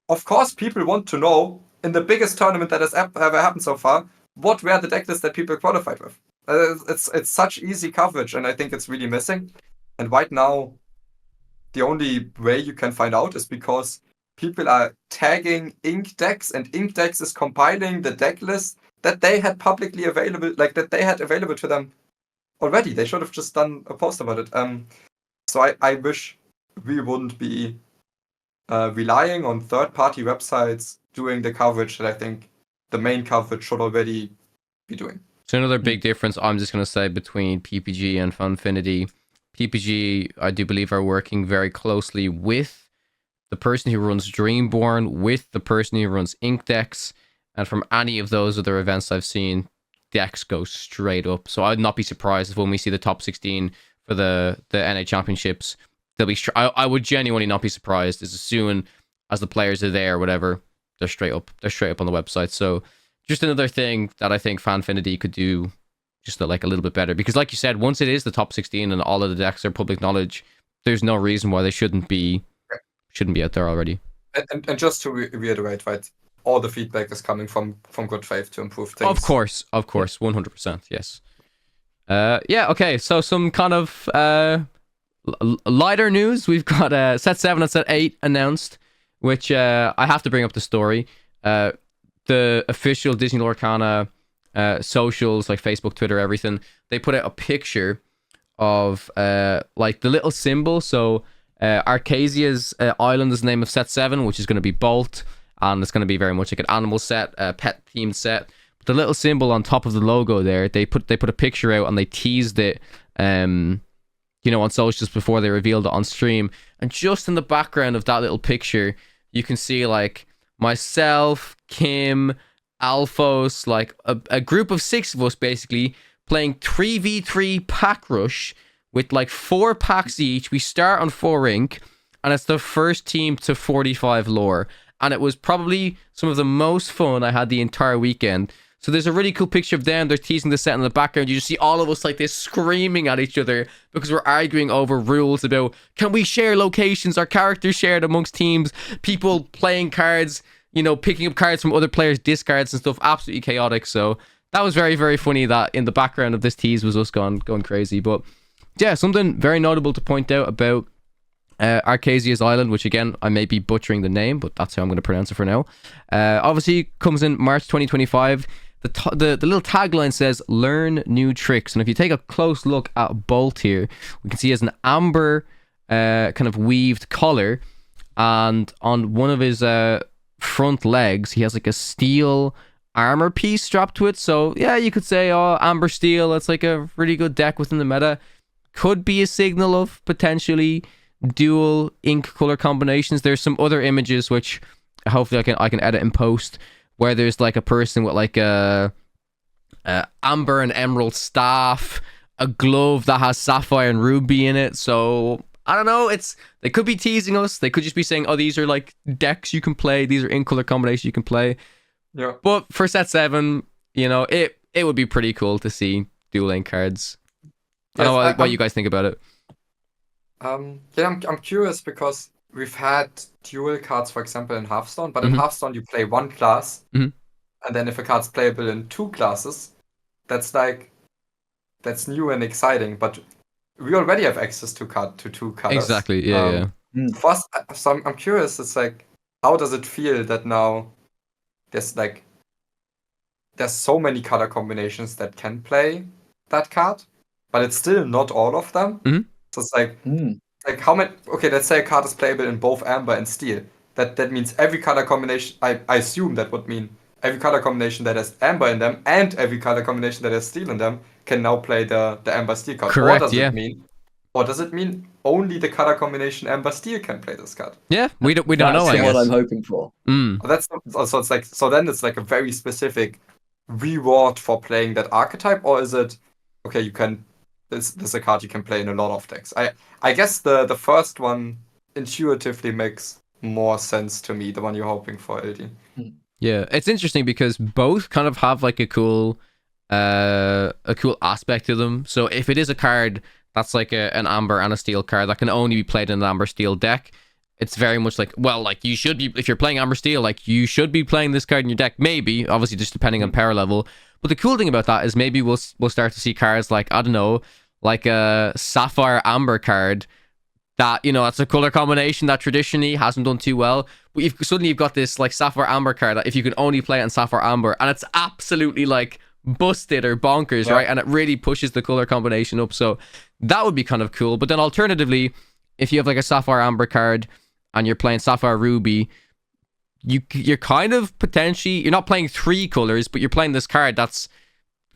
Speaker 3: of course, people want to know in the biggest tournament that has ever happened so far, what were the decklists that people qualified with. It's such easy coverage, and I think it's really missing. And right now, the only way you can find out is because people are tagging Ink decks, and Ink decks is compiling the decklist that they had publicly available, like that they had available to them already. They should have just done a post about it. So I wish we wouldn't be relying on third-party websites doing the coverage that I think the main coverage should already be doing.
Speaker 1: So another big difference, I'm just going to say, between PPG and Fanfinity. PPG, I do believe, are working very closely with the person who runs Dreamborn, with the person who runs Ink decks, and from any of those other events I've seen, decks go straight up. So I'd not be surprised if when we see the top 16 for the NA Championships, they'll be. I would genuinely not be surprised as soon as the players are there, or whatever, they're straight up. They're straight up on the website. So just another thing that I think Fanfinity could do just like a little bit better, because like you said, once it is the top 16 and all of the decks are public knowledge, there's no reason why they shouldn't be out there already.
Speaker 3: And just to reiterate, right, all the feedback is coming from good faith to improve things.
Speaker 1: Of course, 100%, yes. Okay, so some kind of lighter news. We've got set 7 and set 8 announced, which I have to bring up the story. The official Disney Lorcana socials, like Facebook, Twitter, everything, they put out a picture of like the little symbol. So Arcasia's island is the name of set 7, which is going to be Bolt, and it's going to be very much like an animal set, pet themed set. But the little symbol on top of the logo there, they put a picture out and they teased it on socials before they revealed it on stream. And just in the background of that little picture, you can see like myself, Kim, Alphos, like a group of 6 of us basically playing 3v3 pack rush with like 4 packs each. We start on 4 ink, and it's the first team to 45 lore. And it was probably some of the most fun I had the entire weekend. So there's a really cool picture of them. They're teasing the set in the background. You just see all of us like this screaming at each other because we're arguing over rules about, can we share locations? Are characters shared amongst teams? People playing cards, picking up cards from other players' discards and stuff. Absolutely chaotic. So that was very, very funny that in the background of this tease was us going crazy. But yeah, something very notable to point out about Arcasia's Island, which again, I may be butchering the name, but that's how I'm going to pronounce it for now. Obviously comes in March 2025. The little tagline says, learn new tricks. And if you take a close look at Bolt here, we can see he has an amber kind of weaved collar. And on one of his front legs, he has like a steel armor piece strapped to it. So yeah, you could say, oh, amber steel, that's like a really good deck within the meta. Could be a signal of potentially dual ink color combinations. There's some other images which hopefully I can edit and post, where there's like a person with like a amber and emerald staff, a glove that has sapphire and ruby in it. So I don't know, they could be teasing us. They could just be saying, oh, these are like decks you can play, these are ink color combinations you can play.
Speaker 3: Yeah.
Speaker 1: But for set 7, you know, it would be pretty cool to see dual ink cards. I don't know what you guys think about it.
Speaker 3: Yeah, I'm curious because we've had dual cards, for example, in Hearthstone, but in Hearthstone you play one class, and then if a card's playable in 2 classes, that's new and exciting. But we already have access to 2 colors.
Speaker 1: Exactly. Yeah.
Speaker 3: First, so I'm curious. It's like, how does it feel that now there's so many color combinations that can play that card, but it's still not all of them. So it's like how many? Okay, let's say a card is playable in both amber and steel. That means every color combination. I assume that would mean every color combination that has amber in them and every color combination that has steel in them can now play the amber steel card.
Speaker 1: Correct.
Speaker 3: Or does it mean only the color combination amber steel can play this card?
Speaker 1: Yeah, we don't know.
Speaker 2: That's
Speaker 1: I guess
Speaker 2: what I'm hoping for.
Speaker 3: So then it's like a very specific reward for playing that archetype, or is it okay? You can. This is a card you can play in a lot of decks. I guess the first one intuitively makes more sense to me, the one you're hoping for, LD.
Speaker 1: Yeah, it's interesting because both kind of have like a cool aspect to them. So if it is a card that's like an amber and a steel card that can only be played in an amber steel deck, it's very much like, well, like you should be, if you're playing amber steel, like you should be playing this card in your deck. Maybe, obviously, just depending on power level. But the cool thing about that is maybe we'll start to see cards like, I don't know, like a sapphire amber card that, you know, that's a color combination that traditionally hasn't done too well. But suddenly you've got this like sapphire amber card that if you can only play it in sapphire amber, and it's absolutely like busted or bonkers, right? And it really pushes the color combination up. So that would be kind of cool. But then alternatively, if you have like a sapphire amber card and you're playing sapphire ruby, you're kind of potentially, you're not playing 3 colors, but you're playing this card that's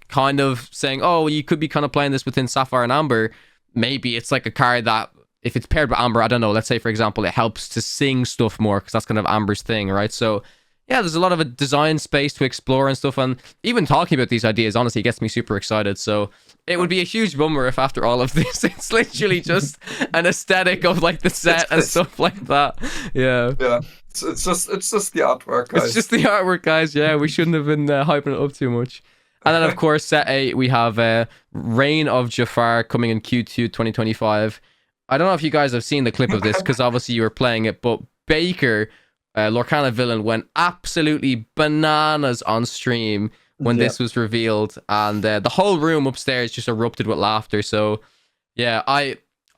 Speaker 1: kind of saying, oh, you could be kind of playing this within sapphire and amber. Maybe it's like a card that if it's paired with amber, I don't know, let's say for example it helps to sing stuff more because that's kind of amber's thing, right? So yeah, there's a lot of a design space to explore and stuff, and even talking about these ideas honestly gets me super excited. So it would be a huge bummer if after all of this it's literally just an aesthetic of like the set and stuff like that. Yeah,
Speaker 3: it's just the artwork, guys.
Speaker 1: It's just the artwork, guys. Yeah, we shouldn't have been hyping it up too much. And then of course set 8 we have Reign of Jafar coming in Q2 2025. I don't know if you guys have seen the clip of this because obviously you were playing it, but Baker, Lorcana villain, went absolutely bananas on stream when this was revealed, and the whole room upstairs just erupted with laughter. So yeah, I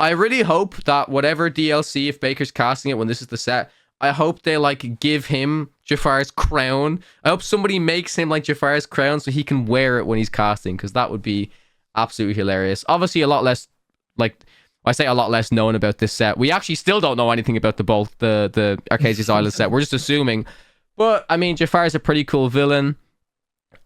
Speaker 1: really hope that whatever DLC, if Baker's casting it when this is the set, I hope they like give him Jafar's crown. I hope somebody makes him like Jafar's crown so he can wear it when he's casting, because that would be absolutely hilarious. Obviously a lot less, like I say, a lot less known about this set. We actually still don't know anything about the Arcasia's Island set. We're just assuming. But I mean, Jafar is a pretty cool villain.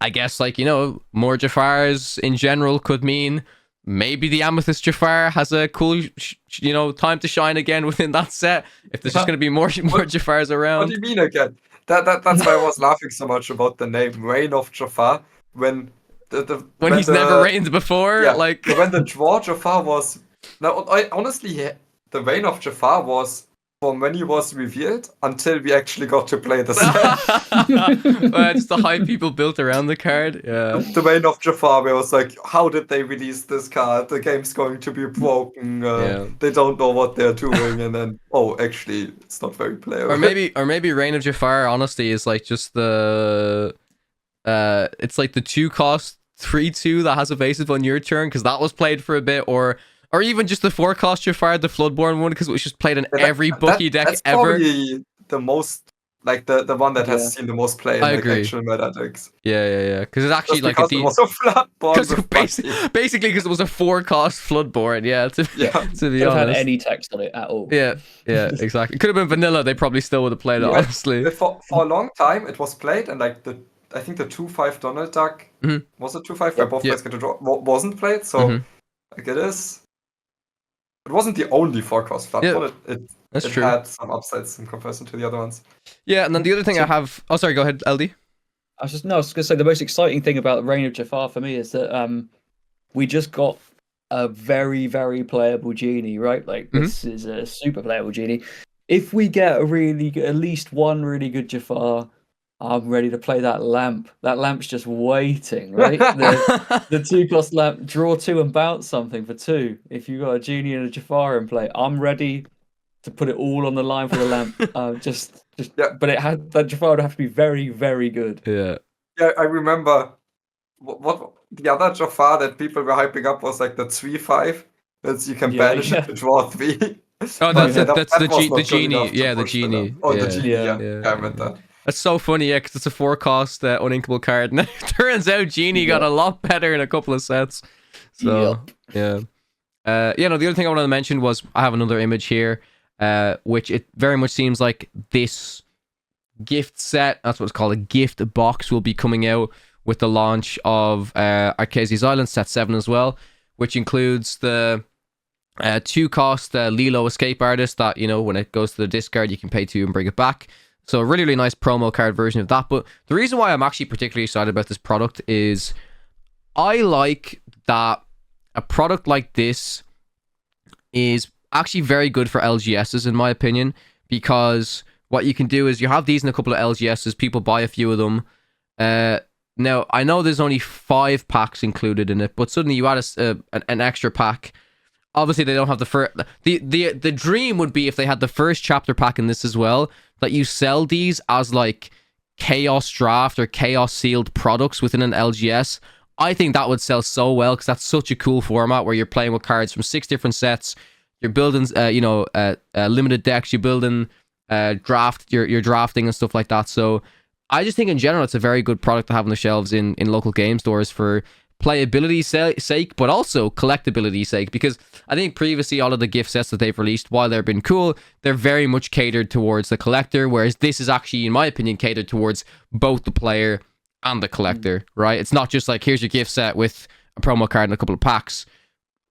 Speaker 1: I guess, like, you know, more Jafars in general could mean maybe the Amethyst Jafar has a cool, you know, time to shine again within that set. If there's just going to be more Jafars around.
Speaker 3: What do you mean again? That's why I was laughing so much about the name Reign of Jafar when
Speaker 1: when he's never reigned before.
Speaker 3: Yeah,
Speaker 1: like
Speaker 3: when the draw Jafar was. Now, honestly, the Reign of Jafar was from when he was revealed until we actually got to play the set.
Speaker 1: Just the hype people built around the card. Yeah.
Speaker 3: The Reign of Jafar, where I was like, how did they release this card? The game's going to be broken. They don't know what they're doing. And then, oh, actually, it's not very playable.
Speaker 1: Or maybe Reign of Jafar, honestly, is like just the it's like the 2 cost 3/2 that has evasive on your turn, because that was played for a bit, or even just the 4 cost Jafar, the Floodborn one, because it was just played in every bookie deck
Speaker 3: that's
Speaker 1: ever.
Speaker 3: Probably the most, like the one that has seen the most play in
Speaker 1: I
Speaker 3: like
Speaker 1: agree.
Speaker 3: actual meta decks.
Speaker 1: Yeah. Because it's actually
Speaker 3: Just
Speaker 1: like
Speaker 3: because it was a Floodborn with
Speaker 1: basically because it was a 4 cost Floodborn. Yeah, to be
Speaker 2: Don't
Speaker 1: honest.
Speaker 2: have any text on it at all.
Speaker 1: Yeah, exactly. Could have been vanilla. They probably still would have played it, honestly.
Speaker 3: For a long time, it was played, and like I think the 2/5 Donald Duck was it 2/5 where both players get to draw wasn't played. So like it wasn't the only 4 cost Floodborn. It
Speaker 1: true.
Speaker 3: had some upsides in comparison to the other ones.
Speaker 1: Yeah, and then the other thing I have. Oh, sorry. Go ahead, LD.
Speaker 2: I was going to say the most exciting thing about the Reign of Jafar for me is that we just got a very, very playable genie, right? Like this is a super playable genie. If we get at least one really good Jafar, I'm ready to play that lamp. That lamp's just waiting, right? The 2 cost lamp, draw 2 and bounce something for 2. If you got a genie and a Jafar in play, I'm ready to put it all on the line for the lamp. But that Jafar would have to be very, very good.
Speaker 1: Yeah,
Speaker 3: I remember what the other Jafar that people were hyping up was like the 3/5 that you can banish it to draw 3.
Speaker 1: Oh, that's the genie. Yeah, the genie.
Speaker 3: Oh, the genie. Yeah, I meant that.
Speaker 1: That's so funny, yeah, because it's a 4 cost uninkable card. And it turns out Genie got a lot better in a couple of sets. So, the other thing I wanted to mention was I have another image here, which it very much seems like this gift set, that's what it's called, a gift box, will be coming out with the launch of Arcasia's Island set 7 as well, which includes the 2 cost Lilo Escape Artist that, when it goes to the discard, you can pay 2 and bring it back. So a really, really nice promo card version of that. But the reason why I'm actually particularly excited about this product is I like that a product like this is actually very good for LGSs, in my opinion, because what you can do is you have these in a couple of LGSs, people buy a few of them. Now, I know there's only 5 packs included in it, but suddenly you add an extra pack. Obviously, they don't have the first... The dream would be if they had the first chapter pack in this as well, that you sell these as like Chaos Draft or Chaos Sealed products within an LGS. I think that would sell so well, because that's such a cool format where you're playing with cards from 6 different sets. You're building, limited decks. You're building draft. You're drafting and stuff like that. So I just think in general it's a very good product to have on the shelves in local game stores for playability's sake, but also collectability's sake, because I think previously all of the gift sets that they've released, while they've been cool, they're very much catered towards the collector, whereas this is actually, in my opinion, catered towards both the player and the collector, right? It's not just like, here's your gift set with a promo card and a couple of packs.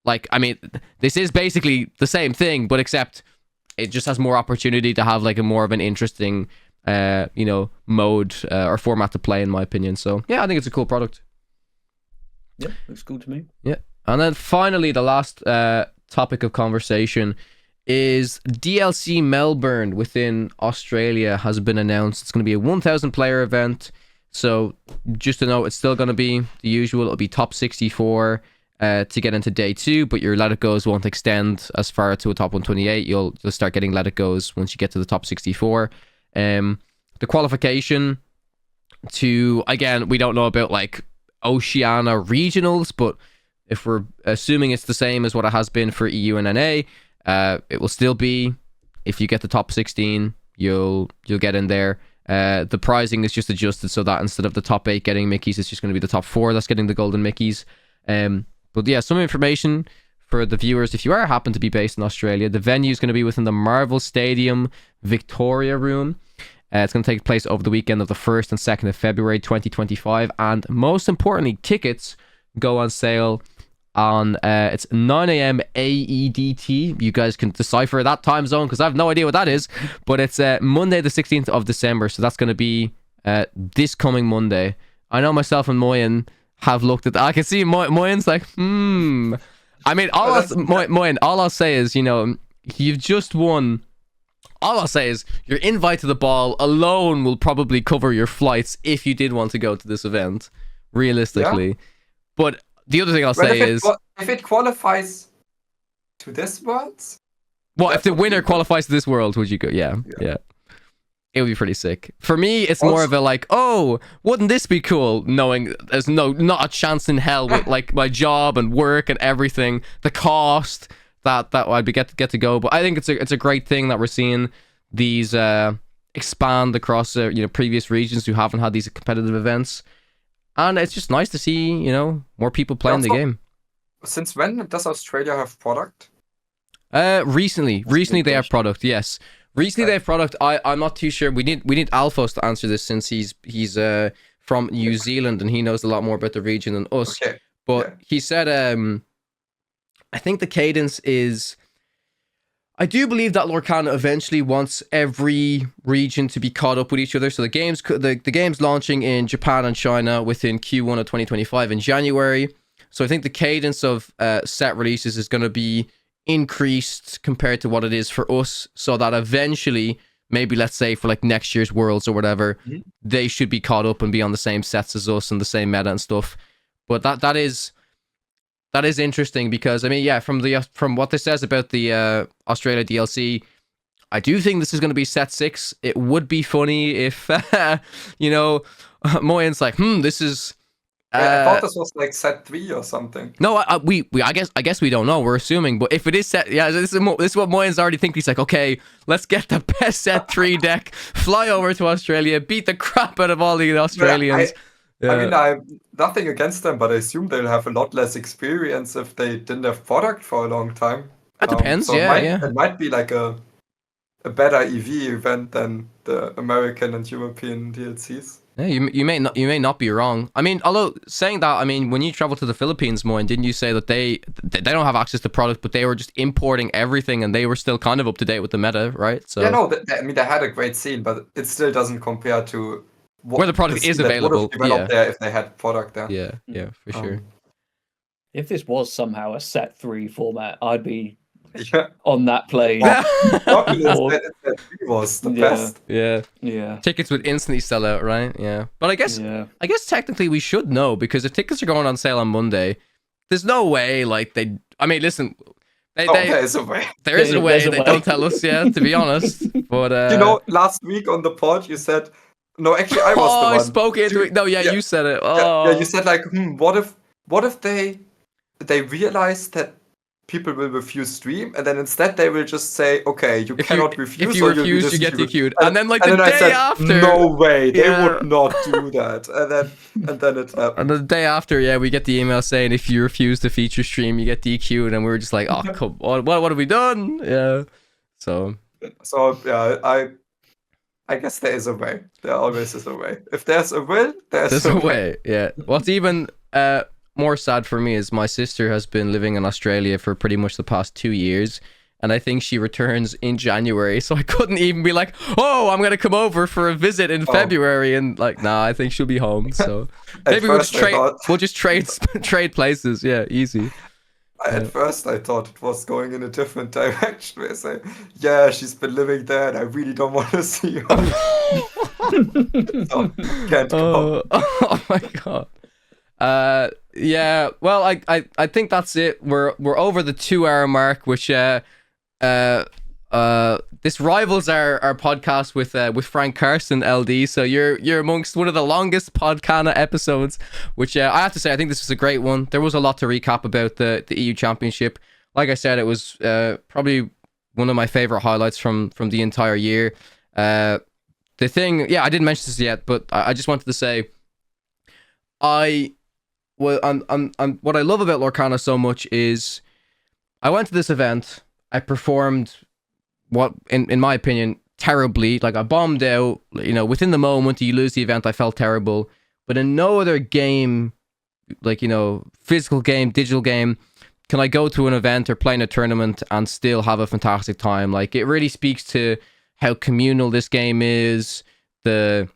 Speaker 1: Like, I mean, this is basically the same thing, but except it just has more opportunity to have like a more of an interesting mode or format to play, in my opinion. So yeah, I think it's a cool product.
Speaker 2: Yeah, looks cool to me.
Speaker 1: Yeah. And then finally, the last topic of conversation is DLC Melbourne within Australia has been announced. It's going to be a 1,000 player event. So just to know, it's still going to be the usual. It'll be top 64 to get into day 2, but your let it goes won't extend as far to a top 128. You'll start getting let it goes once you get to the top 64. The qualification to, again, we don't know about like Oceania regionals, but if we're assuming it's the same as what it has been for EU and NA, it will still be, if you get the top 16, you'll get in there. The pricing is just adjusted so that instead of the top 8 getting Mickeys, it's just going to be the top 4 that's getting the golden Mickeys. But yeah, some information for the viewers. If you happen to be based in Australia, the venue is going to be within the Marvel Stadium Victoria Room. It's going to take place over the weekend of the 1st and 2nd of February 2025. And most importantly, tickets go on sale on it's 9 a.m. AEDT. You guys can decipher that time zone because I have no idea what that is. But it's Monday the 16th of December. So that's going to be this coming Monday. I know myself and Moyen have looked at that. I can see Moyen's like, I mean, Moyen, all I'll say is, you've just won. All I'll say is your invite to the ball alone will probably cover your flights if you did want to go to this event, realistically. Yeah. But the other thing I'll say is...
Speaker 3: if it qualifies to this world...
Speaker 1: Well, if the winner qualifies to this world, would you go? Yeah. it would be pretty sick. For me, it's more of a like, oh, wouldn't this be cool? Knowing there's not a chance in hell with like my job and work and everything, the cost that I'd be get to go. But I think it's a great thing that we're seeing these expand across previous regions who haven't had these competitive events, and it's just nice to see more people playing the game.
Speaker 3: Since when does Australia have product?
Speaker 1: Recently they have product. Yes. Recently they have product. I'm not too sure. We need Alphos to answer this since he's from New Zealand and he knows a lot more about the region than us.
Speaker 3: Okay.
Speaker 1: But he said I think the cadence is, I do believe that Lorcana eventually wants every region to be caught up with each other. So the game's launching in Japan and China within Q1 of 2025 in January. So I think the cadence of set releases is going to be increased compared to what it is for us, so that eventually, maybe let's say for like next year's Worlds or whatever, they should be caught up and be on the same sets as us and the same meta and stuff. But that is interesting because I mean, from what this says about the Australia DLC, I do think this is going to be set 6. It would be funny if Moyen's like, this is.
Speaker 3: I thought this was like set 3 or something.
Speaker 1: No, I guess we don't know. We're assuming, but if it is set, this is what Moyen's already thinking. He's like, okay, let's get the best set 3 deck, fly over to Australia, beat the crap out of all the Australians.
Speaker 3: I mean, I'm nothing against them, but I assume they'll have a lot less experience if they didn't have product for a long time.
Speaker 1: That depends.
Speaker 3: So it might be like a better EV event than the American and European DLCs.
Speaker 1: Yeah, you may not be wrong. I mean, although saying that, I mean, when you travel to the Philippines, Moyen, didn't you say that they don't have access to product, but they were just importing everything, and they were still kind of up to date with the meta, right? So
Speaker 3: yeah, no, I mean, they had a great scene, but it still doesn't compare to
Speaker 1: where the product is available.
Speaker 3: There if they had product there.
Speaker 1: Yeah, for sure.
Speaker 2: If this was somehow a set 3 format, I'd be on that plane.
Speaker 3: Was the best.
Speaker 1: Yeah. Tickets would instantly sell out, right? Yeah. But I guess technically we should know, because if tickets are going on sale on Monday, there's no way I mean, listen,
Speaker 3: there is a way.
Speaker 1: There is a way. They don't tell us, to be honest. But
Speaker 3: last week on the pod you said, no, actually I was the one.
Speaker 1: I spoke into it. No, you said it.
Speaker 3: You said like, what if they realize that people will refuse stream, and then instead they will just say, okay, you cannot refuse.
Speaker 1: If you refuse, you get DQ'd. And then the day after,
Speaker 3: no way, they would not do that. And then it happened.
Speaker 1: And the day after, we get the email saying if you refuse to feature stream, you get DQ'd, and we were just like, oh, come on, what have we done? Yeah. So
Speaker 3: I guess there is a way. There always is a way. If there's a will, there's
Speaker 1: a way. Yeah. What's even more sad for me is my sister has been living in Australia for pretty much the past 2 years, and I think she returns in January, so I couldn't even be like, oh, I'm gonna come over for a visit in February, and like, nah, I think she'll be home. So maybe we'll just trade places. Yeah, easy.
Speaker 3: At first I thought it was going in a different direction. I say, yeah, she's been living there and I really don't want to see her. So, can't go.
Speaker 1: Oh my god. Yeah, well, I think that's it. We're over the 2-hour mark, which this rivals our podcast with Frank Carson LD. So you're amongst one of the longest Podcana episodes, which I have to say, I think this was a great one. There was a lot to recap about the EU Championship. Like I said, it was probably one of my favorite highlights from the entire year. The thing, I didn't mention this yet, but I just wanted to say, what I love about Lorcana so much is I went to this event, I performed what, in my opinion, terribly. Like, I bombed out, within the moment you lose the event, I felt terrible. But in no other game, physical game, digital game, can I go to an event or play in a tournament and still have a fantastic time. Like, it really speaks to how communal this game is, how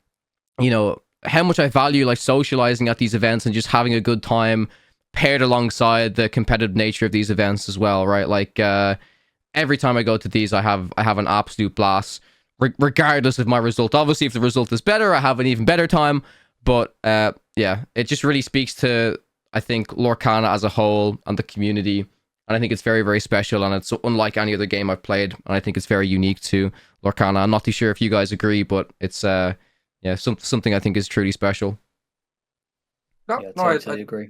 Speaker 1: much I value socializing at these events and just having a good time paired alongside the competitive nature of these events as well, right? Like, every time I go to these, I have an absolute blast, regardless of my result. Obviously, if the result is better, I have an even better time. But it just really speaks to, I think, Lorcana as a whole and the community And I think it's very, very special, and it's unlike any other game I've played, and I think it's very unique to Lorcana. I'm not too sure if you guys agree, but it's something I think is truly special.
Speaker 3: No,
Speaker 2: Yeah,
Speaker 3: no,
Speaker 2: totally agree.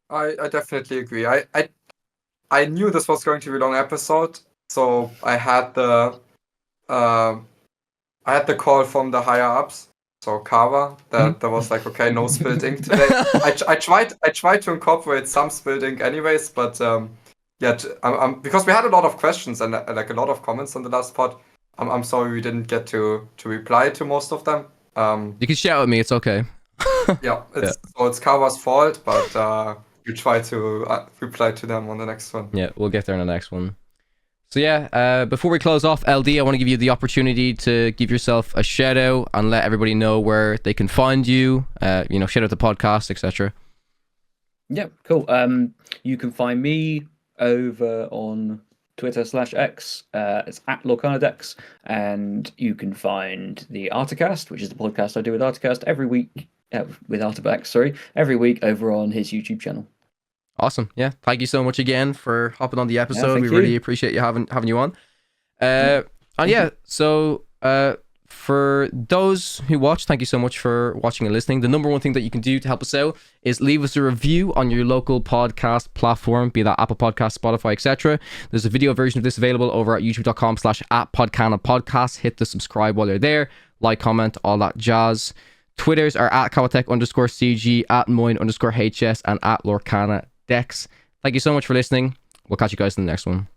Speaker 3: I definitely agree. I knew this was going to be a long episode, so I had the call from the higher ups, so Kawa, that was like, okay, no spilled ink today. I tried to incorporate some spilled ink anyways, but because we had a lot of questions and like a lot of comments on the last pod. I'm sorry we didn't get to reply to most of them.
Speaker 1: You can shout at me, it's okay.
Speaker 3: So it's Kawa's fault, but we try to reply to them on the next one.
Speaker 1: Yeah, we'll get there in the next one. So before we close off, LD, I want to give you the opportunity to give yourself a shout out and let everybody know where they can find you. Shout out the podcast, etc.
Speaker 2: Yeah, cool. You can find me over on Twitter/X. It's at LorcanaDex, and you can find the Articast, which is the podcast I do with Articast every week. With Artibax, every week over on his YouTube channel.
Speaker 1: Awesome. Yeah. Thank you so much again for hopping on the episode.
Speaker 2: Yeah,
Speaker 1: we really appreciate you having you on. So for those who watch, thank you so much for watching and listening. The number one thing that you can do to help us out is leave us a review on your local podcast platform, be that Apple Podcast, Spotify, etc. There's a video version of this available over at youtube.com/@Podcana podcast. Hit the subscribe while you're there. Like, comment, all that jazz. Twitters are at Kawatech_CG, at Moyen_HS, and at Lorcana Dex. Thank you so much for listening. We'll catch you guys in the next one.